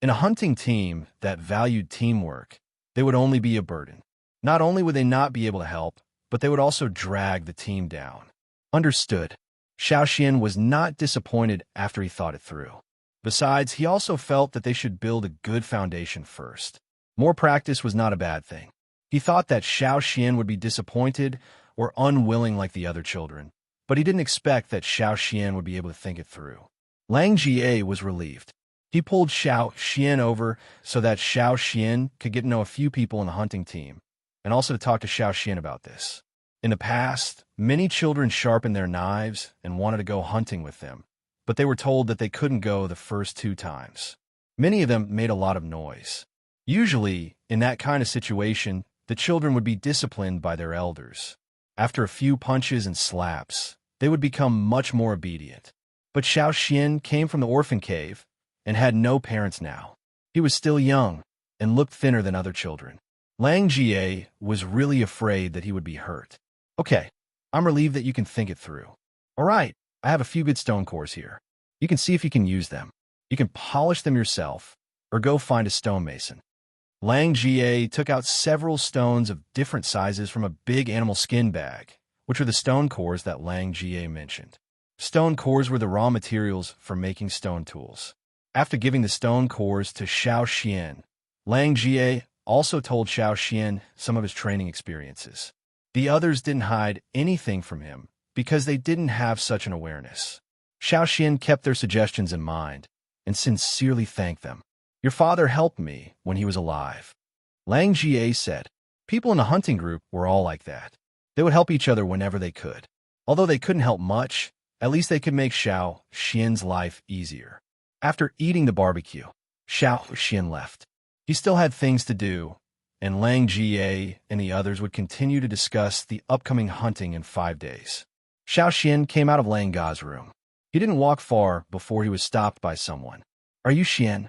In a hunting team that valued teamwork, they would only be a burden. Not only would they not be able to help, but they would also drag the team down. Understood. Xiao Xian was not disappointed after he thought it through. Besides, he also felt that they should build a good foundation first. More practice was not a bad thing. He thought that Xiao Xian would be disappointed or unwilling like the other children, but he didn't expect that Xiao Xian would be able to think it through. Lang Jie was relieved. He pulled Xiao Xian over so that Xiao Xian could get to know a few people in the hunting team, and also to talk to Xiao Xian about this. In the past, many children sharpened their knives and wanted to go hunting with them, but they were told that they couldn't go the first 2 times. Many of them made a lot of noise. Usually, in that kind of situation, the children would be disciplined by their elders. After a few punches and slaps, they would become much more obedient. But Xiao Xian came from the orphan cave and had no parents now. He was still young and looked thinner than other children. Lang Jie was really afraid that he would be hurt. Okay, I'm relieved that you can think it through. All right, I have a few good stone cores here. You can see if you can use them. You can polish them yourself, or go find a stonemason. Lang Jie took out several stones of different sizes from a big animal skin bag, which were the stone cores that Lang Jie mentioned. Stone cores were the raw materials for making stone tools. After giving the stone cores to Xiao Xian, Lang Jie also told Xiao Xian some of his training experiences. The others didn't hide anything from him because they didn't have such an awareness. Xiao Xian kept their suggestions in mind and sincerely thanked them. Your father helped me when he was alive. Lang Jie said. People in the hunting group were all like that. They would help each other whenever they could. Although they couldn't help much, at least they could make Xiao Xian's life easier. After eating the barbecue, Xiao Xian left. He still had things to do, and Lang Jie and the others would continue to discuss the upcoming hunting in 5 days. Xiao Xian came out of Lang Ga's room. He didn't walk far before he was stopped by someone. Are you Xian?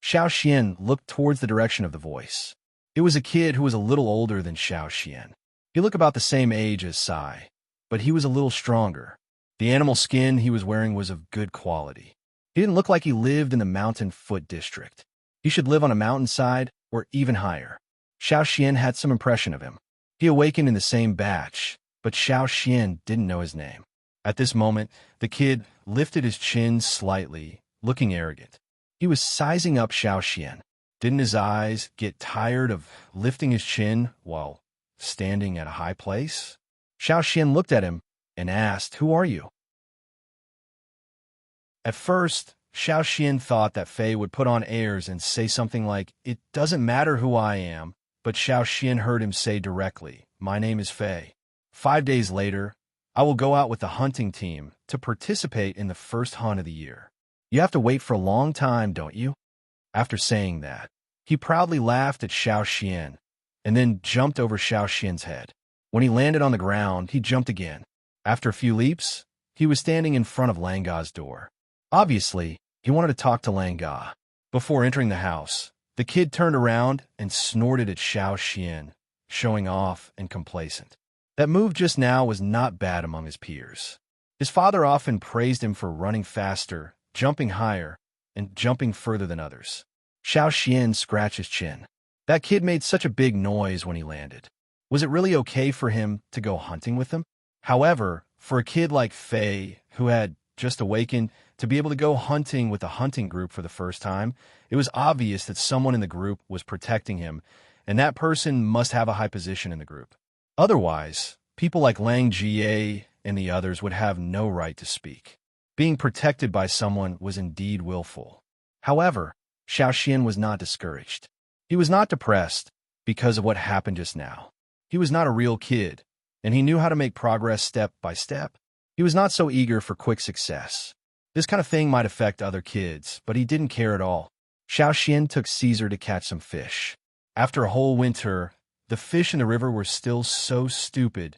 Xiao Xian looked towards the direction of the voice. It was a kid who was a little older than Xiao Xian. He looked about the same age as Sai, but he was a little stronger. The animal skin he was wearing was of good quality. He didn't look like he lived in the mountain foot district. He should live on a mountainside or even higher. Xiao Xian had some impression of him. He awakened in the same batch, but Xiao Xian didn't know his name. At this moment, the kid lifted his chin slightly, looking arrogant. He was sizing up Xiao Xian. Didn't his eyes get tired of lifting his chin while standing at a high place? Xiao Xian looked at him and asked, Who are you? At first, Xiao Xian thought that Fei would put on airs and say something like, It doesn't matter who I am, but Xiao Xian heard him say directly, My name is Fei. 5 days later, I will go out with the hunting team to participate in the first hunt of the year. You have to wait for a long time, don't you? After saying that, He proudly laughed at Xiao Xian, and then jumped over Xiao Xian's head. When he landed on the ground, he jumped again. After a few leaps, he was standing in front of Langa's door. Obviously, he wanted to talk to Langa. Before entering the house, the kid turned around and snorted at Xiao Xian, showing off and complacent. That move just now was not bad among his peers. His father often praised him for running faster, jumping higher, and jumping further than others. Xiao Xian scratched his chin. That kid made such a big noise when he landed. Was it really okay for him to go hunting with them? However, for a kid like Fei, who had just awakened, to be able to go hunting with a hunting group for the first time, it was obvious that someone in the group was protecting him, and that person must have a high position in the group. Otherwise, people like Lang Jie and the others would have no right to speak. Being protected by someone was indeed willful. However, Xiao Xian was not discouraged. He was not depressed because of what happened just now. He was not a real kid, and he knew how to make progress step by step. He was not so eager for quick success. This kind of thing might affect other kids, but he didn't care at all. Xiao Xian took Caesar to catch some fish. After a whole winter, the fish in the river were still so stupid,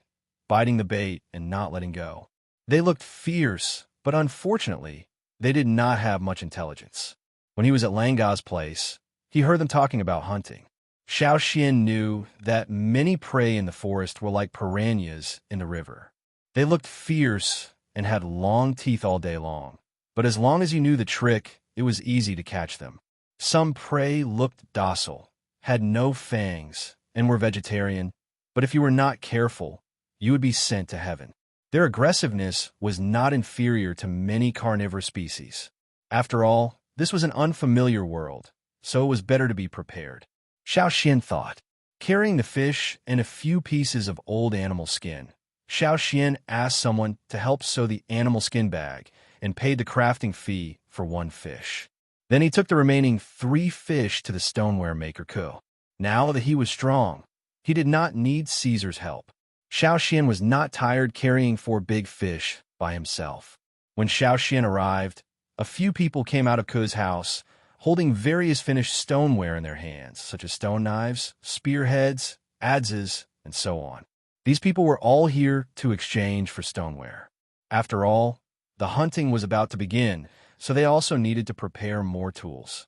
biting the bait and not letting go. They looked fierce, but unfortunately, they did not have much intelligence. When he was at Langa's place, he heard them talking about hunting. Xiao Xian knew that many prey in the forest were like piranhas in the river. They looked fierce and had long teeth all day long. But as long as you knew the trick, it was easy to catch them. Some prey looked docile, had no fangs, and were vegetarian, but if you were not careful, you would be sent to heaven. Their aggressiveness was not inferior to many carnivore species. After all, this was an unfamiliar world, so it was better to be prepared. Xiao Xian thought. Carrying the fish and a few pieces of old animal skin, Xiao Xian asked someone to help sew the animal skin bag and paid the crafting fee for one fish. Then he took the remaining 3 fish to the stoneware maker Ku. Now that he was strong, he did not need Caesar's help. Xiao Xian was not tired carrying 4 big fish by himself. When Xiao Xian arrived, a few people came out of Ku's house, holding various finished stoneware in their hands, such as stone knives, spearheads, adzes, and so on. These people were all here to exchange for stoneware. After all, the hunting was about to begin, so they also needed to prepare more tools.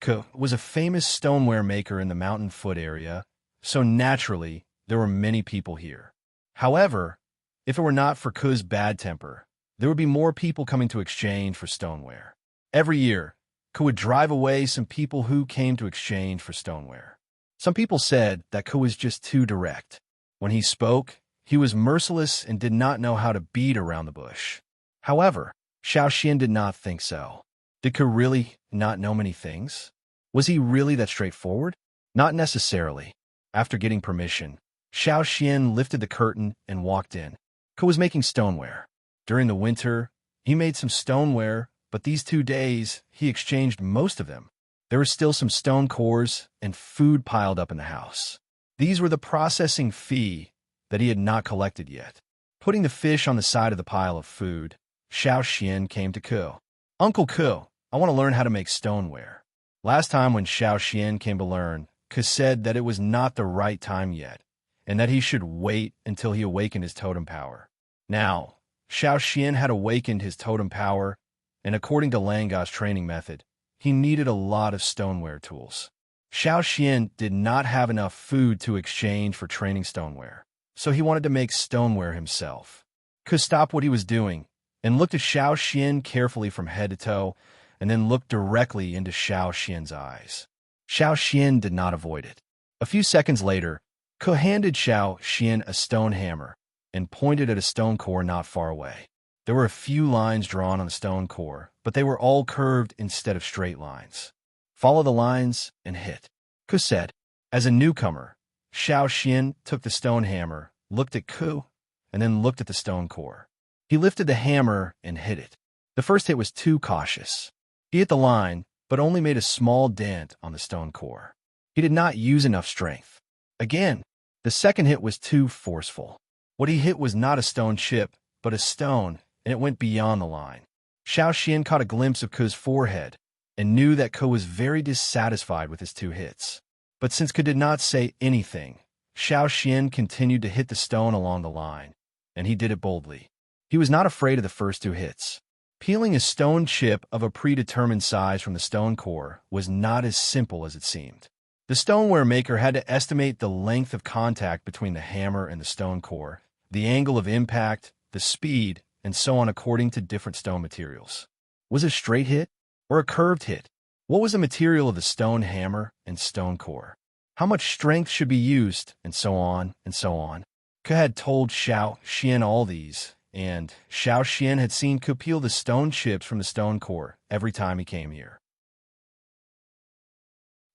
Ku was a famous stoneware maker in the mountain foot area, so naturally, there were many people here. However, if it were not for Ku's bad temper, there would be more people coming to exchange for stoneware. Every year, Ku would drive away some people who came to exchange for stoneware. Some people said that Ku was just too direct. When he spoke, he was merciless and did not know how to beat around the bush. However, Xiao Xian did not think so. Did Ku really not know many things? Was he really that straightforward? Not necessarily. After getting permission, Xiao Xian lifted the curtain and walked in. Ku was making stoneware. During the winter, he made some stoneware, but these 2 days, he exchanged most of them. There were still some stone cores and food piled up in the house. These were the processing fee that he had not collected yet. Putting the fish on the side of the pile of food, Xiao Xian came to Ku. Uncle Ku, I want to learn how to make stoneware. Last time when Xiao Xian came to learn, Ku said that it was not the right time yet, and that he should wait until he awakened his totem power. Now, Xiao Xian had awakened his totem power, and according to Langa's training method, he needed a lot of stoneware tools. Xiao Xian did not have enough food to exchange for training stoneware, so he wanted to make stoneware himself. Ku stopped what he was doing and looked at Xiao Xian carefully from head to toe, and then looked directly into Xiao Xian's eyes. Xiao Xian did not avoid it. A few seconds later, Ku handed Xiao Xian a stone hammer and pointed at a stone core not far away. There were a few lines drawn on the stone core, but they were all curved instead of straight lines. Follow the lines and hit, Ku said. As a newcomer, Xiao Xian took the stone hammer, looked at Ku, and then looked at the stone core. He lifted the hammer and hit it. The first hit was too cautious. He hit the line, but only made a small dent on the stone core. He did not use enough strength. Again, the second hit was too forceful. What he hit was not a stone chip, but a stone, and it went beyond the line. Xiao Xian caught a glimpse of Ku's forehead, and knew that Ko was very dissatisfied with his 2 hits. But since Ko did not say anything, Xiao Xian continued to hit the stone along the line, and he did it boldly. He was not afraid of the first 2 hits. Peeling a stone chip of a predetermined size from the stone core was not as simple as it seemed. The stoneware maker had to estimate the length of contact between the hammer and the stone core, the angle of impact, the speed, and so on according to different stone materials. Was it a straight hit or a curved hit? What was the material of the stone hammer and stone core? How much strength should be used, and so on and so on. Ke had told Xiao Xian all these, and Xiao Xian had seen Ke peel the stone chips from the stone core every time he came here.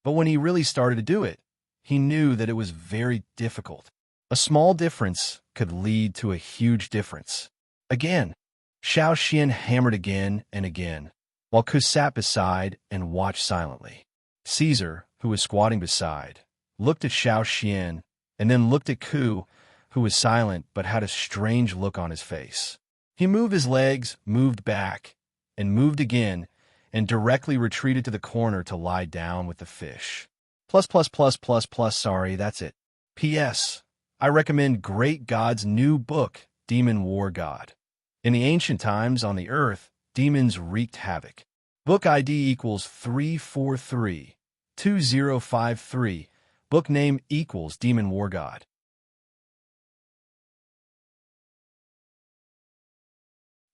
But when he really started to do it, he knew that it was very difficult. A small difference could lead to a huge difference. Again, Xiao Xian hammered again and again, while Ke sat beside and watched silently. Caesar, who was squatting beside, looked at Xiao Xian and then looked at Ke, who was silent but had a strange look on his face. He moved his legs, moved back, and moved again, and directly retreated to the corner to lie down with the fish. Sorry, that's it. P.S. I recommend Great God's new book, Demon War God. In the ancient times on the earth, demons wreaked havoc. Book ID equals 343-2053. Book name equals Demon War God.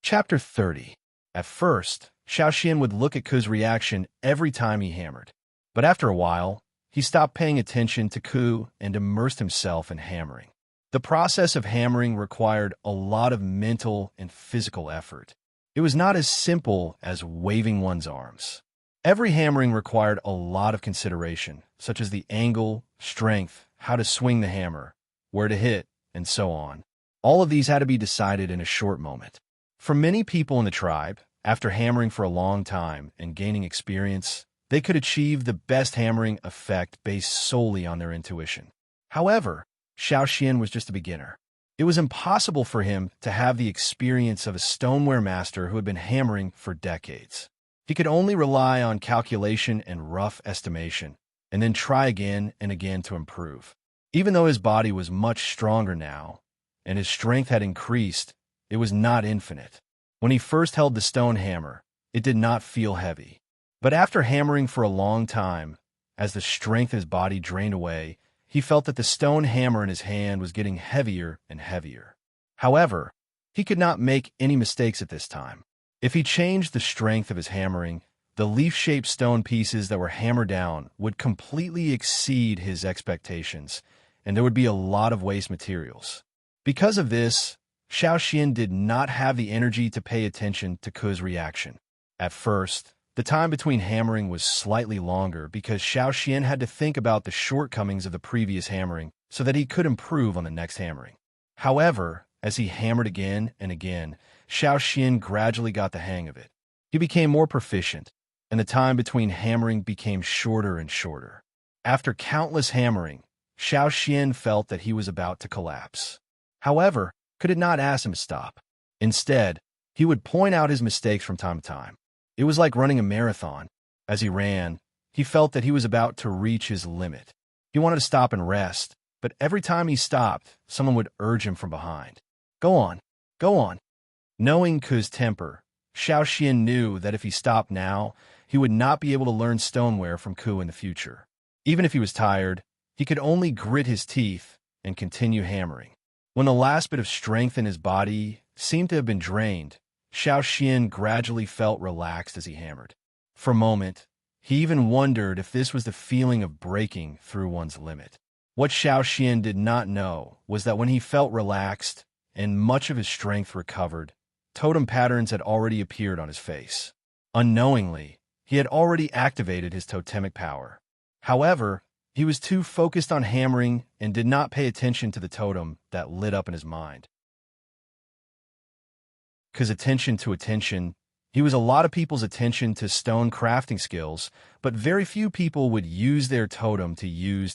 Chapter 30. At first, Xiao Xian would look at Ke's reaction every time he hammered. But after a while, he stopped paying attention to Ke and immersed himself in hammering. The process of hammering required a lot of mental and physical effort. It was not as simple as waving one's arms. Every hammering required a lot of consideration, such as the angle, strength, how to swing the hammer, where to hit, and so on. All of these had to be decided in a short moment. For many people in the tribe, after hammering for a long time and gaining experience, they could achieve the best hammering effect based solely on their intuition. However, Xiao Xian was just a beginner. It was impossible for him to have the experience of a stoneware master who had been hammering for decades. He could only rely on calculation and rough estimation, and then try again and again to improve. Even though his body was much stronger now, and his strength had increased, it was not infinite. When he first held the stone hammer, it did not feel heavy. But after hammering for a long time, as the strength of his body drained away, he felt that the stone hammer in his hand was getting heavier and heavier. However, he could not make any mistakes at this time. If he changed the strength of his hammering, the leaf-shaped stone pieces that were hammered down would completely exceed his expectations, and there would be a lot of waste materials. Because of this, Xiao Xian did not have the energy to pay attention to Ke's reaction. At first, the time between hammering was slightly longer because Xiao Xian had to think about the shortcomings of the previous hammering so that he could improve on the next hammering. However, as he hammered again and again, Xiao Xian gradually got the hang of it. He became more proficient, and the time between hammering became shorter and shorter. After countless hammering, Xiao Xian felt that he was about to collapse. However, Ke did not ask him to stop. Instead, he would point out his mistakes from time to time. It was like running a marathon. As he ran, he felt that he was about to reach his limit. He wanted to stop and rest, but every time he stopped, someone would urge him from behind. Go on, go on. Knowing Ke's temper, Xiao Xian knew that if he stopped now, he would not be able to learn stoneware from Ke in the future. Even if he was tired, he could only grit his teeth and continue hammering. When the last bit of strength in his body seemed to have been drained, Xiao Xian gradually felt relaxed as he hammered. For a moment, he even wondered if this was the feeling of breaking through one's limit. What Xiao Xian did not know was that when he felt relaxed and much of his strength recovered, totem patterns had already appeared on his face. Unknowingly, he had already activated his totemic power. However, he was too focused on hammering and did not pay attention to the totem that lit up in his mind. Ke's attention to attention, he was a lot of people's attention to stone crafting skills, but very few people would use their totem to use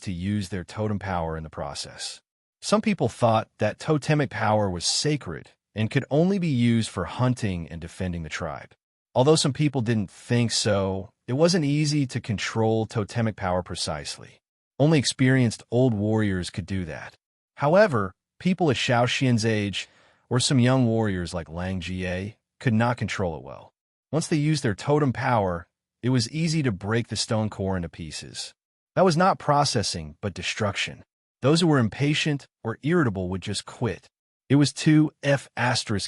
their totem power in the process. Some people thought that totemic power was sacred and could only be used for hunting and defending the tribe. Although some people didn't think so, it wasn't easy to control totemic power precisely. Only experienced old warriors could do that. However, people at Xiao Xian's age, or some young warriors like Lang Jie, could not control it well. Once they used their totem power, it was easy to break the stone core into pieces. That was not processing, but destruction. Those who were impatient or irritable would just quit. It was too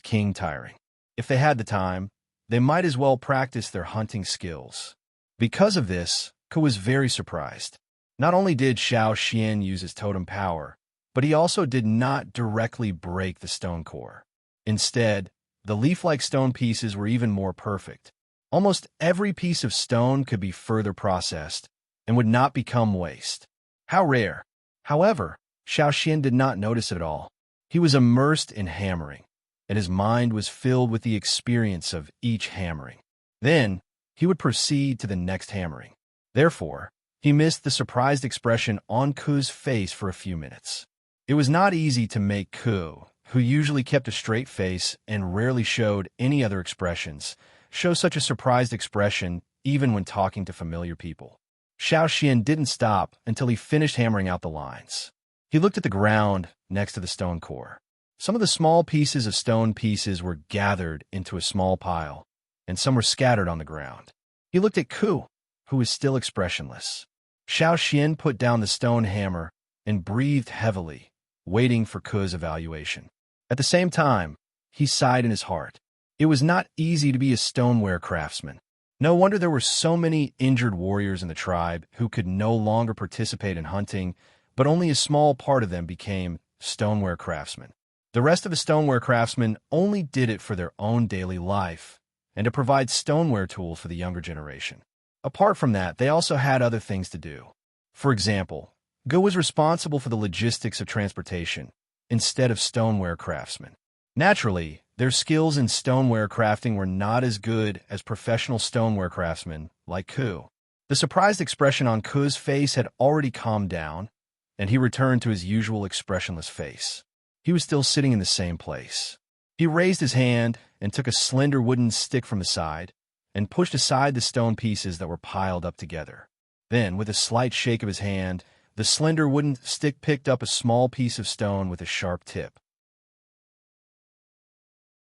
king tiring. If they had the time, they might as well practice their hunting skills. Because of this, Ke was very surprised. Not only did Xiao Xian use his totem power, but he also did not directly break the stone core. Instead, the leaf-like stone pieces were even more perfect. Almost every piece of stone could be further processed and would not become waste. How rare! However, Xiao Xian did not notice it at all. He was immersed in hammering, and his mind was filled with the experience of each hammering. Then, he would proceed to the next hammering. Therefore, he missed the surprised expression on Ke's face for a few minutes. It was not easy to make Ke, who usually kept a straight face and rarely showed any other expressions, show such a surprised expression even when talking to familiar people. Xiao Xian didn't stop until he finished hammering out the lines. He looked at the ground next to the stone core. Some of the small pieces of stone pieces were gathered into a small pile, and some were scattered on the ground. He looked at Ke, who was still expressionless. Xiao Xian put down the stone hammer and breathed heavily, waiting for Ke's evaluation. At the same time, he sighed in his heart. It was not easy to be a stoneware craftsman. No wonder there were so many injured warriors in the tribe who could no longer participate in hunting, but only a small part of them became stoneware craftsmen. The rest of the stoneware craftsmen only did it for their own daily life and to provide stoneware tools for the younger generation. Apart from that, they also had other things to do. For example, Ke was responsible for the logistics of transportation instead of stoneware craftsmen. Naturally, their skills in stoneware crafting were not as good as professional stoneware craftsmen like Ke. The surprised expression on Ke's face had already calmed down, and he returned to his usual expressionless face. He was still sitting in the same place. He raised his hand and took a slender wooden stick from the side and pushed aside the stone pieces that were piled up together. Then, with a slight shake of his hand, the slender wooden stick picked up a small piece of stone with a sharp tip.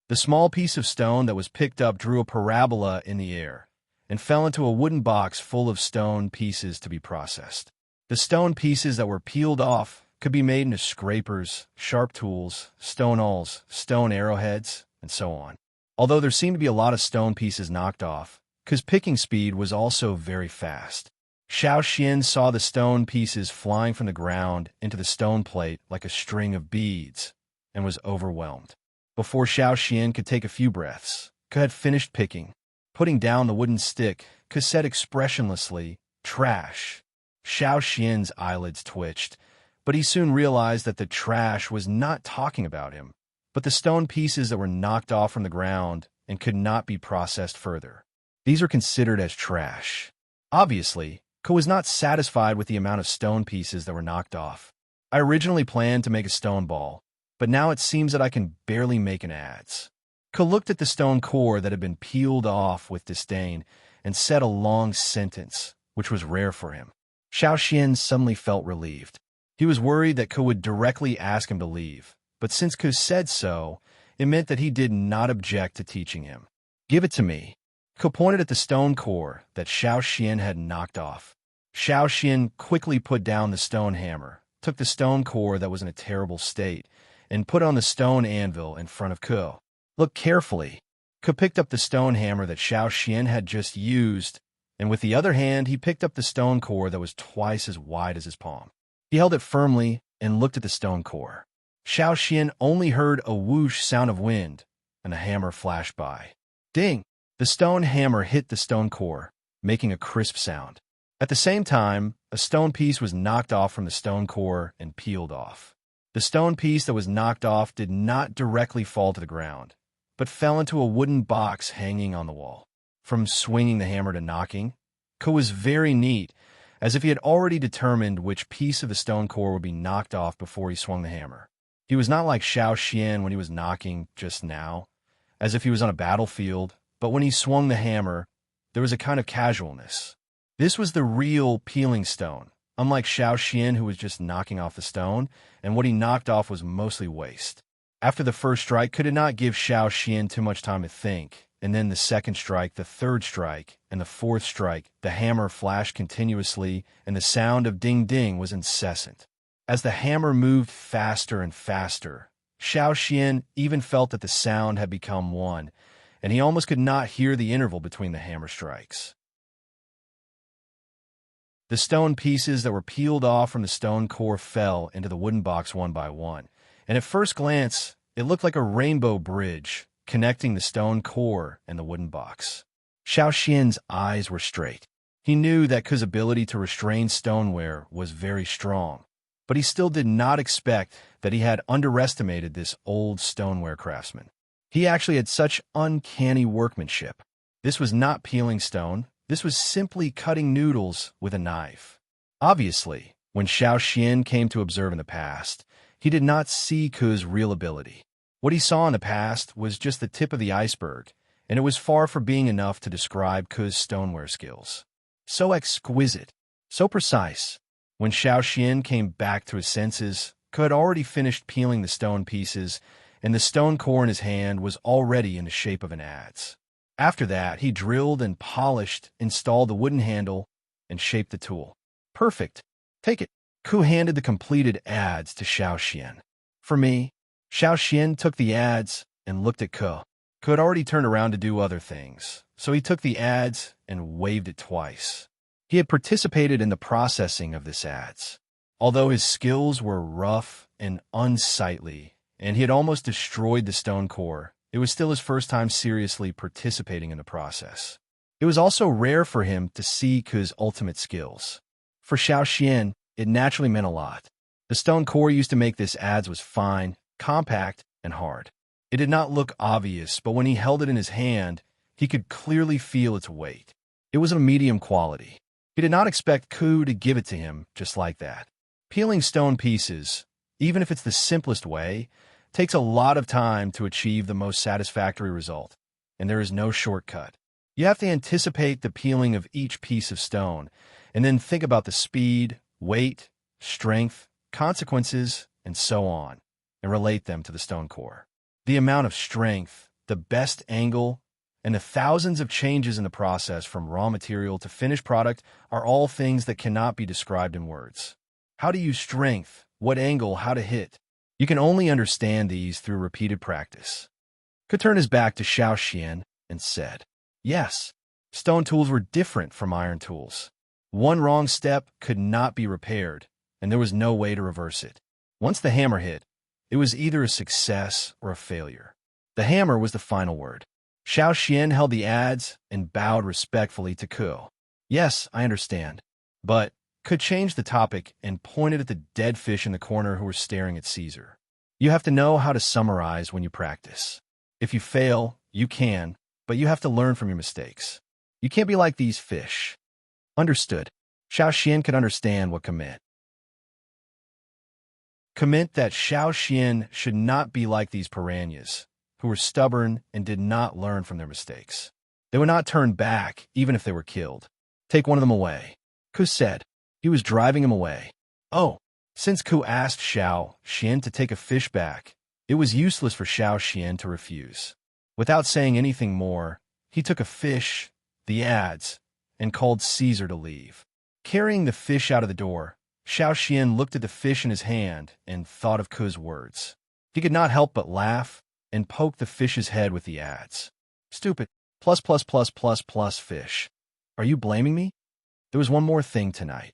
The small piece of stone that was picked up drew a parabola in the air and fell into a wooden box full of stone pieces to be processed. The stone pieces that were peeled off could be made into scrapers, sharp tools, stone awls, stone arrowheads, and so on. Although there seemed to be a lot of stone pieces knocked off, Ke's picking speed was also very fast. Xiao Xian saw the stone pieces flying from the ground into the stone plate like a string of beads and was overwhelmed. Before Xiao Xian could take a few breaths, Ke had finished picking. Putting down the wooden stick, Ke said expressionlessly, "Trash." Xiao Xian's eyelids twitched, but he soon realized that the trash was not talking about him, but the stone pieces that were knocked off from the ground and could not be processed further. These are considered as trash. Obviously, Ke was not satisfied with the amount of stone pieces that were knocked off. I originally planned to make a stone ball, but now it seems that I can barely make an adze. Ke looked at the stone core that had been peeled off with disdain and said a long sentence, which was rare for him. Xiao Xian suddenly felt relieved. He was worried that Ke would directly ask him to leave, but since Ke said so, it meant that he did not object to teaching him. "Give it to me." Ke pointed at the stone core that Xiao Xian had knocked off. Xiao Xian quickly put down the stone hammer, took the stone core that was in a terrible state, and put on the stone anvil in front of Ke. "Look carefully." Ke picked up the stone hammer that Xiao Xian had just used, and with the other hand he picked up the stone core that was twice as wide as his palm. He held it firmly and looked at the stone core. Xiao Xian only heard a whoosh sound of wind, and a hammer flashed by. Ding! The stone hammer hit the stone core, making a crisp sound. At the same time, a stone piece was knocked off from the stone core and peeled off. The stone piece that was knocked off did not directly fall to the ground, but fell into a wooden box hanging on the wall. From swinging the hammer to knocking, Ke was very neat, as if he had already determined which piece of the stone core would be knocked off before he swung the hammer. He was not like Xiao Xian when he was knocking just now, as if he was on a battlefield, but when he swung the hammer, there was a kind of casualness. This was the real peeling stone, unlike Xiao Xian, who was just knocking off the stone, and what he knocked off was mostly waste. After the first strike, Ke did not give Xiao Xian too much time to think, and then the second strike, the third strike, and the fourth strike, the hammer flashed continuously, and the sound of ding-ding was incessant. As the hammer moved faster and faster, Xiao Xian even felt that the sound had become one, and he almost could not hear the interval between the hammer strikes. The stone pieces that were peeled off from the stone core fell into the wooden box one by one, and at first glance, it looked like a rainbow bridge connecting the stone core and the wooden box. Xiao Xian's eyes were straight. He knew that Ke's ability to restrain stoneware was very strong, but he still did not expect that he had underestimated this old stoneware craftsman. He actually had such uncanny workmanship. This was not peeling stone. This was simply cutting noodles with a knife. Obviously, when Xiao Xian came to observe in the past, he did not see Ke's real ability. What he saw in the past was just the tip of the iceberg, and it was far from being enough to describe Ke's stoneware skills. So exquisite, so precise. When Xiao Xian came back to his senses, Ke had already finished peeling the stone pieces, and the stone core in his hand was already in the shape of an adze. After that, he drilled and polished, installed the wooden handle, and shaped the tool. Perfect. Take it. Ke handed the completed adze to Xiao Xian. For me, Xiao Xian took the adze and looked at Ke. Ke had already turned around to do other things, so he took the adze and waved it twice. He had participated in the processing of this adze. Although his skills were rough and unsightly, and he had almost destroyed the stone core, it was still his first time seriously participating in the process. It was also rare for him to see Ke's ultimate skills. For Xiao Xian, it naturally meant a lot. The stone core used to make this adze was fine, compact, and hard. It did not look obvious, but when he held it in his hand, he could clearly feel its weight. It was of medium quality. He did not expect Ke to give it to him just like that. Peeling stone pieces, even if it's the simplest way, takes a lot of time to achieve the most satisfactory result, and there is no shortcut. You have to anticipate the peeling of each piece of stone, and then think about the speed, weight, strength, consequences, and so on, and relate them to the stone core. The amount of strength, the best angle, and the thousands of changes in the process from raw material to finished product are all things that cannot be described in words. How to use strength, what angle, how to hit. You can only understand these through repeated practice. Ke turned his back to Xiao Xian and said, yes, stone tools were different from iron tools. One wrong step could not be repaired, and there was no way to reverse it. Once the hammer hit, it was either a success or a failure. The hammer was the final word. Xiao Xian held the adze and bowed respectfully to Ke. Yes, I understand. But Ke changed the topic and pointed at the dead fish in the corner who were staring at Caesar. You have to know how to summarize when you practice. If you fail, you can, but you have to learn from your mistakes. You can't be like these fish. Understood. Xiao Xian could understand what Ke meant. Ke meant that Xiao Xian should not be like these piranhas, who were stubborn and did not learn from their mistakes. They would not turn back, even if they were killed. Take one of them away. Ke said. He was driving him away. Oh, since Ke asked Xiao Xian to take a fish back, it was useless for Xiao Xian to refuse. Without saying anything more, he took a fish, the adze, and called Caesar to leave. Carrying the fish out of the door, Xiao Xian looked at the fish in his hand and thought of Ke's words. He could not help but laugh and poke the fish's head with the adze. Stupid. +++++ fish. Are you blaming me? There was one more thing tonight.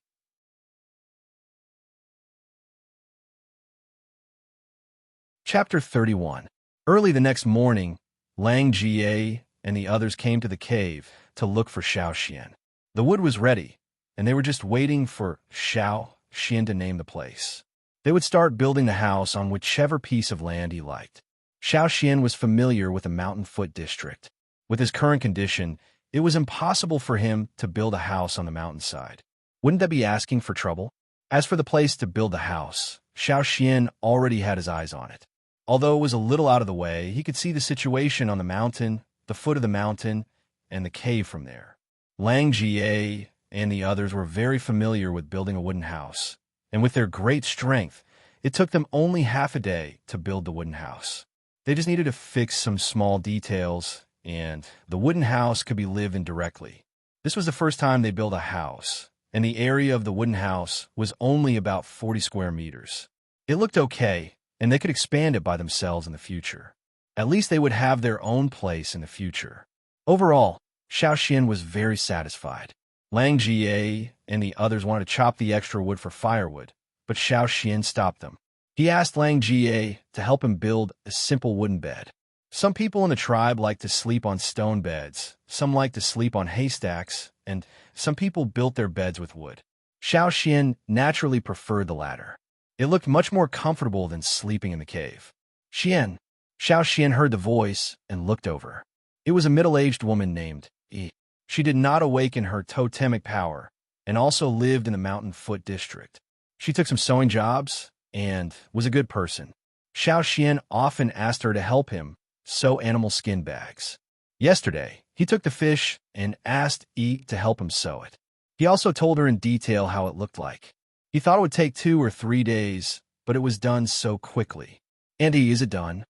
Chapter 31. Early the next morning, Lang Jie and the others came to the cave to look for Xiao Xian. The wood was ready, and they were just waiting for Xiao Xian to name the place. They would start building the house on whichever piece of land he liked. Xiao Xian was familiar with the Mountain Foot district. With his current condition, it was impossible for him to build a house on the mountainside. Wouldn't that be asking for trouble? As for the place to build the house, Xiao Xian already had his eyes on it. Although it was a little out of the way, he could see the situation on the mountain, the foot of the mountain, and the cave from there. Lang Jie and the others were very familiar with building a wooden house, and with their great strength, it took them only half a day to build the wooden house. They just needed to fix some small details, and the wooden house could be lived in directly. This was the first time they built a house, and the area of the wooden house was only about 40 square meters. It looked okay, and they could expand it by themselves in the future. At least they would have their own place in the future. Overall, Xiao Xian was very satisfied. Lang Jie and the others wanted to chop the extra wood for firewood, but Xiao Xian stopped them. He asked Lang Jie to help him build a simple wooden bed. Some people in the tribe like to sleep on stone beds, some like to sleep on haystacks, and some people built their beds with wood. Xiao Xian naturally preferred the latter. It looked much more comfortable than sleeping in the cave. Xian. Xiao Xian heard the voice and looked over. It was a middle-aged woman named Yi. She did not awaken her totemic power and also lived in the Mountain Foot district. She took some sewing jobs and was a good person. Xiao Xian often asked her to help him sew animal skin bags. Yesterday, he took the fish and asked Yi to help him sew it. He also told her in detail how it looked like. He thought it would take 2 or 3 days, but it was done so quickly. And Yi, is it done?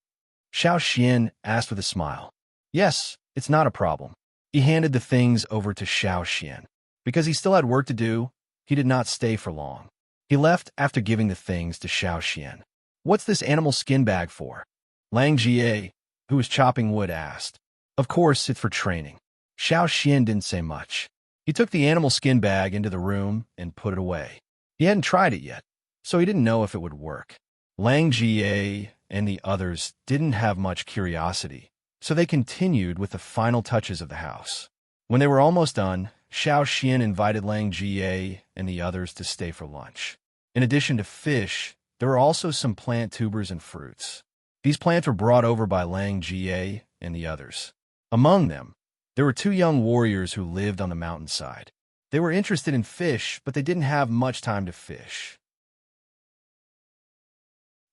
Xiao Xian asked with a smile. Yes, it's not a problem. He handed the things over to Xiao Xian. Because he still had work to do, he did not stay for long. He left after giving the things to Xiao Xian. What's this animal skin bag for? Lang Jie, who was chopping wood, asked. Of course, it's for training. Xiao Xian didn't say much. He took the animal skin bag into the room and put it away. He hadn't tried it yet, so he didn't know if it would work. Lang Jie and the others didn't have much curiosity, so they continued with the final touches of the house. When they were almost done, Xiao Xian invited Lang Jie and the others to stay for lunch. In addition to fish, there were also some plant tubers and fruits. These plants were brought over by Lang Jie and the others. Among them, there were 2 young warriors who lived on the mountainside. They were interested in fish, but they didn't have much time to fish.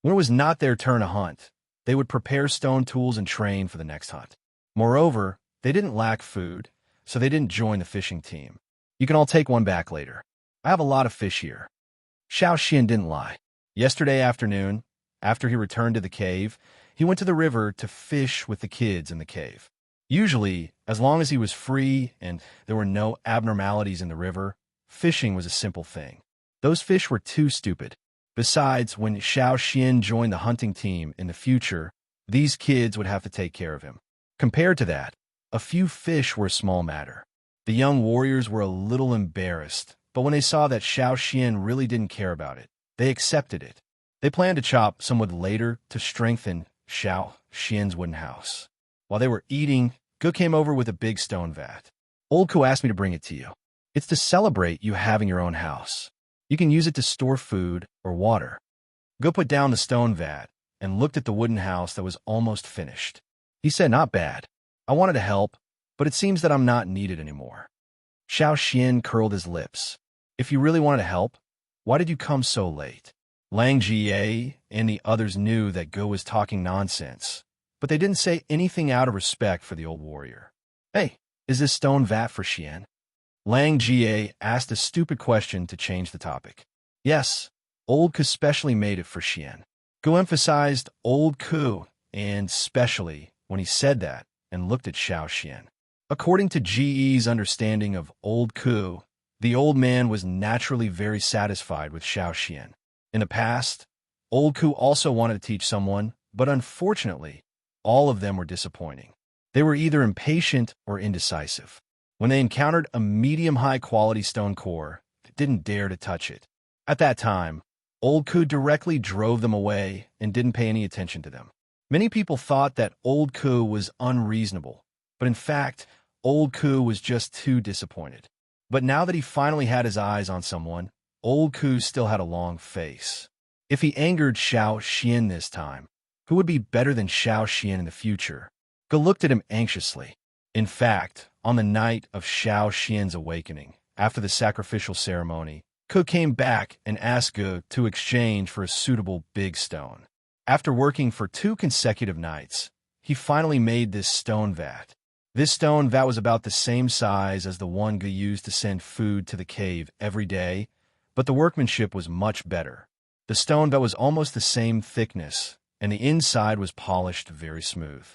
When it was not their turn to hunt, they would prepare stone tools and train for the next hunt. Moreover, they didn't lack food, so they didn't join the fishing team. You can all take one back later. I have a lot of fish here. Xiao Xian didn't lie. Yesterday afternoon, after he returned to the cave, he went to the river to fish with the kids in the cave. Usually, as long as he was free and there were no abnormalities in the river, fishing was a simple thing. Those fish were too stupid. Besides, when Xiao Xian joined the hunting team in the future, these kids would have to take care of him. Compared to that, a few fish were a small matter. The young warriors were a little embarrassed, but when they saw that Xiao Xian really didn't care about it, they accepted it. They planned to chop some wood later to strengthen Xiao Xian's wooden house. While they were eating, Gu came over with a big stone vat. Old Ku asked me to bring it to you. It's to celebrate you having your own house. You can use it to store food or water. Gu put down the stone vat and looked at the wooden house that was almost finished. He said, not bad. I wanted to help, but it seems that I'm not needed anymore. Xiao Xian curled his lips. If you really wanted to help, why did you come so late? Lang Jie and the others knew that Gu was talking nonsense, but they didn't say anything out of respect for the old warrior. Hey, is this stone vat for Xian? Lang Jie asked a stupid question to change the topic. Yes, Old Ku specially made it for Xian. Gu emphasized Old Ku, and specially when he said that, and looked at Xiao Xian. According to Ji's understanding of Old Ku, the old man was naturally very satisfied with Xiao Xian. In the past, Old Ku also wanted to teach someone, but unfortunately, all of them were disappointing. They were either impatient or indecisive. When they encountered a medium-high quality stone core, they didn't dare to touch it. At that time, Old Ku directly drove them away and didn't pay any attention to them. Many people thought that Old Ku was unreasonable, but in fact, Old Ku was just too disappointed. But now that he finally had his eyes on someone, Old Ku still had a long face. If he angered Xiao Xian this time, who would be better than Xiao Xian in the future? Gu looked at him anxiously. In fact, on the night of Xiao Xian's awakening, after the sacrificial ceremony, Ku came back and asked Gu to exchange for a suitable big stone. After working for 2 consecutive nights, he finally made this stone vat. This stone vat was about the same size as the one Gu used to send food to the cave every day, but the workmanship was much better. The stone vat was almost the same thickness, and the inside was polished very smooth.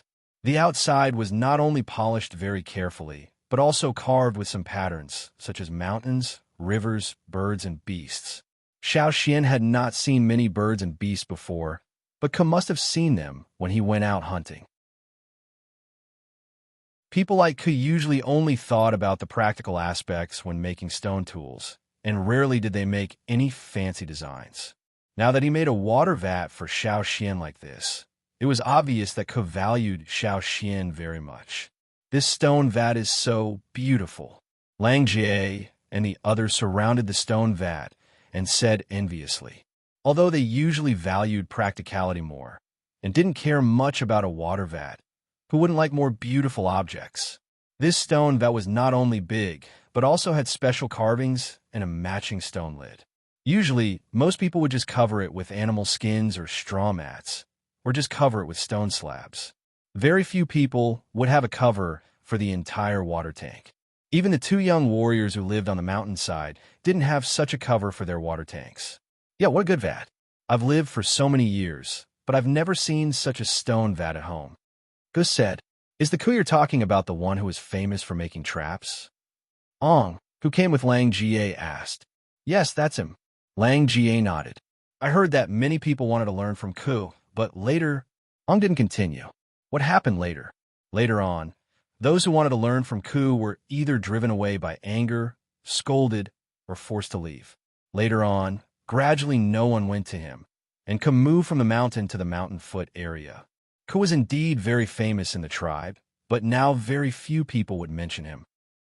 The outside was not only polished very carefully, but also carved with some patterns, such as mountains, rivers, birds, and beasts. Xiao Xian had not seen many birds and beasts before, but Ke must have seen them when he went out hunting. People like Ke usually only thought about the practical aspects when making stone tools, and rarely did they make any fancy designs. Now that he made a water vat for Xiao Xian like this, it was obvious that Ke valued Xiao Xian very much. This stone vat is so beautiful. Lang Jie and the others surrounded the stone vat and said enviously. Although they usually valued practicality more and didn't care much about a water vat, who wouldn't like more beautiful objects? This stone vat was not only big, but also had special carvings and a matching stone lid. Usually, most people would just cover it with animal skins or straw mats, or just cover it with stone slabs. Very few people would have a cover for the entire water tank. Even the two young warriors who lived on the mountainside didn't have such a cover for their water tanks. Yeah, what a good vat. I've lived for so many years, but I've never seen such a stone vat at home. Gus said, "Is the Ku you're talking about the one who is famous for making traps?" Ong, who came with Lang Jie, asked. "Yes, that's him." Lang Jie nodded. "I heard that many people wanted to learn from Ku, but later..." Ong didn't continue. What happened later? Later on, those who wanted to learn from Ku were either driven away by anger, scolded, or forced to leave. Later on, gradually no one went to him, and Ku moved from the mountain to the mountain foot area. Ku was indeed very famous in the tribe, but now very few people would mention him.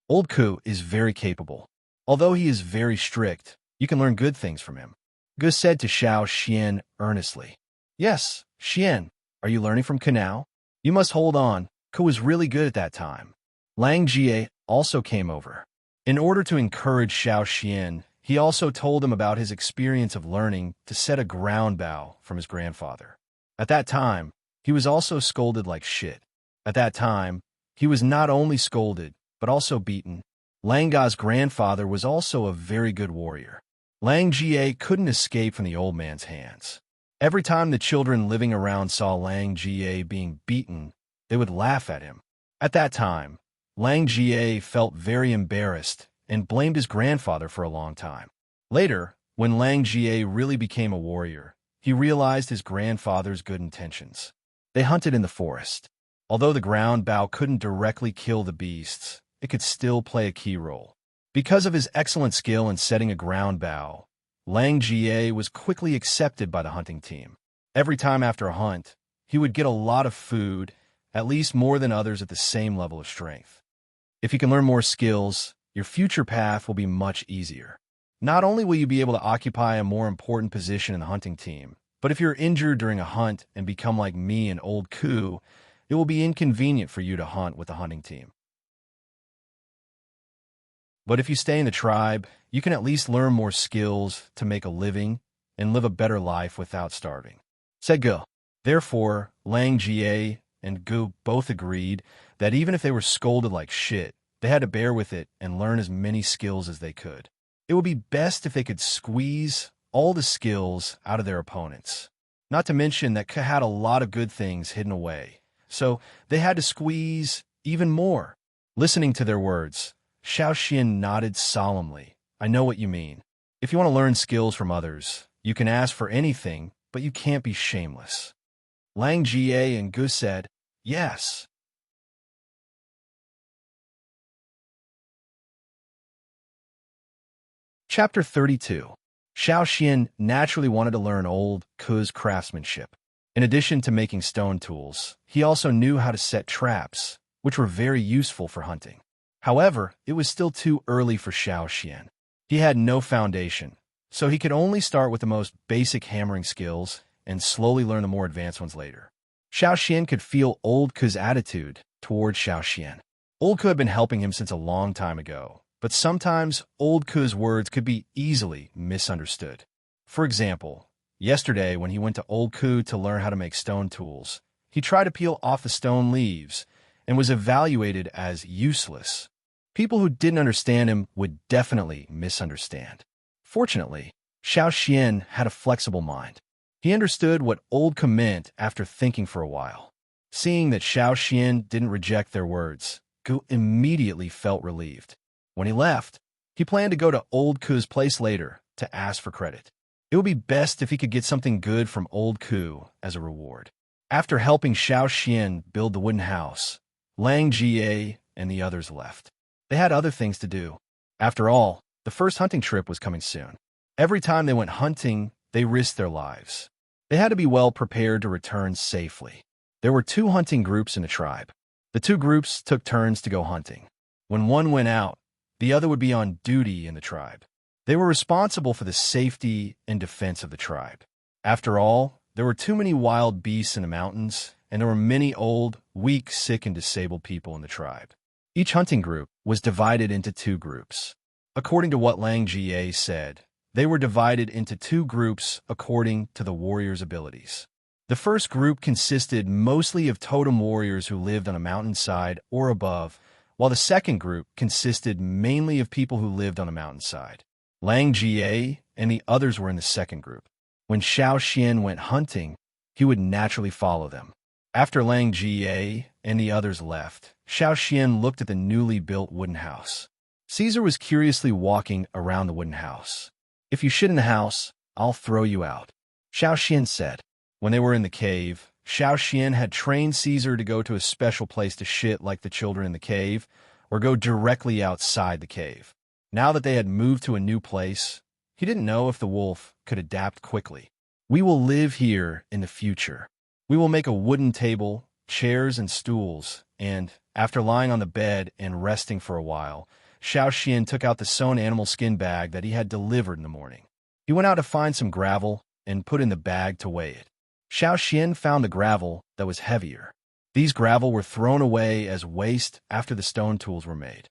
Old Ku is very capable. Although he is very strict, you can learn good things from him. Gu said to Xiao Xian earnestly. "Yes, Xian, are you learning from Ku now? You must hold on. Ku was really good at that time." Lang Jie also came over. In order to encourage Xiao Xian, he also told him about his experience of learning to set a ground bow from his grandfather. At that time, he was also scolded like shit. At that time, he was not only scolded, but also beaten. Lang Ga's grandfather was also a very good warrior. Lang Jie couldn't escape from the old man's hands. Every time the children living around saw Lang Jie being beaten, they would laugh at him. At that time, Lang Jie felt very embarrassed and blamed his grandfather for a long time. Later, when Lang Jie really became a warrior, he realized his grandfather's good intentions. They hunted in the forest. Although the ground bow couldn't directly kill the beasts, it could still play a key role. Because of his excellent skill in setting a ground bow, Lang Jie was quickly accepted by the hunting team. Every time after a hunt, he would get a lot of food, at least more than others at the same level of strength. If you can learn more skills, your future path will be much easier. Not only will you be able to occupy a more important position in the hunting team, but if you're injured during a hunt and become like me and old Ku, it will be inconvenient for you to hunt with the hunting team. But if you stay in the tribe, you can at least learn more skills to make a living and live a better life without starving," said Gu. Therefore, Lang Jie and Gu both agreed that even if they were scolded like shit, they had to bear with it and learn as many skills as they could. It would be best if they could squeeze all the skills out of their opponents. Not to mention that Ke had a lot of good things hidden away, so they had to squeeze even more. Listening to their words, Xiao Xian nodded solemnly. "I know what you mean. If you want to learn skills from others, you can ask for anything, but you can't be shameless." Lang Jie and Gu said, "Yes." Chapter 32. Xiao Xian naturally wanted to learn old Ku's craftsmanship. In addition to making stone tools, he also knew how to set traps, which were very useful for hunting. However, it was still too early for Xiao Xian. He had no foundation, so he could only start with the most basic hammering skills and slowly learn the more advanced ones later. Xiao Xian could feel old Ku's attitude toward Xiao Xian. Old Ku had been helping him since a long time ago, but sometimes old Ku's words could be easily misunderstood. For example, yesterday when he went to old Ku to learn how to make stone tools, he tried to peel off the stone leaves, and was evaluated as useless. People who didn't understand him would definitely misunderstand. Fortunately, Xiao Xian had a flexible mind. He understood what old Ke meant after thinking for a while. Seeing that Xiao Xian didn't reject their words, Gu immediately felt relieved. When he left, he planned to go to old Ku's place later to ask for credit. It would be best if he could get something good from old Ku as a reward. After helping Xiao Xian build the wooden house, Lang Jie and the others left. They had other things to do. After all, the first hunting trip was coming soon. Every time they went hunting, they risked their lives. They had to be well prepared to return safely. There were 2 hunting groups in the tribe. The 2 groups took turns to go hunting. When one went out, the other would be on duty in the tribe. They were responsible for the safety and defense of the tribe. After all, there were too many wild beasts in the mountains, and there were many old, weak, sick, and disabled people in the tribe. Each hunting group was divided into 2 groups. According to what Lang Jie said, they were divided into 2 groups according to the warriors' abilities. The first group consisted mostly of totem warriors who lived on a mountainside or above, while the second group consisted mainly of people who lived on a mountainside. Lang Jie and the others were in the second group. When Xiao Xian went hunting, he would naturally follow them. After Lang Jie and the others left, Xiao Xian looked at the newly built wooden house. Caesar was curiously walking around the wooden house. "If you shit in the house, I'll throw you out," Xiao Xian said. When they were in the cave, Xiao Xian had trained Caesar to go to a special place to shit like the children in the cave, or go directly outside the cave. Now that they had moved to a new place, he didn't know if the wolf could adapt quickly. "We will live here in the future. We will make a wooden table, chairs and stools," and, after lying on the bed and resting for a while, Xiao Xian took out the sewn animal skin bag that he had delivered in the morning. He went out to find some gravel and put in the bag to weigh it. Xiao Xian found the gravel that was heavier. These gravel were thrown away as waste after the stone tools were made.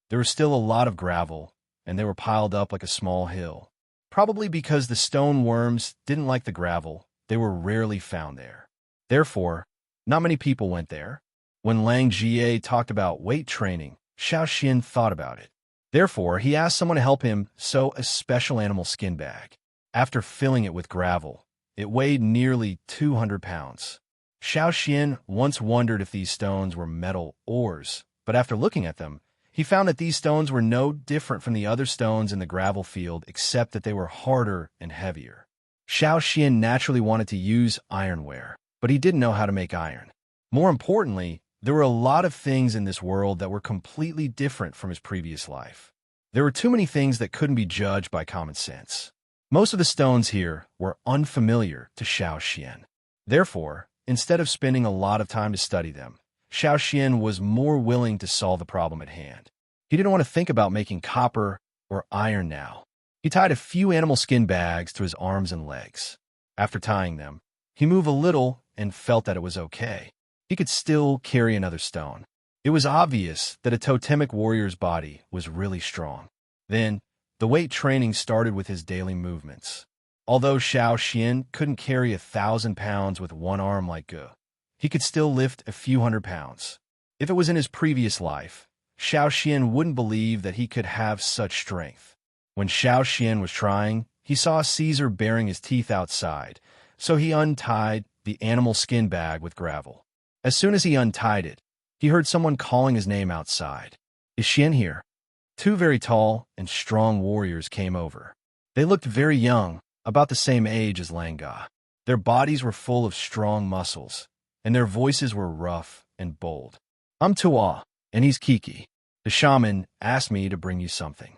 There was still a lot of gravel, and they were piled up like a small hill. Probably because the stone worms didn't like the gravel, they were rarely found there. Therefore, not many people went there. When Lang Jie talked about weight training, Xiao Xian thought about it. Therefore, he asked someone to help him sew a special animal skin bag. After filling it with gravel, it weighed nearly 200 pounds. Xiao Xian once wondered if these stones were metal ores, but after looking at them, he found that these stones were no different from the other stones in the gravel field except that they were harder and heavier. Xiao Xian naturally wanted to use ironware, but he didn't know how to make iron. More importantly, there were a lot of things in this world that were completely different from his previous life. There were too many things that couldn't be judged by common sense. Most of the stones here were unfamiliar to Xiao Xian. Therefore, instead of spending a lot of time to study them, Xiao Xian was more willing to solve the problem at hand. He didn't want to think about making copper or iron now. He tied a few animal skin bags to his arms and legs. After tying them, he moved a little and felt that it was okay. He could still carry another stone. It was obvious that a totemic warrior's body was really strong. Then, the weight training started with his daily movements. Although Xiao Xian couldn't carry 1,000 pounds with one arm like Gu, he could still lift a few hundred pounds. If it was in his previous life, Xiao Xian wouldn't believe that he could have such strength. When Xiao Xian was trying, he saw Caesar baring his teeth outside, so he untied the animal skin bag with gravel. As soon as he untied it, he heard someone calling his name outside. "Is Xian here?" 2 very tall and strong warriors came over. They looked very young, about the same age as Langa. Their bodies were full of strong muscles, and their voices were rough and bold. "I'm Tua, and he's Kiki. The shaman asked me to bring you something,"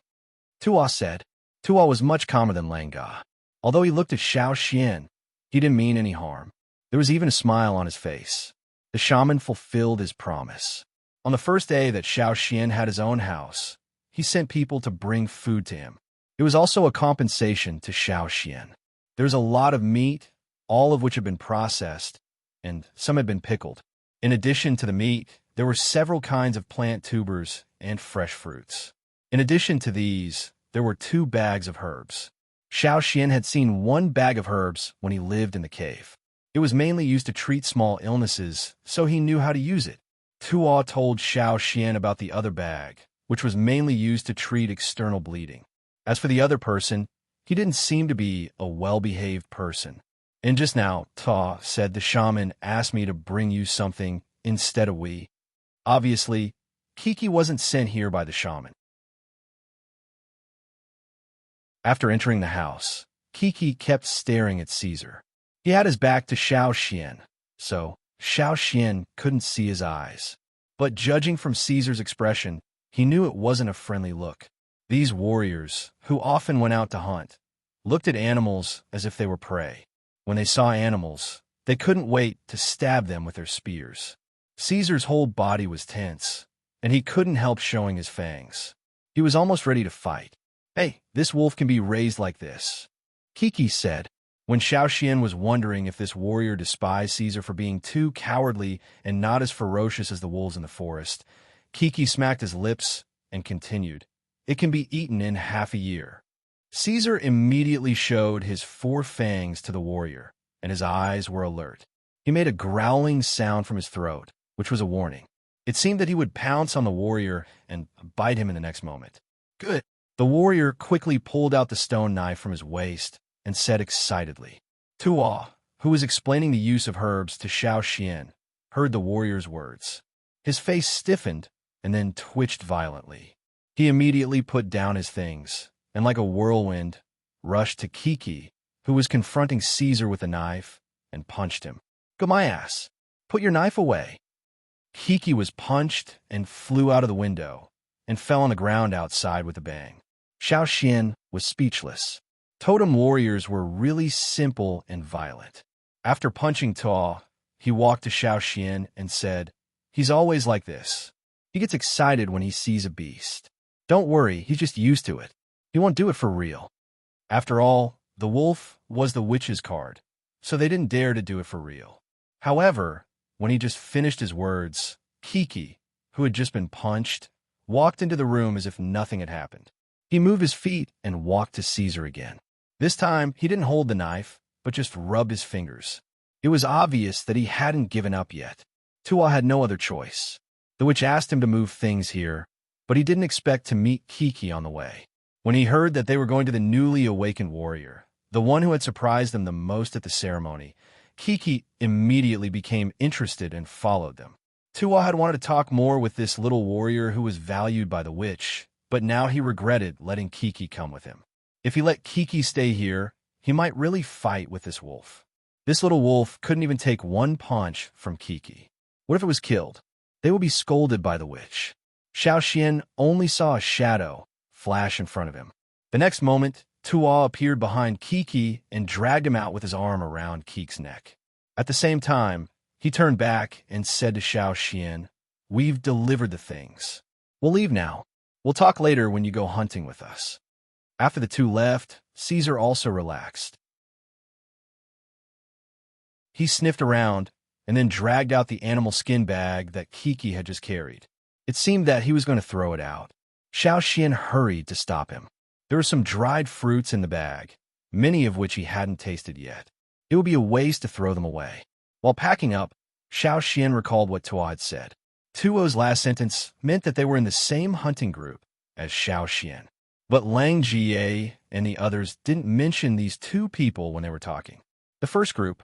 Tua said. Tua was much calmer than Langa. Although he looked at Xiao Xian, he didn't mean any harm. There was even a smile on his face. The shaman fulfilled his promise. On the first day that Xiao Xian had his own house, he sent people to bring food to him. It was also a compensation to Xiao Xian. There was a lot of meat, all of which had been processed, and some had been pickled. In addition to the meat, there were several kinds of plant tubers and fresh fruits. In addition to these, there were 2 bags of herbs. Xiao Xian had seen 1 bag of herbs when he lived in the cave. It was mainly used to treat small illnesses, so he knew how to use it. Tuo told Xiao Xian about the other bag, which was mainly used to treat external bleeding. As for the other person, he didn't seem to be a well-behaved person. And just now, Ta said the shaman asked me to bring you something instead of we. Obviously, Kiki wasn't sent here by the shaman. After entering the house, Kiki kept staring at Caesar. He had his back to Xiao Xian, so Xiao Xian couldn't see his eyes. But judging from Caesar's expression, he knew it wasn't a friendly look. These warriors, who often went out to hunt, looked at animals as if they were prey. When they saw animals, they couldn't wait to stab them with their spears. Caesar's whole body was tense, and he couldn't help showing his fangs. He was almost ready to fight. "Hey, this wolf can be raised like this," Kiki said. When Xiao Xian was wondering if this warrior despised Caesar for being too cowardly and not as ferocious as the wolves in the forest, Kiki smacked his lips and continued, "It can be eaten in half a year." Caesar immediately showed his 4 fangs to the warrior, and his eyes were alert. He made a growling sound from his throat, which was a warning. It seemed that he would pounce on the warrior and bite him in the next moment. "Good." The warrior quickly pulled out the stone knife from his waist and said excitedly. Tuo, who was explaining the use of herbs to Xiao Xian, heard the warrior's words. His face stiffened and then twitched violently. He immediately put down his things and, like a whirlwind, rushed to Kiki, who was confronting Caesar with a knife, and punched him. "Go my ass! Put your knife away!" Kiki was punched and flew out of the window and fell on the ground outside with a bang. Xiao Xian was speechless. Totem warriors were really simple and violent. After punching Tuo, he walked to Xiao Xian and said, "He's always like this. He gets excited when he sees a beast. Don't worry, he's just used to it. He won't do it for real." After all, the wolf was the witch's card, so they didn't dare to do it for real. However, when he just finished his words, Kiki, who had just been punched, walked into the room as if nothing had happened. He moved his feet and walked to Caesar again. This time, he didn't hold the knife, but just rubbed his fingers. It was obvious that he hadn't given up yet. Tuo had no other choice. The witch asked him to move things here, but he didn't expect to meet Kiki on the way. When he heard that they were going to the newly awakened warrior, the one who had surprised them the most at the ceremony, Kiki immediately became interested and followed them. Tuo had wanted to talk more with this little warrior who was valued by the witch, but now he regretted letting Kiki come with him. If he let Kiki stay here, he might really fight with this wolf. This little wolf couldn't even take one punch from Kiki. What if it was killed? They would be scolded by the witch. Xiao Xian only saw a shadow flash in front of him. The next moment, Tuo appeared behind Kiki and dragged him out with his arm around Kiki's neck. At the same time, he turned back and said to Xiao Xian, "We've delivered the things. We'll leave now. We'll talk later when you go hunting with us." After the two left, Caesar also relaxed. He sniffed around and then dragged out the animal skin bag that Kiki had just carried. It seemed that he was going to throw it out. Xiao Xian hurried to stop him. There were some dried fruits in the bag, many of which he hadn't tasted yet. It would be a waste to throw them away. While packing up, Xiao Xian recalled what Tuo had said. Tuo's last sentence meant that they were in the same hunting group as Xiao Xian. But Lang Jie and the others didn't mention these two people when they were talking. The first group,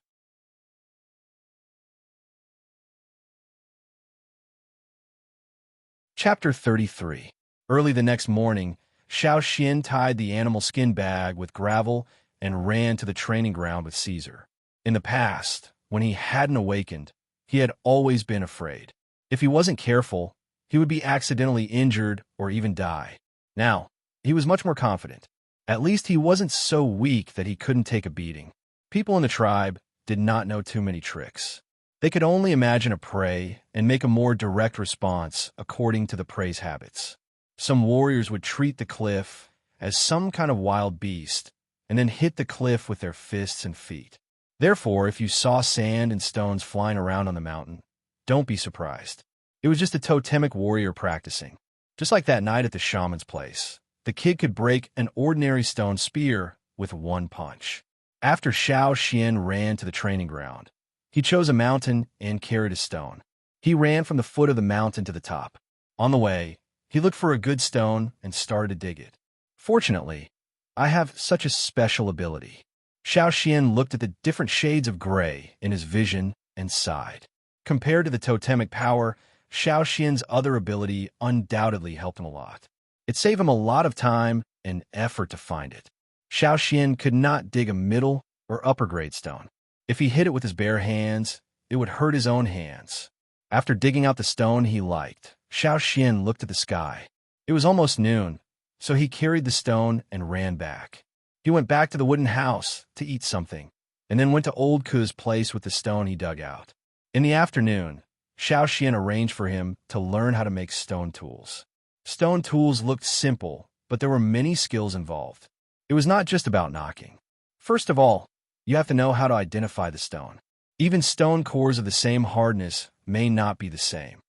Chapter 33. Early the next morning, Xiao Xian tied the animal skin bag with gravel and ran to the training ground with Caesar. In the past, when he hadn't awakened, he had always been afraid. If he wasn't careful, he would be accidentally injured or even die. Now, he was much more confident. At least he wasn't so weak that he couldn't take a beating. People in the tribe did not know too many tricks. They could only imagine a prey and make a more direct response according to the prey's habits. Some warriors would treat the cliff as some kind of wild beast and then hit the cliff with their fists and feet. Therefore, if you saw sand and stones flying around on the mountain, don't be surprised. It was just a totemic warrior practicing. Just like that night at the shaman's place, the kid could break an ordinary stone spear with one punch. After Xiao Xian ran to the training ground, He chose a mountain and carried a stone. He ran from the foot of the mountain to the top. On the way, he looked for a good stone and started to dig it. Fortunately, I have such a special ability. Xiao Xian looked at the different shades of gray in his vision and sighed. Compared to the totemic power, Xiao Xian's other ability undoubtedly helped him a lot. It saved him a lot of time and effort to find it. Xiao Xian could not dig a middle or upper grade stone. If he hit it with his bare hands, it would hurt his own hands. After digging out the stone he liked, Xiao Xian looked at the sky. It was almost noon, so he carried the stone and ran back. He went back to the wooden house to eat something, and then went to old Ku's place with the stone he dug out. In the afternoon, Xiao Xian arranged for him to learn how to make stone tools. Stone tools looked simple, but there were many skills involved. It was not just about knocking. First of all, you have to know how to identify the stone. Even stone cores of the same hardness may not be the same.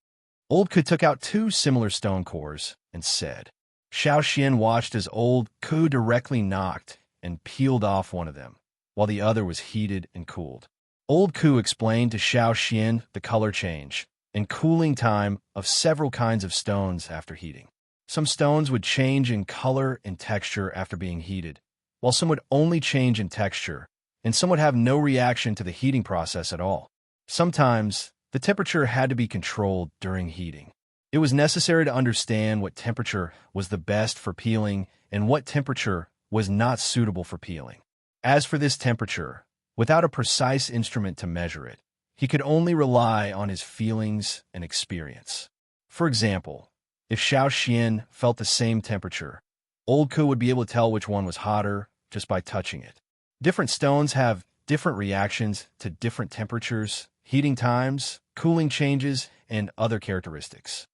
Old Ku took out 2 similar stone cores and said. Xiao Xian watched as old Ku directly knocked and peeled off one of them, while the other was heated and cooled. Old Ku explained to Xiao Xian the color change and cooling time of several kinds of stones after heating. Some stones would change in color and texture after being heated, while some would only change in texture, and some would have no reaction to the heating process at all. Sometimes, the temperature had to be controlled during heating. It was necessary to understand what temperature was the best for peeling and what temperature was not suitable for peeling. As for this temperature, without a precise instrument to measure it, he could only rely on his feelings and experience. For example, if Xiao Xian felt the same temperature, Old Ku would be able to tell which one was hotter just by touching it. Different stones have different reactions to different temperatures, heating times, cooling changes, and other characteristics.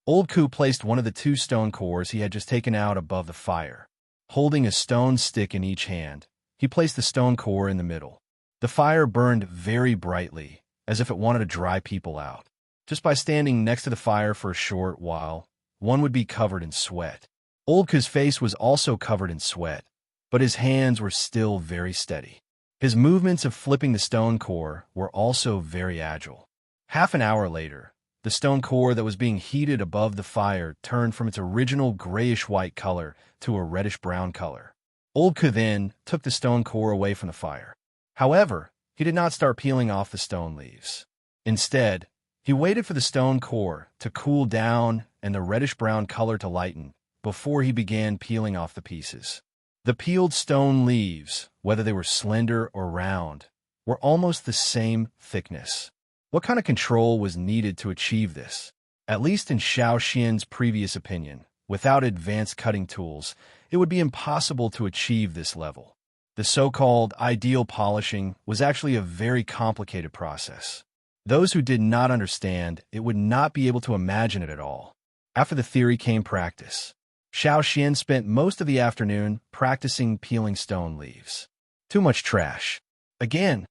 Old Ku placed one of the 2 stone cores he had just taken out above the fire. Holding a stone stick in each hand, he placed the stone core in the middle. The fire burned very brightly, as if it wanted to dry people out. Just by standing next to the fire for a short while, one would be covered in sweat. Old Ku's face was also covered in sweat, but his hands were still very steady. His movements of flipping the stone core were also very agile. Half an hour later, the stone core that was being heated above the fire turned from its original grayish-white color to a reddish-brown color. Old Ku then took the stone core away from the fire. However, he did not start peeling off the stone leaves. Instead, he waited for the stone core to cool down and the reddish-brown color to lighten before he began peeling off the pieces. The peeled stone leaves, whether they were slender or round, were almost the same thickness. What kind of control was needed to achieve this? At least in Xiao Xian's previous opinion, without advanced cutting tools, it would be impossible to achieve this level. The so-called ideal polishing was actually a very complicated process. Those who did not understand it would not be able to imagine it at all. After the theory came practice. Xiao Xian spent most of the afternoon practicing peeling stone leaves. Too much trash. Again.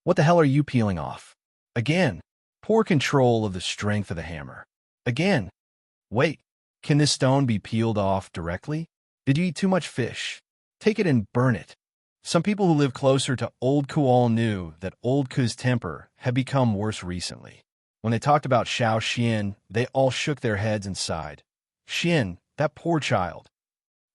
What the hell are you peeling off? Again. Poor control of the strength of the hammer. Again. Wait. Can this stone be peeled off directly? Did you eat too much fish? Take it and burn it. Some people who lived closer to Old Ku all knew that Old Ku's temper had become worse recently. When they talked about Xiao Xian, they all shook their heads and sighed. Xian, that poor child.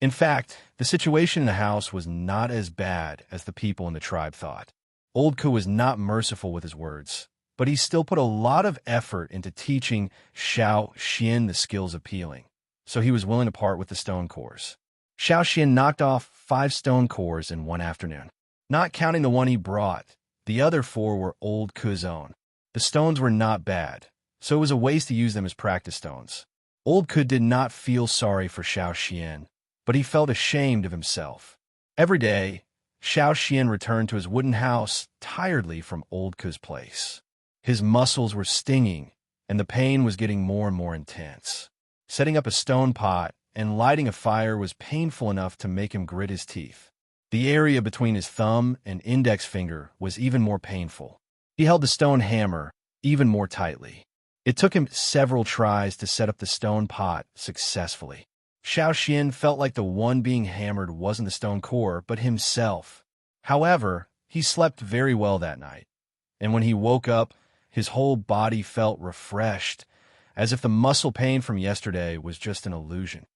In fact, the situation in the house was not as bad as the people in the tribe thought. Old Ku was not merciful with his words, but he still put a lot of effort into teaching Xiao Xian the skills of peeling, so he was willing to part with the stone cores. Xiao Xian knocked off 5 stone cores in one afternoon. Not counting the one he brought, the other 4 were Old Ku's own. The stones were not bad, so it was a waste to use them as practice stones. Old Ku did not feel sorry for Xiao Xian, but he felt ashamed of himself. Every day, Xiao Xian returned to his wooden house tiredly from Old Ku's place. His muscles were stinging, and the pain was getting more and more intense. Setting up a stone pot and lighting a fire was painful enough to make him grit his teeth. The area between his thumb and index finger was even more painful. He held the stone hammer even more tightly. It took him several tries to set up the stone pot successfully. Xiao Xian felt like the one being hammered wasn't the stone core, but himself. However, He slept very well that night, and when he woke up, his whole body felt refreshed, as if the muscle pain from yesterday was just an illusion.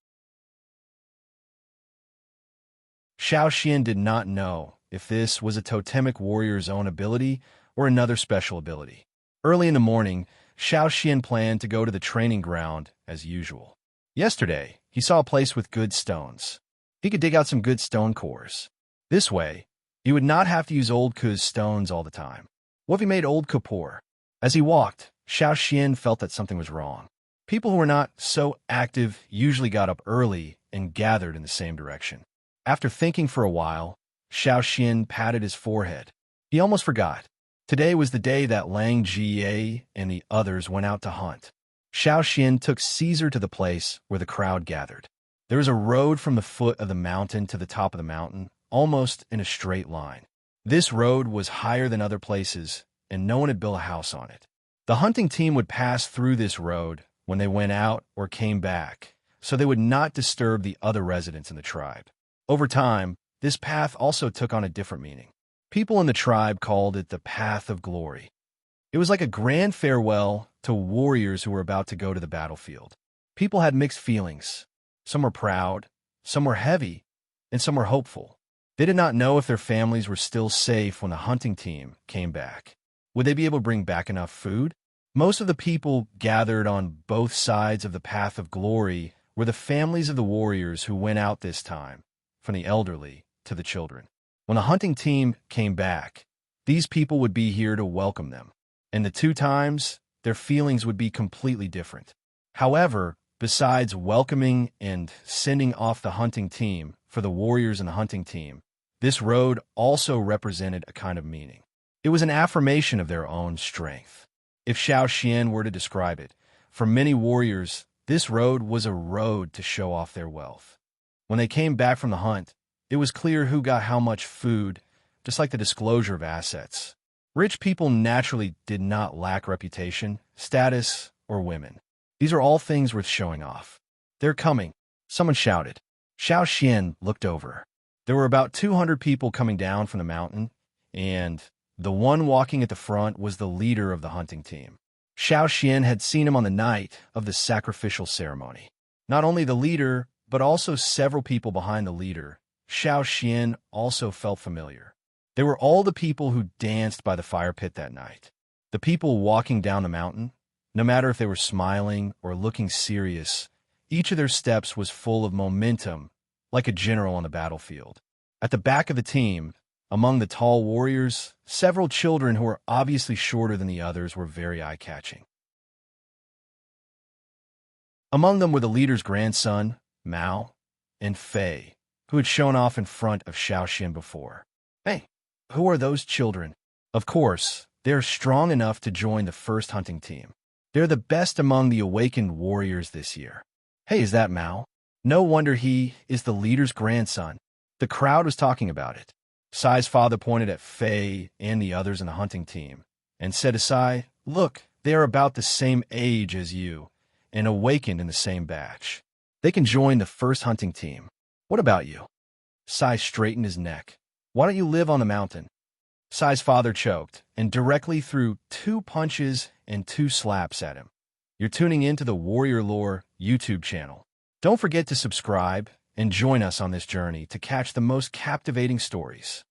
Xiao Xian did not know if this was a totemic warrior's own ability or another special ability. Early in the morning, Xiao Xian planned to go to the training ground as usual. Yesterday, he saw a place with good stones. He could dig out some good stone cores. This way, he would not have to use old Ku's stones all the time. What if he made old Ku poor? As he walked, Xiao Xian felt that something was wrong. People who were not so active usually got up early and gathered in the same direction. After thinking for a while, Xiao Xian patted his forehead. He almost forgot. Today was the day that Lang Jie and the others went out to hunt. Xiao Xian took Caesar to the place where the crowd gathered. There was a road from the foot of the mountain to the top of the mountain, almost in a straight line. This road was higher than other places, and no one had built a house on it. The hunting team would pass through this road when they went out or came back, so they would not disturb the other residents in the tribe. Over time, this path also took on a different meaning. People in the tribe called it the Path of Glory. It was like a grand farewell to warriors who were about to go to the battlefield. People had mixed feelings. Some were proud, some were heavy, and some were hopeful. They did not know if their families were still safe when the hunting team came back. Would they be able to bring back enough food? Most of the people gathered on both sides of the Path of Glory were the families of the warriors who went out this time, from the elderly to the children. When the hunting team came back, these people would be here to welcome them. And the two times, their feelings would be completely different. However, besides welcoming and sending off the hunting team for the warriors and the hunting team, this road also represented a kind of meaning. It was an affirmation of their own strength. If Xiao Xian were to describe it, for many warriors, this road was a road to show off their wealth. When they came back from the hunt, it was clear who got how much food, just like the disclosure of assets. Rich people naturally did not lack reputation, status, or women. These are all things worth showing off. They're coming, someone shouted. Xiao Xian looked over. There were about 200 people coming down from the mountain, and the one walking at the front was the leader of the hunting team. Xiao Xian had seen him on the night of the sacrificial ceremony. Not only the leader, but also several people behind the leader, Xiao Xian also felt familiar. They were all the people who danced by the fire pit that night. The people walking down the mountain, no matter if they were smiling or looking serious, each of their steps was full of momentum, like a general on the battlefield. At the back of the team, among the tall warriors, several children who were obviously shorter than the others were very eye-catching. Among them were the leader's grandson, Mao, and Fei, who had shown off in front of Xiao Xian before. Hey, who are those children? Of course, they are strong enough to join the first hunting team. They're the best among the awakened warriors this year. Hey, is that Mao? No wonder he is the leader's grandson. The crowd was talking about it. Sai's father pointed at Fei and the others in the hunting team and said to Sai, "Look, they are about the same age as you and awakened in the same batch. They can join the first hunting team. What about you?" Sai straightened his neck. "Why don't you live on the mountain?" Sai's father choked and directly threw 2 punches and 2 slaps at him. You're tuning into the Warrior Lore YouTube channel. Don't forget to subscribe and join us on this journey to catch the most captivating stories.